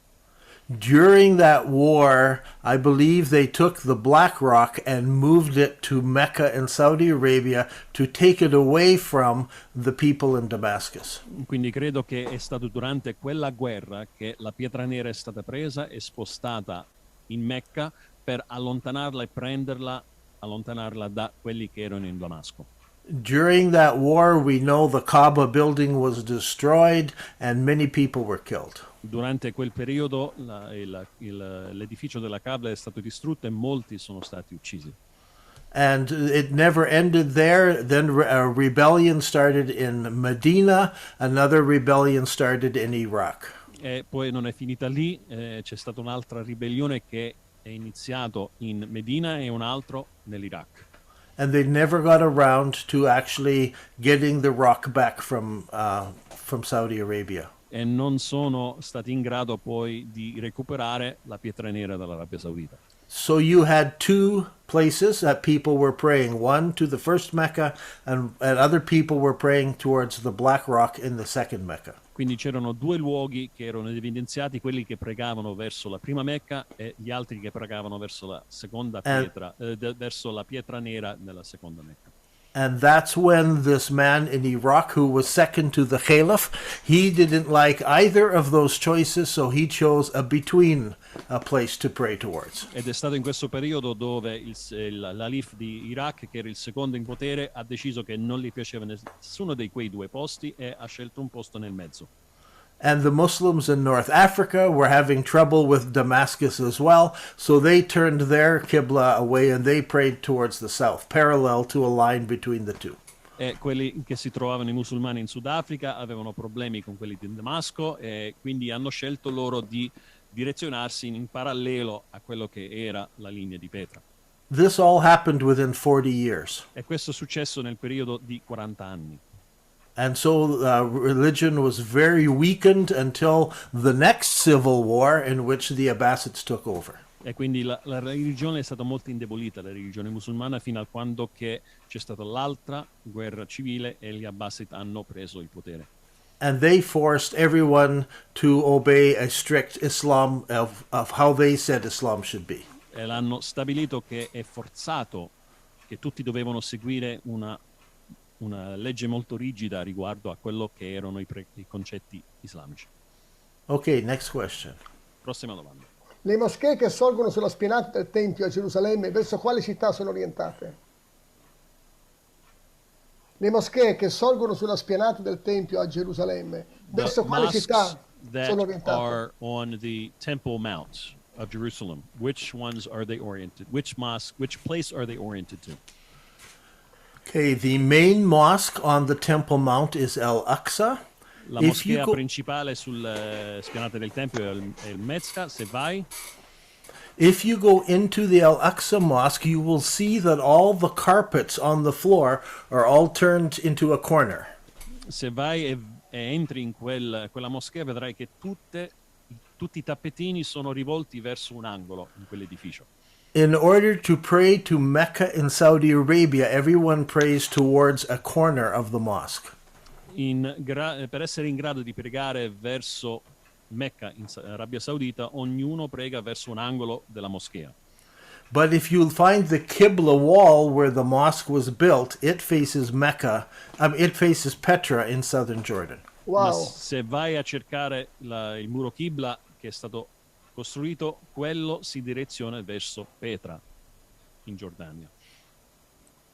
During that war, I believe they took the Black Rock and moved it to Mecca in Saudi Arabia to take it away from the people in Damascus. Quindi credo che è stato durante quella guerra che la pietra nera è stata presa e spostata in Mecca per allontanarla e allontanarla da quelli che erano in Damasco. During that war, we know the Kaaba building was destroyed and many people were killed. Durante quel periodo l'edificio della Kaaba è stato distrutto e molti sono stati uccisi. And it never ended there. Then a rebellion started in Medina, another rebellion started in Iraq. E poi non è finita lì, c'è stata un'altra ribellione che è iniziato in Medina e un altro nell'Iraq. And they never got around to actually getting the rock back from Saudi Arabia. E non sono stati in grado poi di recuperare la pietra nera dall'Arabia Saudita. So you had two places that people were praying, one to the first Mecca and other people were praying towards the Black Rock in the second Mecca. Quindi c'erano due luoghi che erano evidenziati, quelli che pregavano verso la prima Mecca e gli altri che pregavano verso la seconda pietra, verso la pietra nera nella seconda Mecca. And that's when this man in Iraq, who was second to the Caliph, he didn't like either of those choices, so he chose a between place to pray towards. Ed è stato in questo periodo dove l'Alif di Iraq, che era il secondo in potere, ha deciso che non gli piaceva nessuno di quei due posti e ha scelto un posto nel mezzo. And the Muslims in North Africa were having trouble with Damascus as well, so they turned their Qibla away and they prayed towards the south, parallel to a line between the two. E quelli che si trovavano i musulmani in Sudafrica avevano problemi con quelli di Damasco e quindi hanno scelto loro di direzionarsi in parallelo a quello che era la linea di Petra. This all happened within 40 years. E questo è successo nel periodo di 40 anni. And so religion was very weakened until the next civil war in which the Abbasids took over. E quindi la religione è stata molto indebolita, la religione musulmana, fino a quando che c'è stata l'altra guerra civile e gli Abbasid hanno preso il potere. And they forced everyone to obey a strict Islam of how they said Islam should be. E l'hanno stabilito che è forzato che tutti dovevano seguire una legge molto rigida riguardo a quello che erano i concetti islamici. Okay, next question. Prossima domanda. Le moschee che sorgono sulla spianata del Tempio a Gerusalemme, verso quale città sono orientate? Le moschee che sorgono sulla spianata del Tempio a Gerusalemme, verso quale città sono orientate? Are on the Temple Mount of Jerusalem. Which ones are they oriented? Which place are they oriented to? Okay, the main mosque on the Temple Mount is Al-Aqsa. La moschea principale sulle spianate del Tempio è il Mecca, se vai. If you go into the Al-Aqsa Mosque, you will see that all the carpets on the floor are all turned into a corner. Se vai e entri in quella moschea vedrai che tutti i tappetini sono rivolti verso un angolo in quell'edificio. In order to pray to Mecca in Saudi Arabia, everyone prays towards a corner of the mosque. Per essere in grado di pregare verso Mecca in Arabia Saudita, ognuno prega verso un angolo della moschea. But if you find the Qibla wall where the mosque was built, it faces Mecca. It faces Petra in southern Jordan. Wow. Ma se vai a cercare il muro Qibla che è stato costruito, quello si direziona verso Petra in Giordania.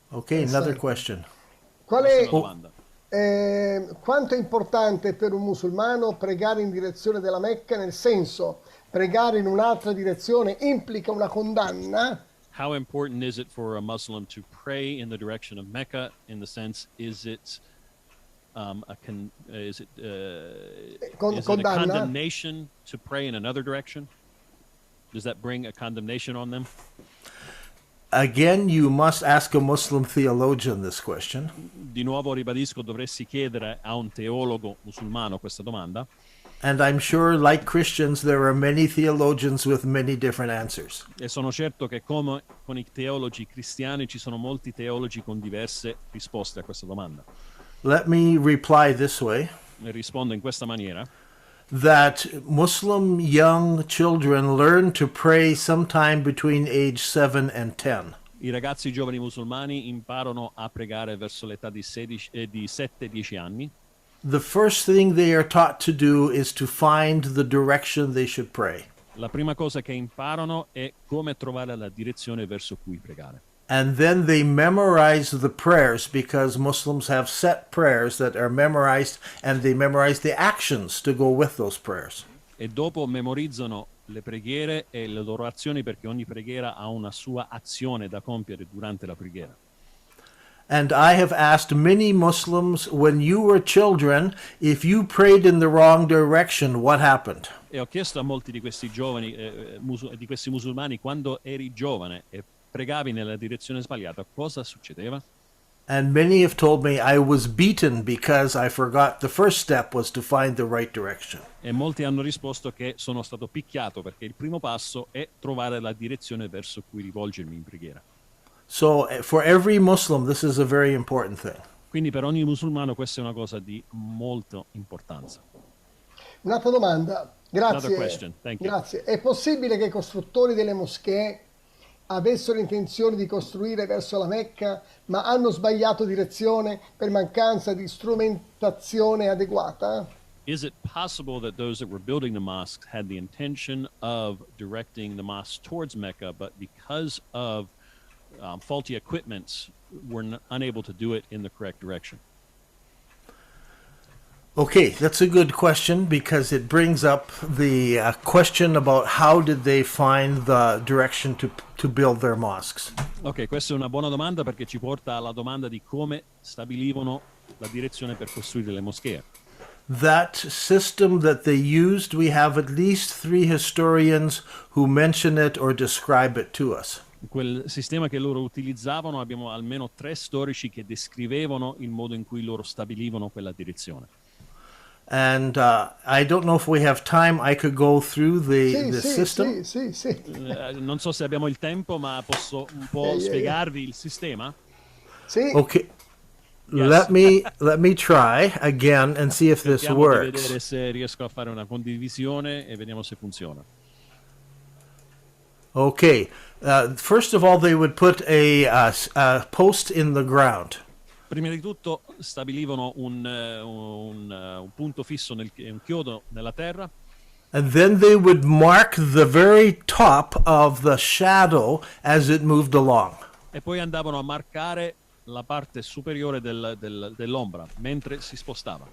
Okay, another question. Qual è, Domanda. Quanto è importante per un musulmano pregare in direzione della Mecca, nel senso, pregare in un'altra direzione implica una condanna? How important is it for a Muslim to pray in the direction of Mecca? In the sense, is it is it a Condanna? condemnation to pray in another direction? Does that bring a condemnation on them? Again, you must ask a Muslim theologian this question. Di nuovo ribadisco, dovresti chiedere a un teologo musulmano questa domanda. And I'm sure, like Christians, there are many theologians with many different answers. E sono certo che come con i teologi cristiani ci sono molti teologi con diverse risposte a questa domanda. Let me reply this way, E rispondo in questa maniera. that Muslim young children learn to pray sometime between age 7 and 10. I ragazzi giovani musulmani imparano a pregare verso l'età di 7-10 anni. The first thing they are taught to do is to find the direction they should pray. La prima cosa che imparano è come trovare la direzione verso cui pregare. And then they memorize the prayers, because Muslims have set prayers that are memorized, and they memorize the actions to go with those prayers. E dopo memorizzano le preghiere e le loro azioni, perché ogni preghiera ha una sua azione da compiere durante la preghiera. And I have asked many Muslims, when you were children, if you prayed in the wrong direction, what happened? E ho chiesto a molti di questi giovani, di questi musulmani, quando eri giovane e pregavi nella direzione sbagliata, cosa succedeva? And many have told me I was beaten because I forgot the first step was to find the right direction. E molti hanno risposto che sono stato picchiato perché il primo passo è trovare la direzione verso cui rivolgermi in preghiera. So for every Muslim, this is a very important thing. Quindi per ogni musulmano questa è una cosa di molta importanza. Un'altra domanda. Another Grazie. question. Thank you. Grazie. È possibile che i costruttori delle moschee avessero intenzione di costruire verso la Mecca, ma hanno sbagliato direzione per mancanza di strumentazione adeguata? Is it possible that those that were building the mosques had the intention of directing the mosque towards Mecca, but because of faulty equipment were unable to do it in the correct direction? Okay, that's a good question, because it brings up the question about how did they find the direction to build their mosques. Ok, questa è una buona domanda, perché ci porta alla domanda di come stabilivano la direzione per costruire le moschee. That system that they used, we have at least 3 historians who mention it or describe it to us. Quel sistema che loro utilizzavano, abbiamo almeno 3 storici che descrivevano il modo in cui loro stabilivano quella direzione. And I don't know if we have time. I could go through the system. Sì. Non so se abbiamo il tempo, ma posso un po' spiegarvi il sistema? Sì. Okay. Yes. Let me try again and see if this Cerchiamo di works. vedere se riesco a fare una condivisione e vediamo se funziona. Okay. First of all, they would put a post in the ground. Prima di tutto stabilivano un punto fisso, un chiodo nella terra, And then they would mark the very top of the shadow as it moved along. e poi andavano a marcare la parte superiore dell'ombra mentre si spostava.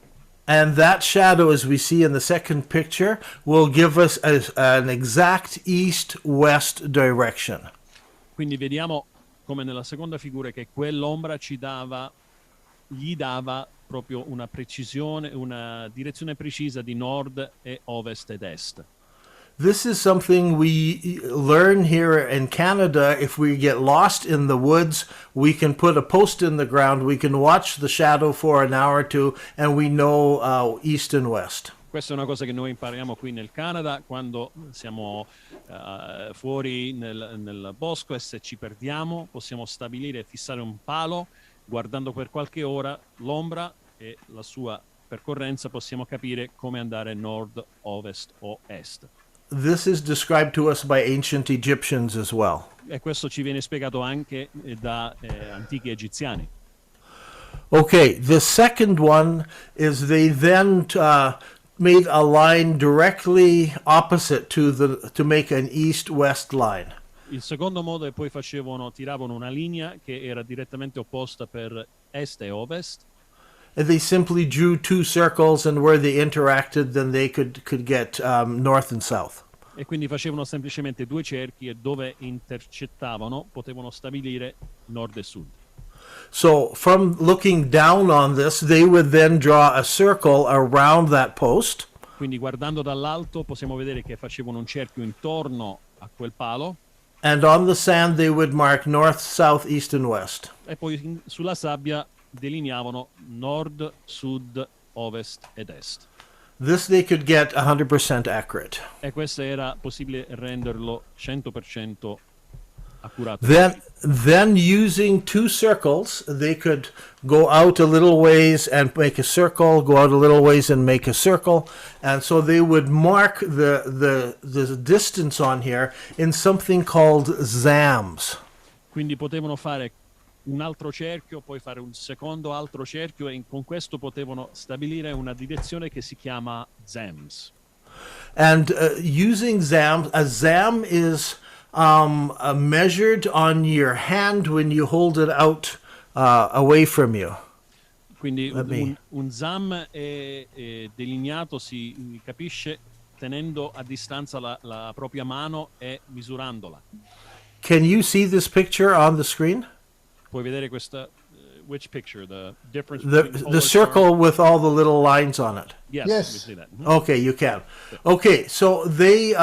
And that shadow, as we see in the second picture, will give us an exact east-west direction. Quindi vediamo come nella seconda figura che quell'ombra gli dava proprio una precisione, una direzione precisa di nord e ovest ed est. This is something we learn here in Canada. If we get lost in the woods, we can put a post in the ground, we can watch the shadow for an hour or two, and we know east and west. Questa è una cosa che noi impariamo qui nel Canada quando siamo fuori nel bosco, e se ci perdiamo possiamo stabilire e fissare un palo, guardando per qualche ora l'ombra e la sua percorrenza possiamo capire come andare nord, ovest o est. This is described to us by ancient Egyptians as well. E questo ci viene spiegato anche da antichi egiziani. Okay, the second one is they then made a line directly opposite to make an east-west line. Il secondo modo è poi tiravano una linea che era direttamente opposta per est e ovest. They simply drew two circles, and where they interacted, then they could get north and south. E quindi facevano semplicemente due cerchi e dove intercettavano potevano stabilire nord e sud. So from looking down on this, they would then draw a circle around that post. Quindi guardando dall'alto possiamo vedere che facevano un cerchio intorno a quel palo. And on the sand, they would mark north, south, east, and west. E poi sulla sabbia delineavano nord, sud, ovest ed est. This they could get 100% accurate. E questo era possibile renderlo 100% accurato. Then using two circles, they could go out a little ways and make a circle, go out a little ways and make a circle. And so they would mark the distance on here in something called zams. Quindi potevano fare un altro cerchio, poi fare un secondo altro cerchio e con questo potevano stabilire una direzione che si chiama zams. And using zams, a zam is measured on your hand when you hold it out away from you. Quindi un zam è delineato, si capisce tenendo a distanza la propria mano e misurandola. Can you see this picture on the screen? Puoi vedere questa which picture? The difference between The circle with all the little lines on it. Yes, Yes. we see that. Okay, you can. Okay, so they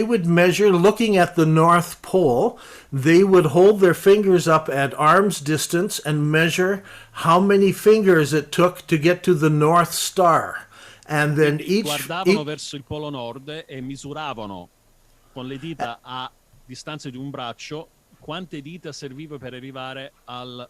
would measure, looking at the North Pole, they would hold their fingers up at arm's distance and measure how many fingers it took to get to the North Star. And then Guardavano verso il polo nord e misuravano con le dita a distanza di un braccio quante dita serviva per arrivare alla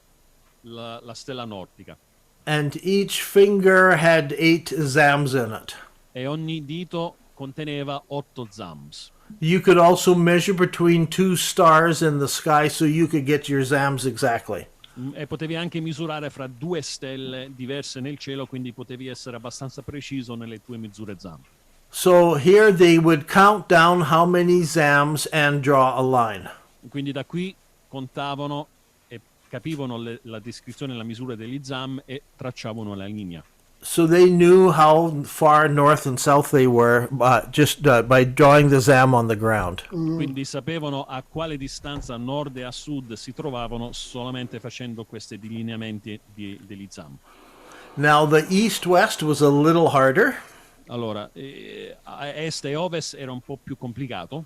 stella nordica. And each finger had 8 zams in it. E ogni dito conteneva 8 zams. You could also measure between two stars in the sky so you could get your zams exactly. E potevi anche misurare fra due stelle diverse nel cielo, quindi potevi essere abbastanza preciso nelle tue misure zam. So here they would count down how many zams and draw a line. Quindi da qui contavano e capivano la descrizione e la misura degli zam e tracciavano la linea. So they knew how far north and south they were just by drawing the zam on the ground. Quindi sapevano a quale distanza a nord e a sud si trovavano solamente facendo questi delineamenti degli zam. Now the east-west was a little harder. Allora, a est e ovest era un po' più complicato.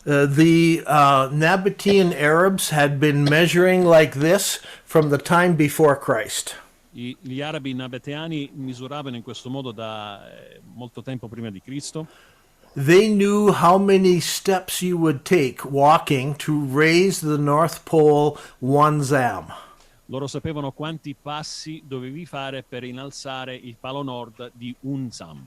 The Nabatean Arabs had been measuring like this from the time before Christ. Gli arabi nabateani misuravano in questo modo da molto tempo prima di Cristo. They knew how many steps you would take walking to raise the North Pole 1 zam. Loro sapevano quanti passi dovevi fare per innalzare il palo nord di un zam.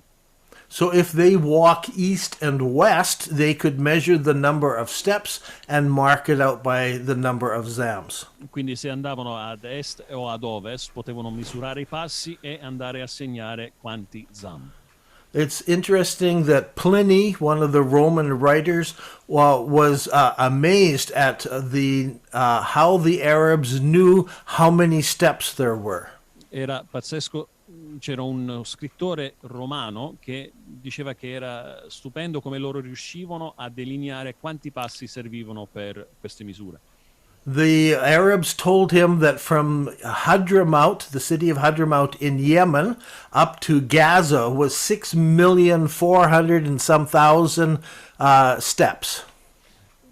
So if they walk east and west, they could measure the number of steps and mark it out by the number of zams. Quindi se andavano ad est o ad ovest potevano misurare i passi e andare a segnare quanti zam. It's interesting that Pliny, one of the Roman writers, was amazed at how the Arabs knew how many steps there were. Era pazzesco. C'era uno scrittore romano che diceva che era stupendo come loro riuscivano a delineare quanti passi servivano per queste misure. The Arabs told him that from Hadramaut, the city of Hadramaut in Yemen, up to Gaza was 6,400,000 and some thousand steps.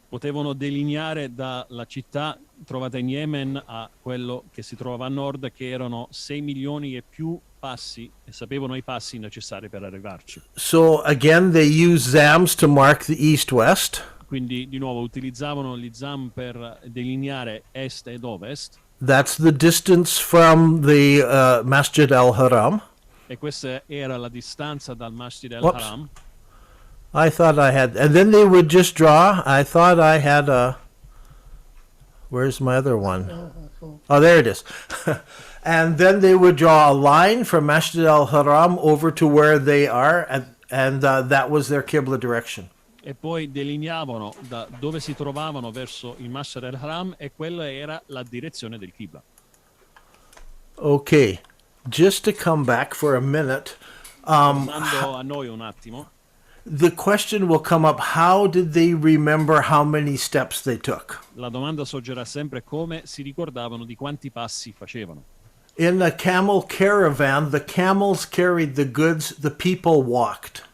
Potevano delineare dalla città trovata in Yemen a quello che si trovava a nord, che erano 6 milioni e più passi, e sapevano i passi necessari per arrivarci. So again, they used zams to mark the east-west. Quindi di nuovo utilizzavano gli zam per delineare est ed ovest. That's the distance from the Masjid al-Haram. E questa era la distanza dal Masjid al-Haram. I thought I had, and then they would just draw. I thought I had a. Where's my other one? Oh, there it is. And then they would draw a line from Masjid al-Haram over to where they are, and that was their Qibla direction. E poi delineavano da dove si trovavano verso il Masjid al-Haram e quella era la direzione del Qibla. Okay, just to come back for a minute, Tornando a noi un attimo, the question will come up, how did they remember how many steps they took? la domanda sorgerà sempre come si ricordavano di quanti passi facevano. In a camel caravan, the camels carried the goods, the people walked.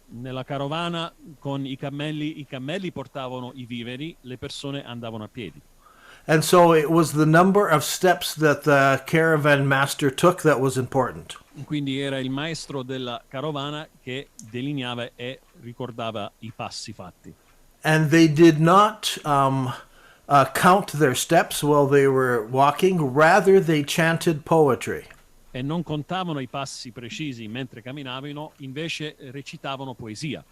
Nella carovana con i cammelli portavano i viveri, le persone andavano a piedi. And so it was the number of steps that the caravan master took that was important. Quindi era il maestro della carovana che delineava e ricordava i passi fatti. And they did not count their steps while they were walking, rather they chanted poetry. E non contavano i passi precisi mentre camminavano, invece recitavano poesia.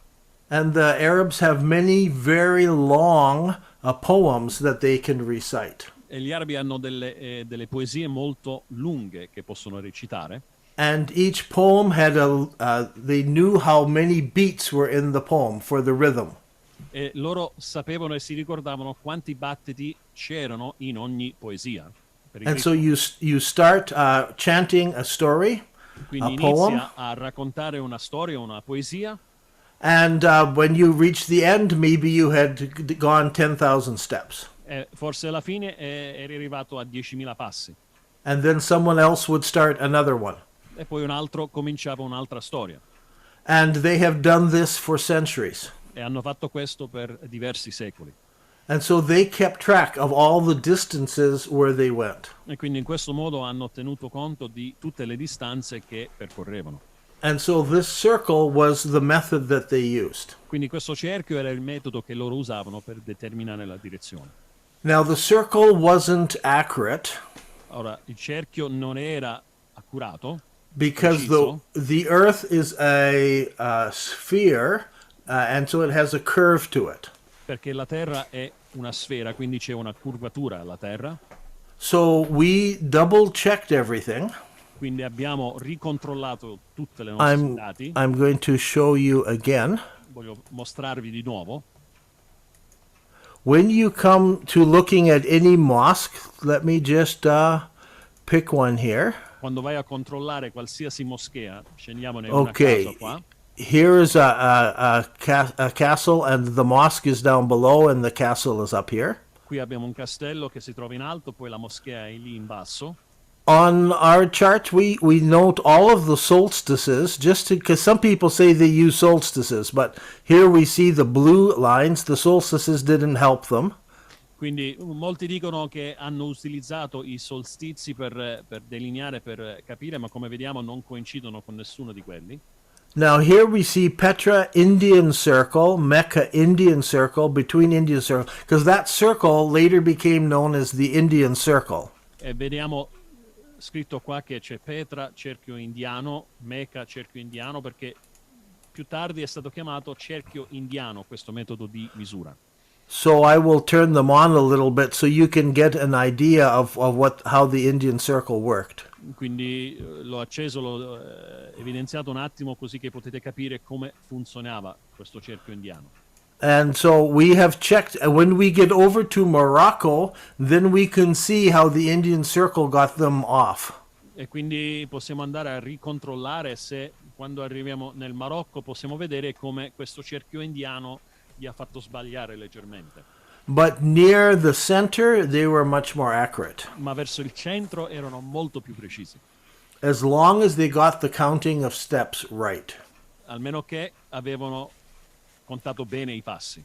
And the Arabs have many very long poems that they can recite. E gli arabi hanno delle poesie molto lunghe che possono recitare. And each poem had they knew how many beats were in the poem for the rhythm. E loro sapevano e si ricordavano quanti battiti c'erano in ogni poesia. Per il And so ritmo. you start chanting a story, Quindi a poem, inizia a raccontare una storia, una poesia, and when you reach the end, maybe you had gone 10,000 steps. e forse alla fine eri arrivato a 10.000 passi. And then someone else would start another one. E poi un altro cominciava un'altra storia. And they have done this for centuries. E hanno fatto questo per diversi secoli. And so they kept track of all the distances where they went. E quindi in questo modo hanno tenuto conto di tutte le distanze che percorrevano. And so this circle was the method that they used. Quindi questo cerchio era il metodo che loro usavano per determinare la direzione. Now the circle wasn't accurate Ora, il cerchio non era accurato because the earth is a sphere, and so it has a curve to it. perché la Terra è una sfera, quindi c'è una curvatura alla Terra. So we double checked everything. Quindi abbiamo ricontrollato tutte le nostre dati. I'm going to show you again. Voglio mostrarvi di nuovo. When you come to looking at any mosque, let me just pick one here. Quando vai a controllare qualsiasi moschea, scendiamone una Okay, casa qua. here is a castle, and the mosque is down below, and the castle is up here. Qui abbiamo un castello che si trova in alto, poi la moschea è lì in basso. On our chart, we note all of the solstices, just because some people say they use solstices, but here we see the blue lines. The solstices didn't help them. Quindi molti dicono che hanno utilizzato i solstizi per delineare, per capire, ma come vediamo non coincidono con nessuno di quelli. Now here we see Petra Indian Circle, Mecca Indian Circle, between Indian Circle, because that circle later became known as the Indian Circle. E vediamo scritto qua che c'è Petra, cerchio indiano, Mecca, cerchio indiano, perché più tardi è stato chiamato cerchio indiano questo metodo di misura. So I will turn them on a little bit so you can get an idea of how the Indian Circle worked. Quindi l'ho acceso, l'ho evidenziato un attimo così che potete capire come funzionava questo cerchio indiano. And so we have checked, when we get over to Morocco, then we can see how the Indian Circle got them off. E quindi possiamo andare a ricontrollare se quando arriviamo nel Marocco possiamo vedere come questo cerchio indiano gli ha fatto sbagliare leggermente. But near the center, they were much more accurate. Ma verso il centro erano molto più precisi, As long as they got the counting of steps right. almeno che avevano contato bene i passi.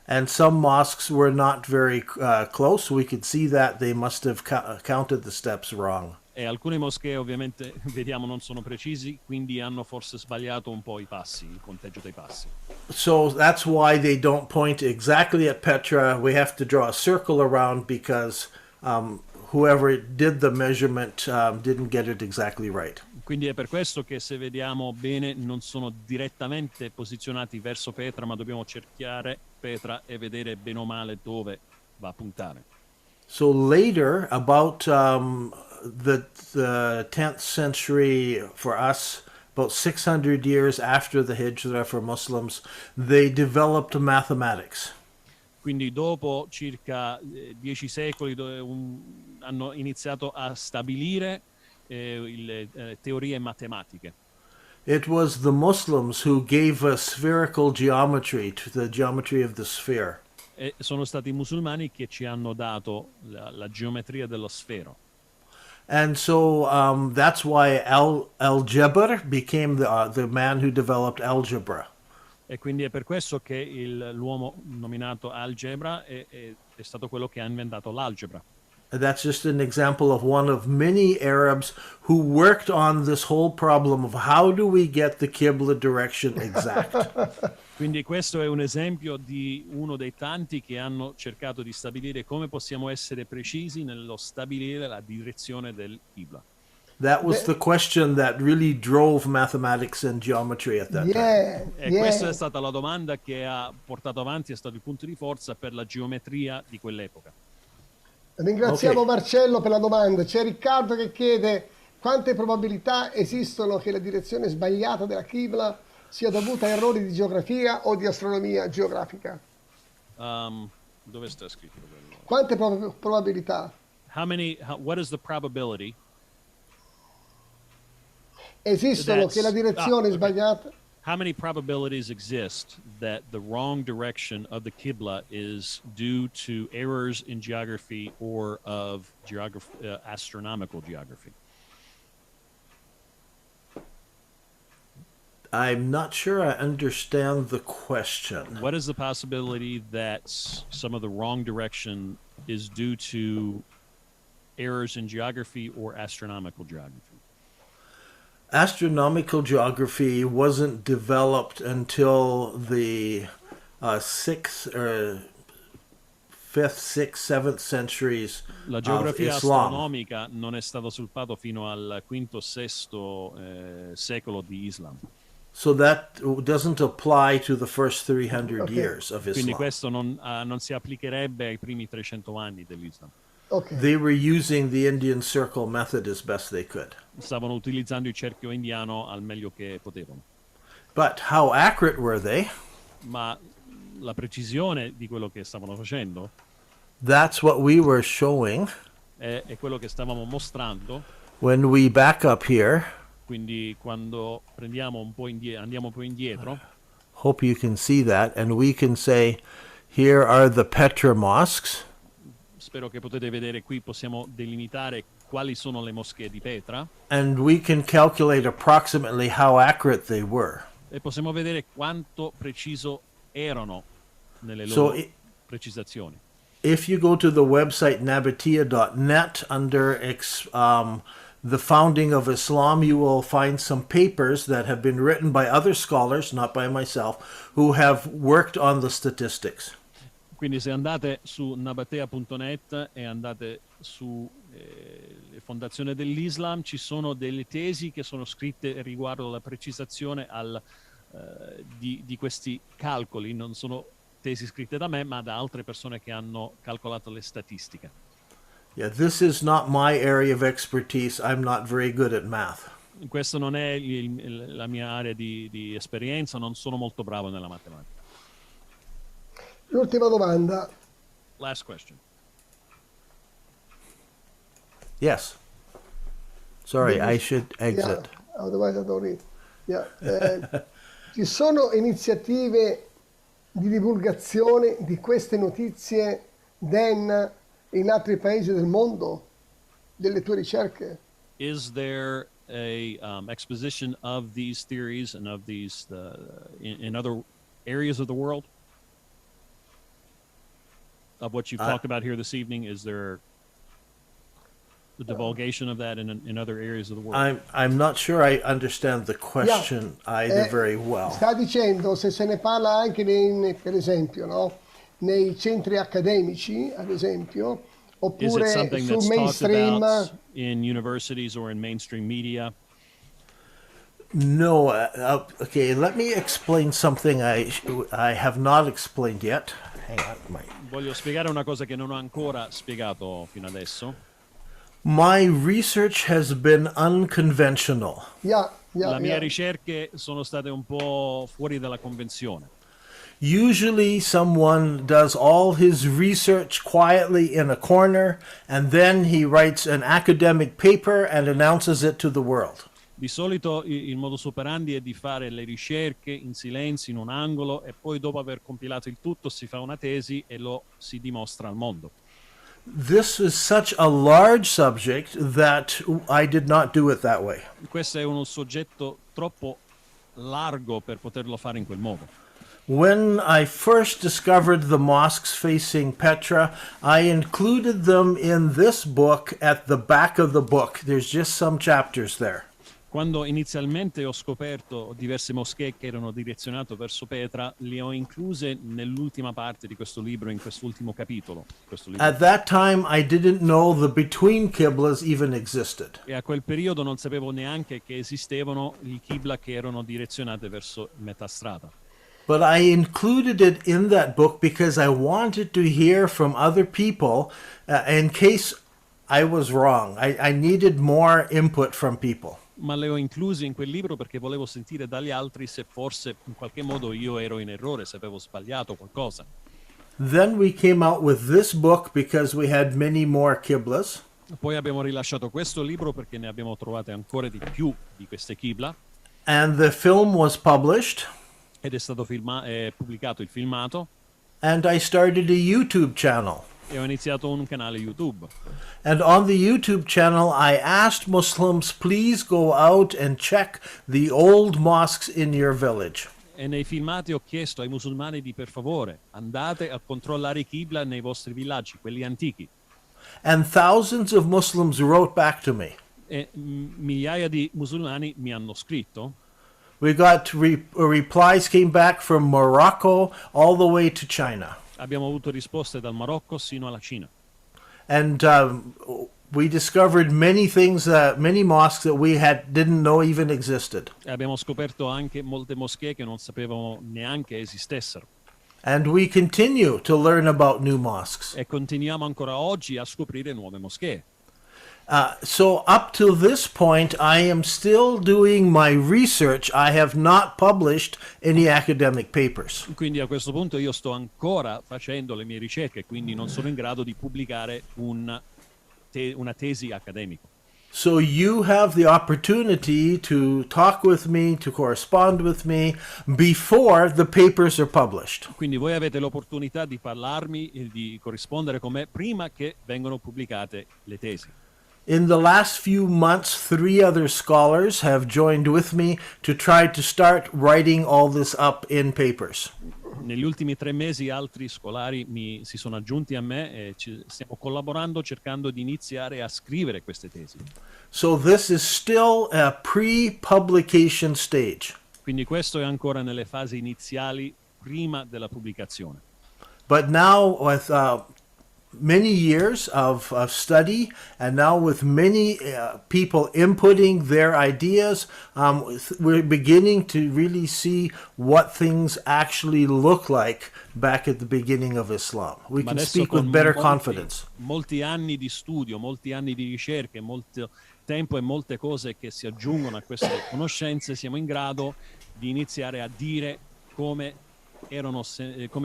And some mosques were not very close. We could see that they must have counted the steps wrong. E alcune moschee ovviamente vediamo non sono precisi, quindi hanno forse sbagliato un po' i passi, il conteggio dei passi. So that's why they don't point exactly at Petra. We have to draw a circle around because whoever did the measurement didn't get it exactly right. Quindi è per questo che se vediamo bene non sono direttamente posizionati verso Petra, ma dobbiamo cerchiare Petra e vedere bene o male dove va a puntare. So later, about the 10th century for us, about 600 years after the Hijra for Muslims, they developed mathematics. Quindi dopo circa 10 secoli hanno iniziato a stabilire teorie matematiche. It was the Muslims who gave us spherical geometry, to the geometry of the sphere. E sono stati i musulmani che ci hanno dato la geometria dello sfero. And so that's why Al-Jabr became the man who developed algebra. E quindi è per questo che l'uomo nominato Algebra è stato quello che ha inventato l'algebra. That's just an example of one of many Arabs who worked on this whole problem of how do we get the Qibla direction exact. Quindi questo è un esempio di uno dei tanti che hanno cercato di stabilire come possiamo essere precisi nello stabilire la direzione del Qibla. That was the question that really drove mathematics and geometry at that time. E questa è stata la domanda che ha portato avanti, è stato il punto di forza per la geometria di quell'epoca. Ringraziamo Marcello per la domanda. C'è Riccardo che chiede quante probabilità esistono che la direzione sbagliata della Qibla sia dovuta a errori di geografia o di astronomia geografica. Dove sta scritto? Quante probabilità? What is the probability? Esistono che la direzione sbagliata? How many probabilities exist that the wrong direction of the Qibla is due to errors in geography or of astronomical geography? I'm not sure I understand the question. What is the possibility that some of the wrong direction is due to errors in geography or astronomical geography? Astronomical geography wasn't developed until the 5th, 6th, 7th centuries La geografia of Islam. astronomica non è stata sviluppata fino al V-VI secolo di Islam. So that doesn't apply to the first 300 years of Quindi Islam. questo non si applicherebbe ai primi 300 anni dell'Islam. They were using the Indian circle method as best they could. Stavano utilizzando il cerchio indiano al meglio che potevano. But how accurate were they? Ma la precisione di quello che stavano facendo That's what we were showing è quello che stavamo mostrando. when we back up here. Quindi quando andiamo un po' indietro, Hope you can see that. And we can say, here are the Petra mosques. spero che potete vedere qui, possiamo delimitare quali sono le moschee di Petra. And we can calculate approximately how accurate they were. E possiamo vedere quanto preciso erano nelle loro precisazioni. If you go to the website nabatea.net under the founding of Islam, you will find some papers that have been written by other scholars, not by myself, who have worked on the statistics. Quindi se andate su nabatea.net e andate su fondazione dell'Islam, ci sono delle tesi che sono scritte riguardo alla precisazione di questi calcoli. Non sono tesi scritte da me, ma da altre persone che hanno calcolato le statistiche. Yeah, this is not my area of expertise. I'm not very good at math. Questa non è la mia area di esperienza, non sono molto bravo nella matematica. L'ultima domanda. Last question. Yes. Sorry, I should exit. Yeah, otherwise I don't read. Yeah. Ci sono iniziative di divulgazione di queste notizie, Dan, in altri paesi del mondo, delle tue ricerche? Is there a exposition of these theories and of these in other areas of the world? Of what you've talked about here this evening, is there the divulgation of that in other areas of the world? I'm not sure I understand the question either very well. Sta dicendo se se ne parla anche per esempio, no? Nei centri accademici, ad esempio, Is it oppure something sul that's talked mainstream. about in universities or in mainstream media? No, okay, let me explain something I have not explained yet. Hang on, Voglio spiegare una cosa che non ho ancora spiegato fino adesso. My research has been unconventional. Yeah, Le mie ricerche sono state un po' fuori dalla convenzione. Usually someone does all his research quietly in a corner, and then he writes an academic paper and announces it to the world. Di solito il modus operandi è di fare le ricerche in silenzio in un angolo e poi dopo aver compilato il tutto si fa una tesi e lo si dimostra al mondo. This is such a large subject that I did not do it that way. Questo è uno soggetto troppo largo per poterlo fare in quel modo. When I first discovered the mosques facing Petra, I included them in this book at the back of the book. There's just some chapters there. Quando inizialmente ho scoperto diverse moschee che erano direzionate verso Petra, le ho incluse nell'ultima parte di questo libro, in quest'ultimo capitolo. At that time, I didn't know the between qiblas even existed. E a quel periodo non sapevo neanche che esistevano i qibla che erano direzionate verso metà strada. But I included it in that book because I wanted to hear from other people in case I was wrong. I needed more input from people. Ma le ho incluse in quel libro perché volevo sentire dagli altri se forse in qualche modo io ero in errore, se avevo sbagliato qualcosa. Then we came out with this book because we had many more qiblas. Poi abbiamo rilasciato questo libro perché ne abbiamo trovate ancora di più di queste qibla. And the film was published. Ed è stato pubblicato il filmato. And I started a YouTube channel. E ho iniziato un canale YouTube. And on the YouTube channel, I asked Muslims, please go out and check the old mosques in your village. E nei filmati ho chiesto ai musulmani di per favore andate a controllare i qibla nei vostri villaggi, quelli antichi. And thousands of Muslims wrote back to me. E migliaia di musulmani mi hanno scritto. We got replies came back from Morocco all the way to China. Abbiamo avuto risposte dal Marocco sino alla Cina. And we discovered many things, many mosques that we didn't know even existed. E abbiamo scoperto anche molte moschee che non sapevamo neanche esistessero. And we continue to learn about new mosques. E continuiamo ancora oggi a scoprire nuove moschee. So up to this point, I am still doing my research. I have not published any academic papers. Quindi a questo punto io sto ancora facendo le mie ricerche, quindi non sono in grado di pubblicare una tesi accademica. So you have the opportunity to talk with me, to correspond with me before the papers are published. Quindi voi avete l'opportunità di parlarmi e di corrispondere con me prima che vengano pubblicate le tesi. In the last few months, 3 other scholars have joined with me to try to start writing all this up in papers. Negli ultimi 3 mesi altri scolari si sono aggiunti a me e stiamo collaborando cercando di iniziare a scrivere queste tesi. So this is still a pre-publication stage. Quindi questo è ancora nelle fasi iniziali prima della pubblicazione. But now with many years of study, and now with many people inputting their ideas, we're beginning to really see what things actually look like back at the beginning of Islam. We can speak with better confidence. Molti anni di studio, molti anni di ricerche, molto tempo e molte cose che si aggiungono a queste conoscenze, siamo in grado di iniziare a dire come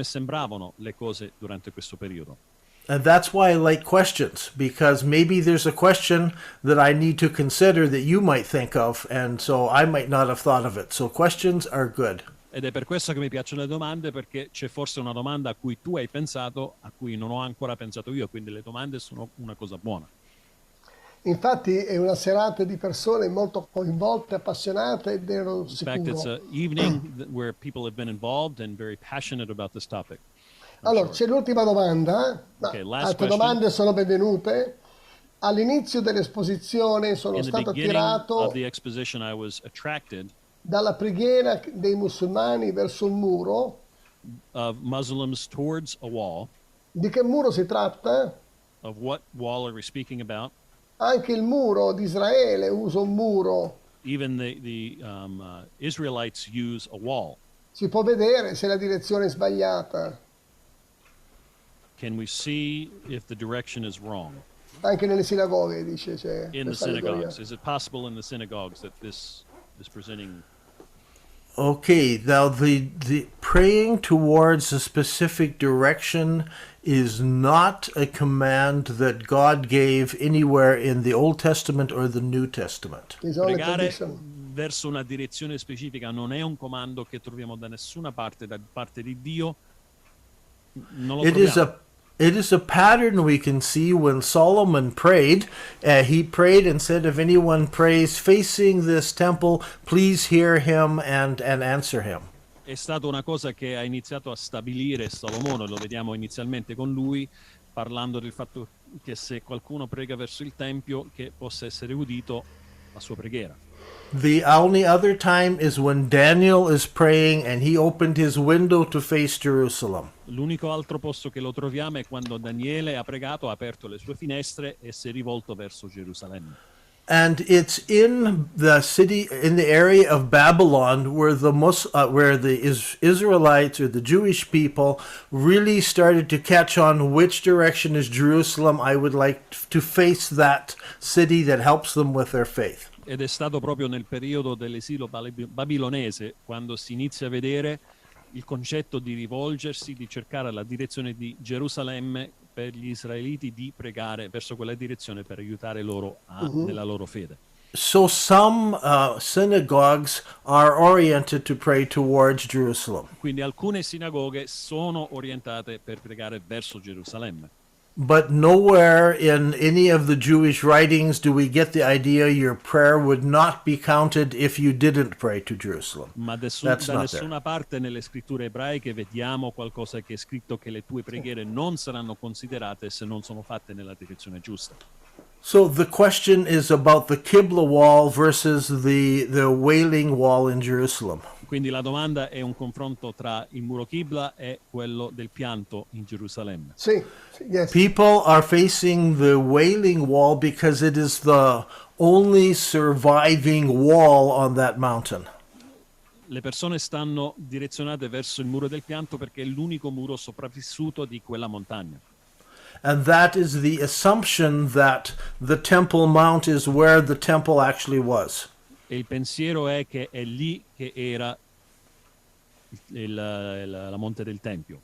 sembravano le cose durante questo periodo. And that's why I like questions, because maybe there's a question that I need to consider that you might think of, and so I might not have thought of it. So questions are good. Ed è per questo che mi piacciono le domande, perché c'è forse una domanda a cui tu hai pensato, a cui non ho ancora pensato io, quindi le domande sono una cosa buona. Infatti è una serata di persone molto coinvolte, appassionate ed ero sicuro. In fact, it's an evening where people have been involved and very passionate about this topic. Allora, c'è l'ultima domanda. Okay, Altre domande sono benvenute. All'inizio dell'esposizione sono stato attirato dalla preghiera dei musulmani verso un muro. Of Muslims towards a wall. Di che muro si tratta? Of what wall are we speaking about? Anche il muro di Israele usa un muro. Even the Israelites use a wall. Si può vedere se la direzione è sbagliata. Can we see if the direction is wrong? Anche nelle sinagoghe, dice. C'è in the synagogues. Is it possible in the synagogues that this is presenting? Okay, now the praying towards a specific direction is not a command that God gave anywhere in the Old Testament or the New Testament. It's only Pregare tradition. verso una direzione specifica non è un comando che troviamo da nessuna parte, da parte di Dio. Non lo troviamo. It is a pattern we can see when Solomon prayed. He prayed and said, if anyone prays facing this temple, please hear him and answer him. È stata una cosa che ha iniziato a stabilire Salomone, lo vediamo inizialmente con lui, parlando del fatto che se qualcuno prega verso il Tempio, che possa essere udito la sua preghiera. The only other time is when Daniel is praying and he opened his window to face Jerusalem. L'unico altro posto che lo troviamo è quando Daniele ha pregato, ha aperto le sue finestre e si è rivolto verso Gerusalemme. And it's in the city, in the area of Babylon, where the Israelites or the Jewish people really started to catch on which direction is Jerusalem. I would like to face that city that helps them with their faith. Ed è stato proprio nel periodo dell'esilio babilonese quando si inizia a vedere il concetto di rivolgersi, di cercare la direzione di Gerusalemme per gli israeliti, di pregare verso quella direzione per aiutare loro nella loro fede. So some synagogues are oriented to pray towards Jerusalem. Quindi alcune sinagoghe sono orientate per pregare verso Gerusalemme. But nowhere in any of the Jewish writings do we get the idea your prayer would not be counted if you didn't pray to Jerusalem. Ma da nessuna parte nelle scritture ebraiche vediamo qualcosa che è scritto che le tue preghiere non saranno considerate se non sono fatte nella direzione giusta. So the question is about the Qibla wall versus the Wailing wall in Jerusalem. Quindi la domanda è un confronto tra il muro Qibla e quello del pianto in Gerusalemme. Sì, yes. People are facing the Wailing wall because it is the only surviving wall on that mountain. Le persone stanno direzionate verso il muro del pianto perché è l'unico muro sopravvissuto di quella montagna. And that is the assumption that the Temple Mount is where the temple actually was. E il pensiero è che è lì che era la monte del Tempio.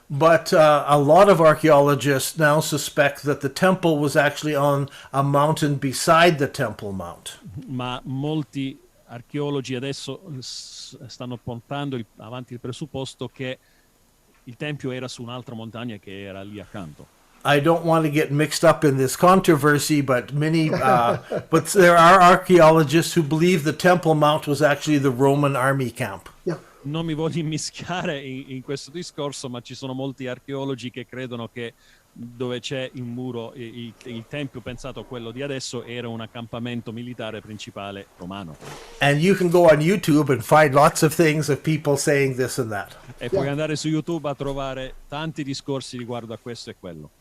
But a lot of archaeologists now suspect that the temple was actually on a mountain beside the Temple Mount. Ma molti archeologi adesso stanno portando avanti il presupposto che il Tempio era su un'altra montagna che era lì accanto. I don't want to get mixed up in this controversy, but but there are archaeologists who believe the Temple Mount was actually the Roman army camp. Yeah. Non mi voglio immischiare in questo discorso, ma ci sono molti archeologi che credono che dove c'è il muro, il tempio pensato a quello di adesso, era un accampamento militare principale romano. And you can go on YouTube and find lots of things of people saying this and that. E puoi andare su YouTube a trovare tanti discorsi riguardo a questo e quello.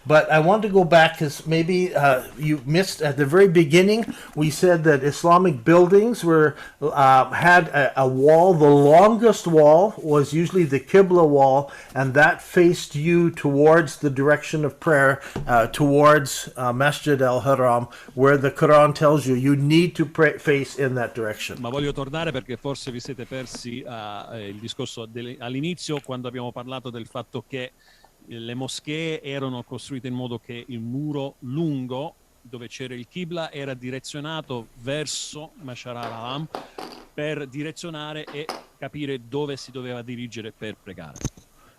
But I want to go back because maybe you missed at the very beginning. We said that Islamic buildings had a wall. The longest wall was usually the Qibla wall, and that faced you towards the direction of prayer, towards Masjid al-Haram, where the Quran tells you need to face in that direction. Ma voglio tornare perché forse vi siete persi il discorso all'inizio, quando abbiamo parlato del fatto che le moschee erano costruite in modo che il muro lungo dove c'era il Qibla era direzionato verso Mashar al-Haram per direzionare e capire dove si doveva dirigere per pregare.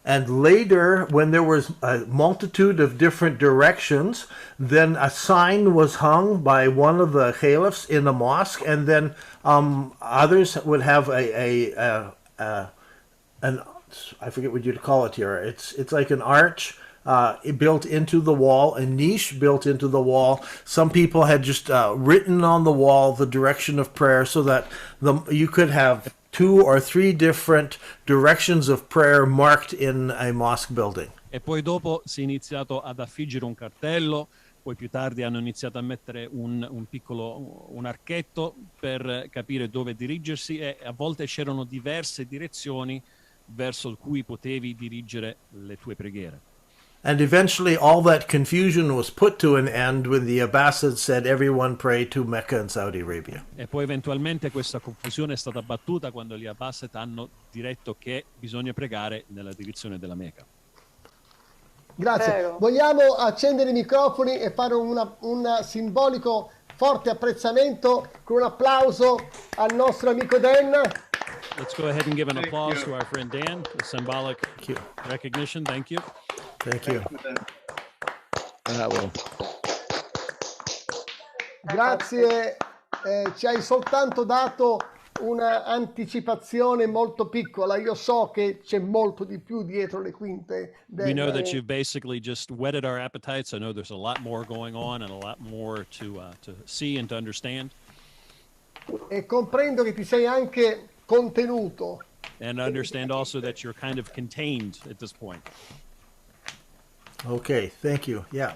And later, when there was a multitude of different directions, then a sign was hung by one of the caliphs in the mosque, and then others would have an I forget what you'd call it here. It's like an arch built into the wall, a niche built into the wall. Some people had just written on the wall the direction of prayer so that you could have 2 or 3 different directions of prayer marked in a mosque building. E poi dopo si è iniziato ad affiggere un cartello, poi più tardi hanno iniziato a mettere un archetto per capire dove dirigersi, e a volte c'erano diverse direzioni verso cui potevi dirigere le tue preghiere. And eventually all that confusion was put to an end when the Abbasids said everyone pray to Mecca and Saudi Arabia. E poi eventualmente questa confusione è stata battuta quando gli Abbasid hanno diretto che bisogna pregare nella direzione della Mecca. Grazie. Prego. Vogliamo accendere i microfoni e fare un simbolico forte apprezzamento con un applauso al nostro amico Dan. Let's go ahead and give an applause to our friend Dan, a symbolic recognition. Thank you. Thank you. Grazie, ci hai soltanto dato un'anticipazione molto piccola. Io so che c'è molto di più dietro le quinte. We know that you've basically just whetted our appetites. I know there's a lot more going on and a lot more to see and to understand. E comprendo che ti sei anche contenuto. And understand also that you're kind of contained at this point. Okay, thank you. Yeah.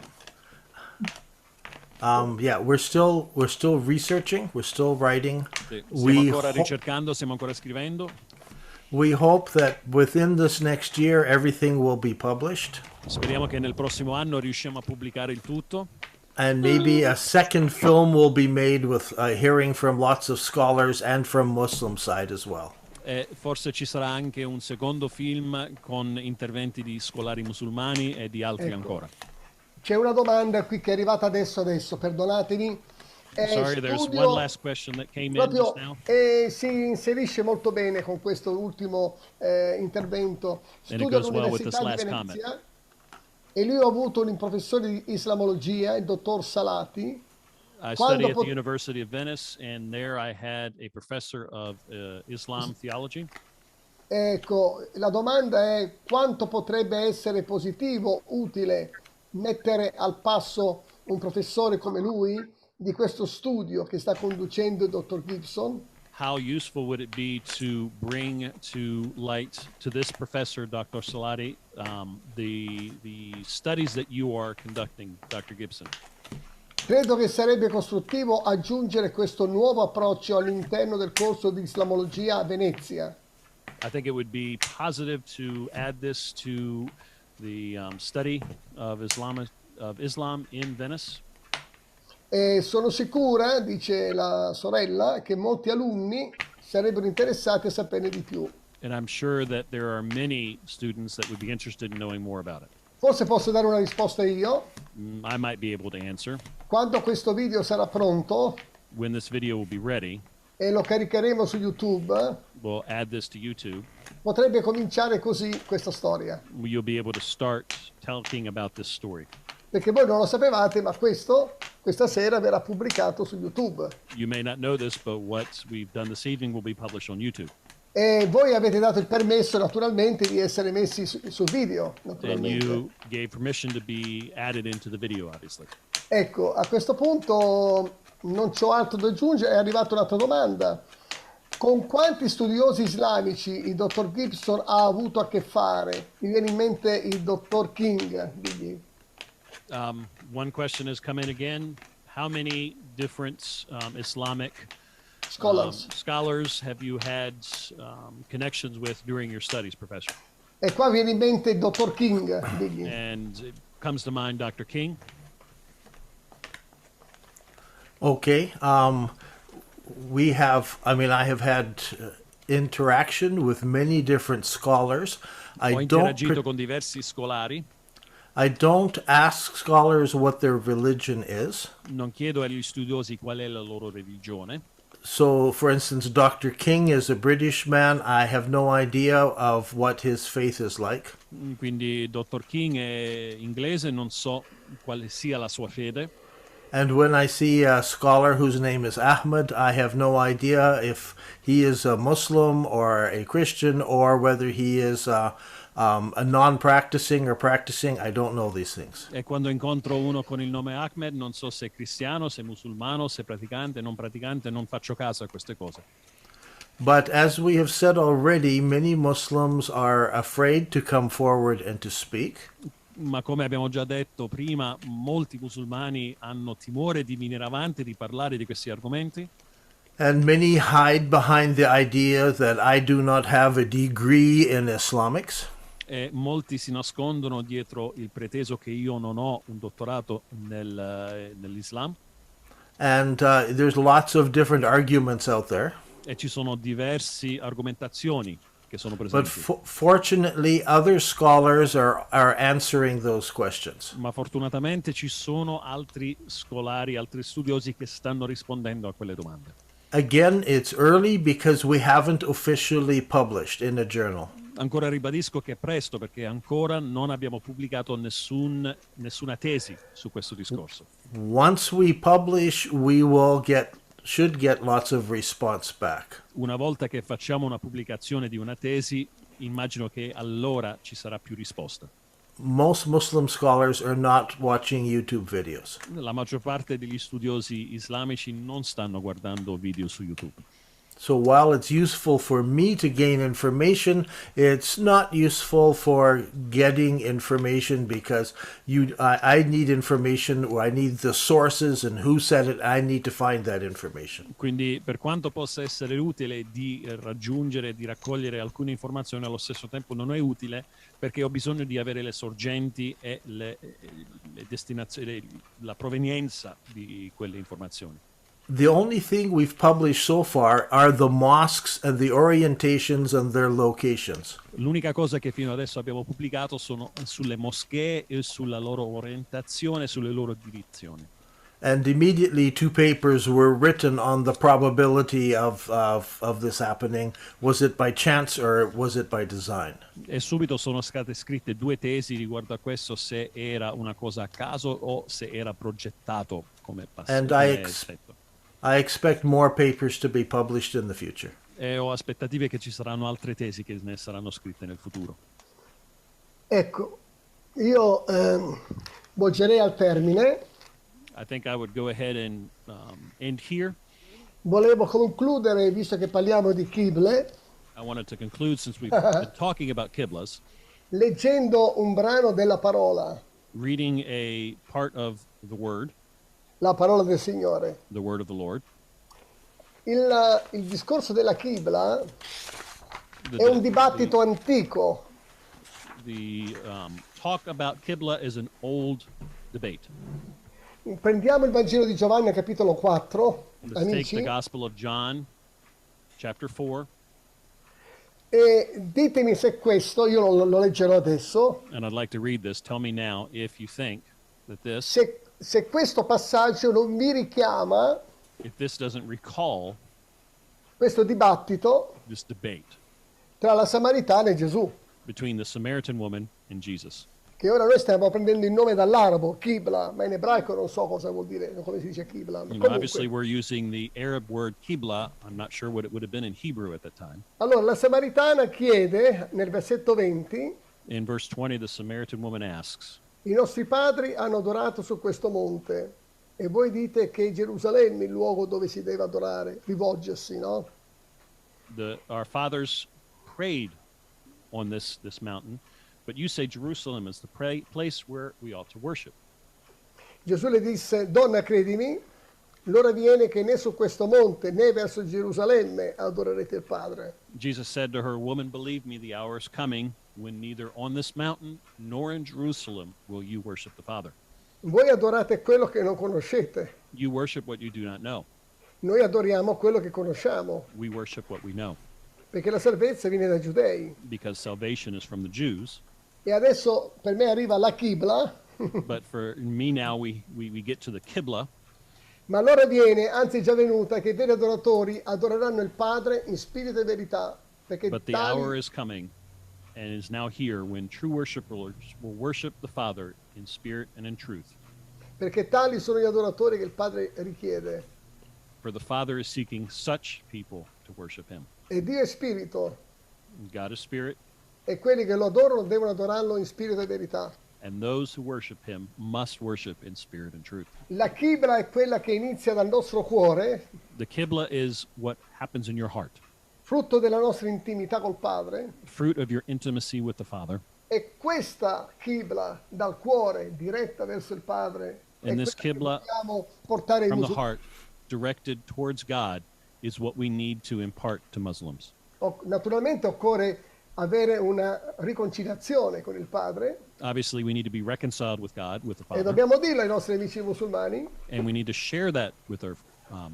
Yeah, we're still researching, we're still writing. Sì, stiamo ancora ricercando, stiamo ancora scrivendo. We hope that within this next year everything will be published. Speriamo che nel prossimo anno riusciamo a pubblicare il tutto. And maybe a second film will be made with hearing from lots of scholars and from Muslim side as well. E forse ci sarà anche un secondo film con interventi di scolari musulmani e di altri ancora. C'è una domanda qui che è arrivata adesso, perdonatemi. Sorry, there's one last question that came in just now. E si inserisce molto bene con questo ultimo intervento. And it Studio goes well with this all'Università di last Venezia comment. e lui ha avuto un professore di islamologia, il dottor Salati. I study at the University of Venice, and there I had a professor of Islam theology. Ecco, la domanda è quanto potrebbe essere positivo, utile mettere al passo un professore come lui di questo studio che sta conducendo il dottor Gibson. How useful would it be to bring to light to this professor, Dr. Salati, the studies that you are conducting, Dr. Gibson? Credo che sarebbe costruttivo aggiungere questo nuovo approccio all'interno del corso di islamologia a Venezia. I think it would be positive to add this to the study of Islam in Venice. E sono sicura, dice la sorella, che molti alunni sarebbero interessati a saperne di più. And I'm sure that there are many students that would be interested in knowing more about it. Forse posso dare una risposta io. I might be able to answer. Quando questo video sarà pronto When this video will be ready, e lo caricheremo su YouTube, we'll add this to YouTube. potrebbe cominciare così questa storia. You'll be able to start talking about this story. Perché voi non lo sapevate, ma questa sera verrà pubblicato su YouTube. You may not know this, but what we've done this evening will be published on YouTube. E voi avete dato il permesso, naturalmente, di essere messi sul video. And you gave permission to be added into the video, obviously. Ecco, a questo punto non c'ho altro da aggiungere, è arrivata un'altra domanda. Con quanti studiosi islamici il dottor Gibson ha avuto a che fare? Mi viene in mente il dottor King. One question has come in again. How many different Islamic scholars have you had connections with during your studies, Professor? E qua viene in mente il dottor King. And it comes to mind Dr. King. Okay. I have had interaction with many different scholars. Ho interagito con diversi scolari. I don't ask scholars what their religion is. Non chiedo agli studiosi qual è la loro religione. So, for instance, Dr. King is a British man. I have no idea of what his faith is like. Quindi Dr. King è inglese, non so quale sia la sua fede. And when I see a scholar whose name is Ahmed, I have no idea if he is a Muslim or a Christian or whether he is a non-practicing or practicing. I don't know these things. E quando incontro uno con il nome Ahmed, non so se è cristiano, se è musulmano, se è praticante, non faccio caso a queste cose. But as we have said already, many Muslims are afraid to come forward and to speak. Ma come abbiamo già detto prima, molti musulmani hanno timore di venire avanti, di parlare di questi argomenti. And many hide behind the idea that I do not have a degree in Islamics. E molti si nascondono dietro il preteso che io non ho un dottorato nell'Islam, And there's lots of different arguments out there. e ci sono diverse argomentazioni che sono But presenti. fortunately, other scholars are answering those questions. Ma fortunatamente ci sono altri scolari, altri studiosi che stanno rispondendo a quelle domande. Again, it's early because we haven't officially published in a journal. Ancora ribadisco che è presto perché ancora non abbiamo pubblicato nessuna tesi su questo discorso. Once we publish, should get lots of response back. Una volta che facciamo una pubblicazione di una tesi, immagino che allora ci sarà più risposta. Most Muslim scholars are not watching YouTube videos. La maggior parte degli studiosi islamici non stanno guardando video su YouTube. So while it's useful for me to gain information, it's not useful for getting information because I need information, or I need the sources and who said it. I need to find that information. Quindi, per quanto possa essere utile di raggiungere, di raccogliere alcune informazioni, allo stesso tempo non è utile perché ho bisogno di avere le sorgenti e le destinazioni, la provenienza di quelle informazioni. The only thing we've published so far are the mosques and the orientations and their locations. L'unica cosa che fino adesso abbiamo pubblicato sono sulle moschee e sulla loro orientazione, sulle loro direzioni. And immediately 2 papers were written on the probability of this happening. Was it by chance or was it by design? E subito sono state scritte 2 tesi riguardo a questo, se era una cosa a caso o se era progettato come And effetto. I expect more papers to be published in the future. E ho aspettative che ci saranno altre tesi che ne saranno scritte nel futuro. Ecco, io volgerei al termine. I think I would go ahead and end here. Volevo concludere, visto che parliamo di Qible, I wanted to conclude, since we've been talking about Qiblas, leggendo un brano della parola, reading a part of the Word, la parola del Signore. the Word of the Lord. Il discorso della Qibla è un dibattito antico. The talk about Qibla is an old debate. Prendiamo il Vangelo di Giovanni, capitolo 4, Let's take amici, the Gospel of John, chapter 4, e ditemi se questo, io lo leggerò adesso, and I'd like to read this. Tell me now if you think that this, se questo passaggio non vi richiama if this doesn't recall questo dibattito this debate tra la Samaritana e Gesù, between the Samaritan woman and Jesus. che ora noi stiamo prendendo il nome dall'arabo, Qibla, ma in ebraico non so cosa vuol dire, come si dice Qibla. You know, obviously, we're using the Arab word Qibla. I'm not sure what it would have been in Hebrew at that time. Allora, la Samaritana chiede, nel versetto 20, In verse 20, the Samaritan woman asks, i nostri padri hanno adorato su questo monte e voi dite che è Gerusalemme il luogo dove si deve adorare, rivolgersi, no? Our fathers prayed on this mountain, but you say Jerusalem is the place where we ought to worship. Gesù le disse, donna credimi, l'ora viene che né su questo monte né verso Gerusalemme adorerete il Padre. Jesus said to her, woman, believe me, the hour is coming when neither on this mountain nor in Jerusalem will you worship the Father. Voi adorate quello che non conoscete, You worship what you do not know. noi adoriamo quello che conosciamo, We worship what we know, perché la salvezza viene dai giudei. because salvation is from the Jews. E adesso per me arriva la Qibla, But for me now, we get to the Qibla. ma l'ora viene, anzi è già venuta, che i veri adoratori adoreranno il Padre in spirito e verità, perché But the hour is coming and is now here when true worshipers will worship the Father in spirit and in truth. perché tali sono gli adoratori che il Padre richiede. For the Father is seeking such people to worship him. E Dio è spirito, God is spirit, e quelli che lo adorano devono adorarlo in spirito e verità. and those who worship him must worship in spirit and truth. La Qibla è quella che inizia dal nostro cuore, The Qibla is what happens in your heart, frutto della nostra intimità col Padre, fruit of your intimacy with the Father. e questa Qibla dal cuore diretta verso il Padre è And this quella Qibla che dobbiamo portare ai From the musulmani. heart, directed towards God, is what we need to impart to Muslims. Naturalmente occorre avere una riconciliazione con il Padre, Obviously, we need to be reconciled with God, with the e Father, dobbiamo dirlo ai nostri amici musulmani, and we need to share that with our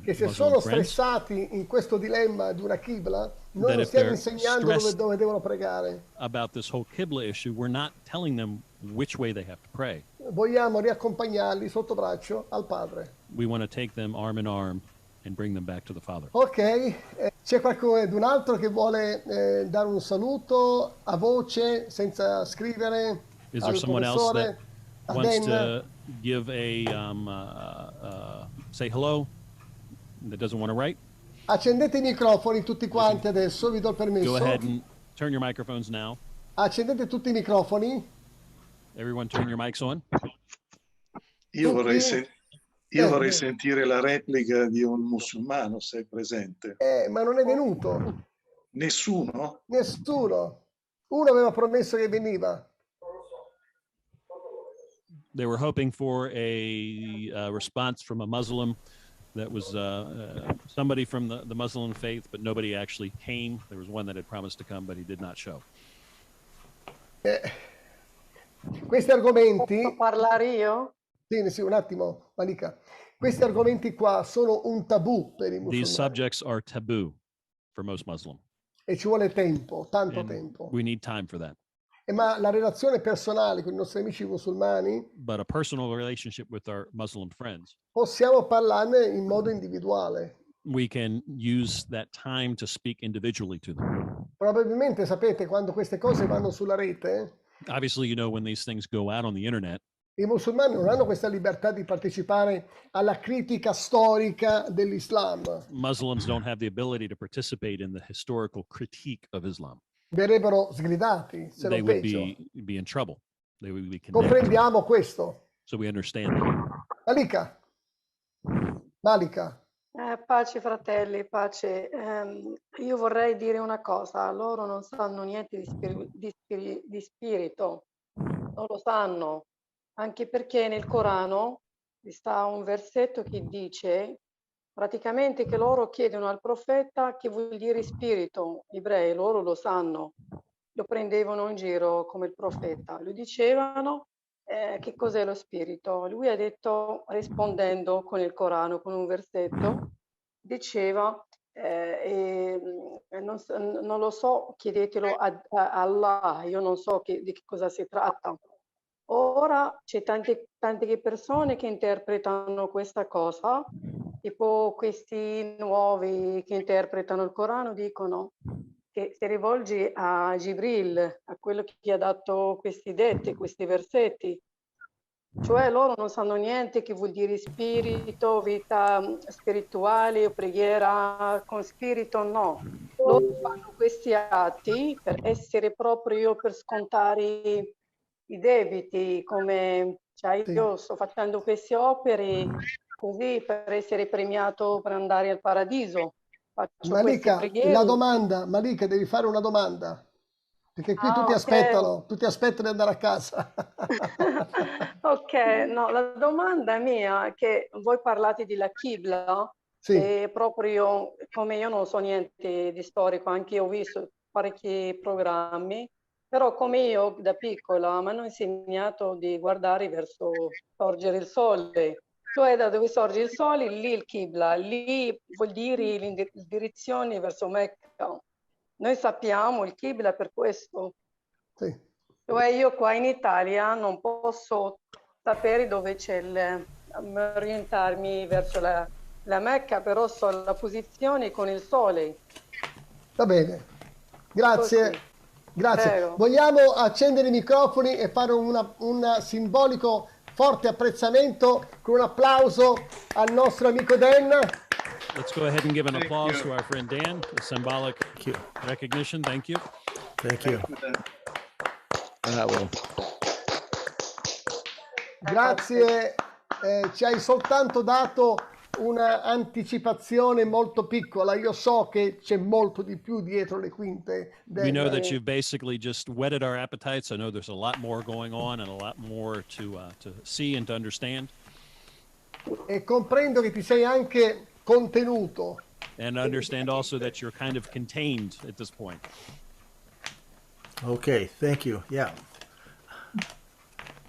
che se Muslim sono friends. stressati in questo dilemma di una Qibla, noi That non if stiamo they're insegnando stressed dove devono pregare. About this whole Qibla issue, we're not telling them which way they have to pray. Vogliamo riaccompagnarli sotto braccio al Padre. We want to take them arm in arm and bring them back to the Father. Ok, c'è qualcun altro che vuole dare un saluto a voce, senza scrivere, Is there al someone else professore, that a wants Dan? to give a say hello that doesn't want to write? Accendete i microfoni tutti quanti adesso, vi do il Go permesso. ahead and turn your microphones now. Accendete tutti i microfoni. Everyone turn your mics on. Io vorrei, Tutti? io vorrei sentire la replica di un musulmano, se è presente. Ma non è venuto. Nessuno? Nessuno. Uno aveva promesso che veniva. They were hoping for a response from a Muslim that was somebody from the Muslim faith, but nobody actually came. There was one that had promised to come, but he did not show. Questi argomenti... Posso parlare io? Sì, un attimo, Malika. Questi argomenti qua sono un tabù per i These musulmani. subjects are taboo for most Muslims. E ci vuole tempo, tanto And tempo. we need time for that. Ma la relazione personale con i nostri amici musulmani, But a personal relationship with our Muslim friends, possiamo parlarne in modo individuale. we can use that time to speak individually to them. Probabilmente sapete, quando queste cose vanno sulla rete, Obviously, you know, when these things go out on the internet, i musulmani non hanno questa libertà di partecipare alla critica storica dell'Islam. Muslims don't have the ability to participate in the historical critique of Islam. Verrebbero sgridati, se They non would peggio. be in trouble. They would be condemned. Comprendiamo questo. So we understand that. Malika. Pace fratelli, pace. Io vorrei dire una cosa, loro non sanno niente di spirito, non lo sanno, anche perché nel Corano sta un versetto che dice praticamente che loro chiedono al profeta che vuol dire spirito, gli ebrei, loro lo sanno, lo prendevano in giro come il profeta, lo dicevano. Che cos'è lo spirito? Lui ha detto, rispondendo con il Corano, con un versetto, diceva, non lo so, chiedetelo a Allah, io non so di che cosa si tratta. Ora c'è tante persone che interpretano questa cosa, tipo questi nuovi che interpretano il Corano, dicono che si rivolge a Gibril, a quello che ha dato questi dette, questi versetti. Cioè loro non sanno niente che vuol dire spirito, vita spirituale o preghiera con spirito, no. Loro fanno questi atti per essere proprio, per scontare i debiti, come cioè, io sto facendo queste opere così per essere premiato per andare al paradiso. Faccio queste Malika, preghiere. la domanda, Malika, devi fare una domanda. Perché qui tutti aspettano di andare a casa. Ok, no, la domanda mia è che voi parlate della Qibla, Sì. e proprio come io non so niente di storico, anche io ho visto parecchi programmi, però come io da piccola mi hanno insegnato di guardare verso sorgere il sole, cioè da dove sorge il sole, lì il Qibla, lì vuol dire direzione verso Mecca. Noi sappiamo il Qibla per questo. Sì. Cioè io qua in Italia non posso sapere dove c'è orientarmi verso la Mecca, però so la posizione con il sole. Va bene. Grazie. Così. Grazie. Prego. Vogliamo accendere i microfoni e fare un simbolico forte apprezzamento con un applauso al nostro amico Dan. Let's go ahead and give an applause to our friend Dan, a symbolic recognition. Thank you. Thank you. Bravo. Grazie, ci hai soltanto dato una anticipazione molto piccola. Io so che c'è molto di più dietro le quinte. We know that you've basically just whetted our appetites. I know there's a lot more going on and a lot more to see and to understand. E comprendo che ti sei anche contenuto. And understand also that you're kind of contained at this point. Okay, thank you. Yeah.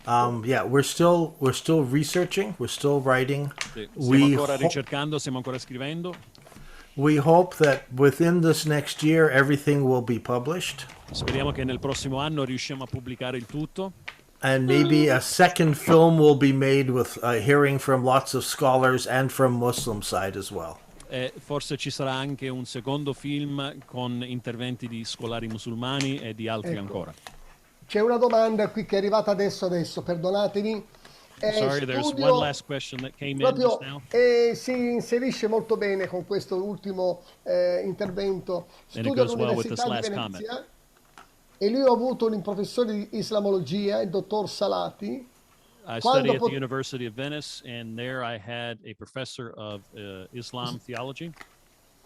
Yeah, we're still researching, we're still writing. Sì, stiamo We ancora ho- ricercando, stiamo ancora scrivendo. we hope that within this next year everything will be published, Speriamo che nel prossimo anno riusciamo a pubblicare il tutto. and maybe a second film will be made with hearing from lots of scholars and from Muslim side as well. E forse ci sarà anche un secondo film con interventi di scolari musulmani e di altri Ecco. ancora. C'è una domanda qui che è arrivata adesso, perdonatemi. Sorry, there's Studio one last question that came in proprio just now. si inserisce molto bene con questo ultimo intervento. And it Studio goes well with this all'Università di last Venezia e lui ha avuto un professore di islamologia, il dottor Salati. I Quando study at pot- the University of Venice, and there I had a professor of Islam theology.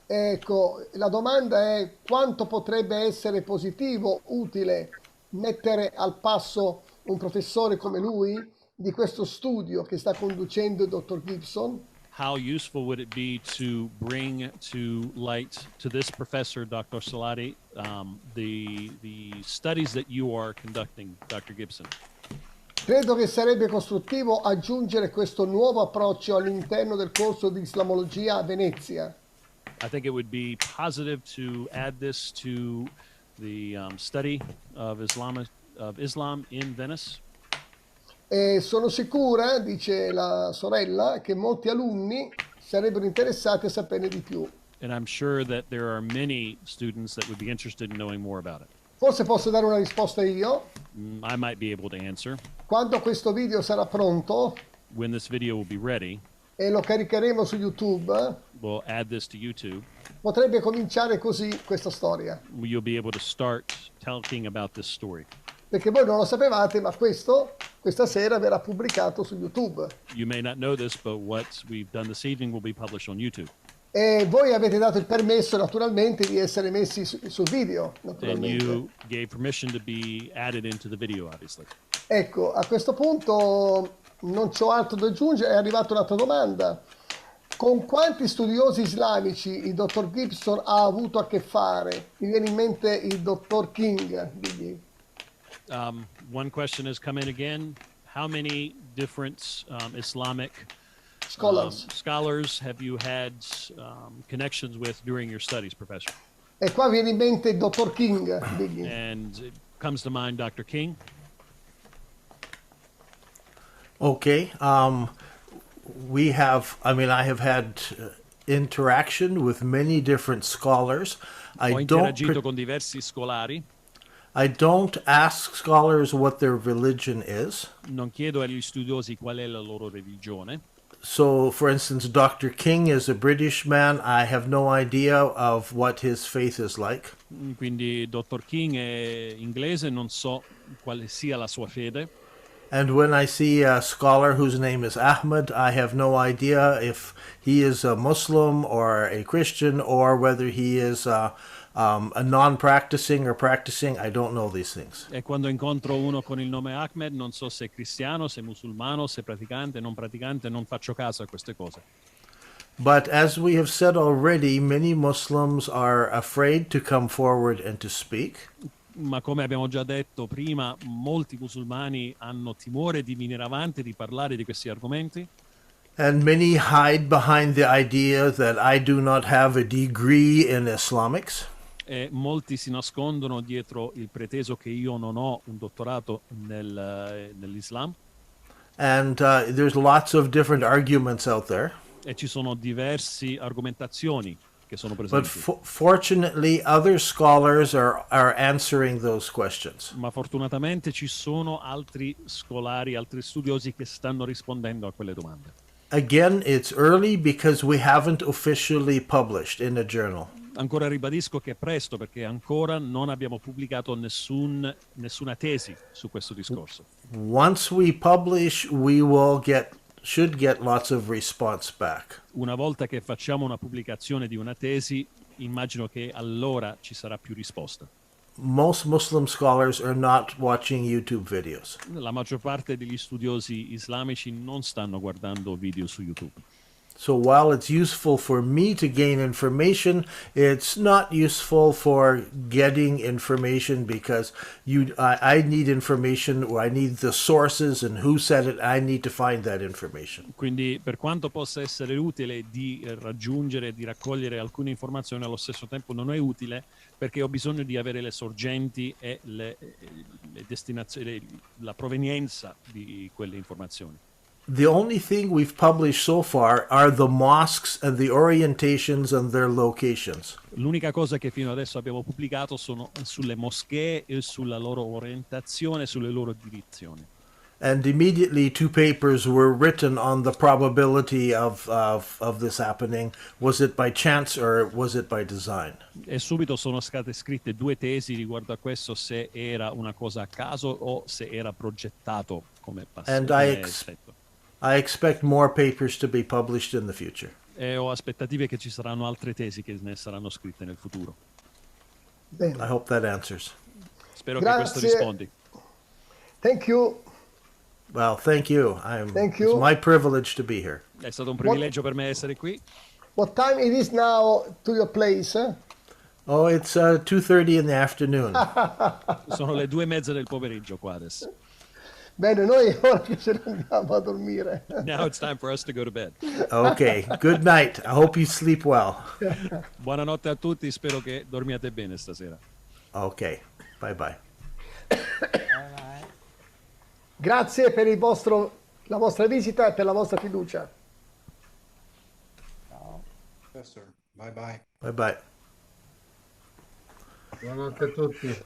Ecco, la domanda è quanto potrebbe essere positivo, utile mettere al passo un professore come lui di questo studio che sta conducendo il dottor Gibson. How useful would it be to bring to light to this professor, Dr. Salati, the studies that you are conducting, Dr. Gibson? Credo che sarebbe costruttivo aggiungere questo nuovo approccio all'interno del corso di islamologia a Venezia. I think it would be positive to add this to the study of Islam in Venice. E sono sicura, dice la sorella, che molti alunni sarebbero interessati a saperne di più. And I'm sure that there are many students that would be interested in knowing more about it. Forse posso dare una risposta io. I might be able to answer. Quando questo video sarà pronto When this video will be ready, e lo caricheremo su YouTube, we'll add this to YouTube. potrebbe cominciare così questa storia. You'll be able to start talking about this story. Perché voi non lo sapevate, ma questa sera verrà pubblicato su YouTube. You may not know this, but what we've done this evening will be published on YouTube. E voi avete dato il permesso, naturalmente, di essere messi sul video, And naturalmente. you gave permission to be added into the video, obviously. Ecco, a questo punto non c'ho altro da aggiungere, è arrivata un'altra domanda. Con quanti studiosi islamici il dottor Gibson ha avuto a che fare? Mi viene in mente il dottor King. One question has come in again. How many different Islamic scholars have you had connections with during your studies, Professor? E qua viene in mente il dottor King. And it comes to mind Dr. King. Okay. I have had interaction with many different scholars. Ho interagito con diversi scolari. I don't ask scholars what their religion is. Non chiedo agli studiosi qual è la loro religione. So, for instance, Dr. King is a British man. I have no idea of what his faith is like. Quindi Dr. King è inglese, non so quale sia la sua fede. And when I see a scholar whose name is Ahmed, I have no idea if he is a Muslim or a Christian or whether he is a non-practicing or practicing. I don't know these things. E quando incontro uno con il nome Ahmed, non so se è cristiano, se è musulmano, se è praticante, non faccio caso a queste cose. But as we have said already, many Muslims are afraid to come forward and to speak. Ma come abbiamo già detto prima, molti musulmani hanno timore di venire avanti, di parlare di questi argomenti. And many hide behind the idea that I do not have a degree in Islamics. E molti si nascondono dietro il preteso che io non ho un dottorato nell'Islam. And there's lots of different arguments out there. E ci sono diverse argomentazioni che sono But presenti. fortunately, other scholars are answering those questions. Ma fortunatamente ci sono altri scolari, altri studiosi che stanno rispondendo a quelle domande. Again, it's early because we haven't officially published in a journal. Ancora ribadisco che è presto perché ancora non abbiamo pubblicato nessuna tesi su questo discorso. Once we publish, should get lots of response back. Una volta che facciamo una pubblicazione di una tesi, immagino che allora ci sarà più risposta. Most Muslim scholars are not watching YouTube videos. La maggior parte degli studiosi islamici non stanno guardando video su YouTube. So while it's useful for me to gain information, it's not useful for getting information because I need information, or I need the sources and who said it. I need to find that information. Quindi, per quanto possa essere utile di raggiungere, di raccogliere alcune informazioni, allo stesso tempo non è utile perché ho bisogno di avere le sorgenti e le destinazioni, la provenienza di quelle informazioni. The only thing we've published so far are the mosques and the orientations and their locations. L'unica cosa che fino adesso abbiamo pubblicato sono sulle moschee e sulla loro orientazione, sulle loro direzioni. And immediately 2 papers were written on the probability of this happening. Was it by chance or was it by design? E subito sono state scritte 2 tesi riguardo a questo, se era una cosa a caso o se era progettato come And effetto. I expect more papers to be published in the future. E ho aspettative che ci saranno altre tesi che ne saranno scritte nel futuro. Bene. I hope that answers. Spero che questo rispondi. Thank you. Well, thank you. Thank you. It's my privilege to be here. È stato un privilegio per me essere qui. What time it is now to your place? Oh, it's 2:30 in the afternoon. Sono le 2:30 del pomeriggio qua adesso. Bene, noi ora che ce ne andiamo a dormire. Now it's time for us to go to bed. Okay, good night. I hope you sleep well. Buonanotte a tutti, spero che dormiate bene stasera. Okay, bye-bye. Grazie per la vostra visita e per la vostra fiducia. Yes, sir. Bye-bye. Bye-bye. Buonanotte a tutti.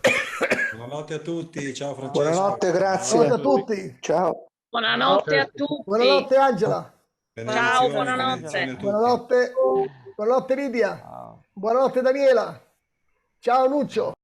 Buonanotte a tutti. Ciao Francesco. Buonanotte, grazie. Buonanotte a tutti. Ciao. Buonanotte a tutti. Buonanotte Angela. Ciao, buonanotte. Buonanotte. Buonanotte Lidia. Buonanotte Daniela. Ciao Nuccio.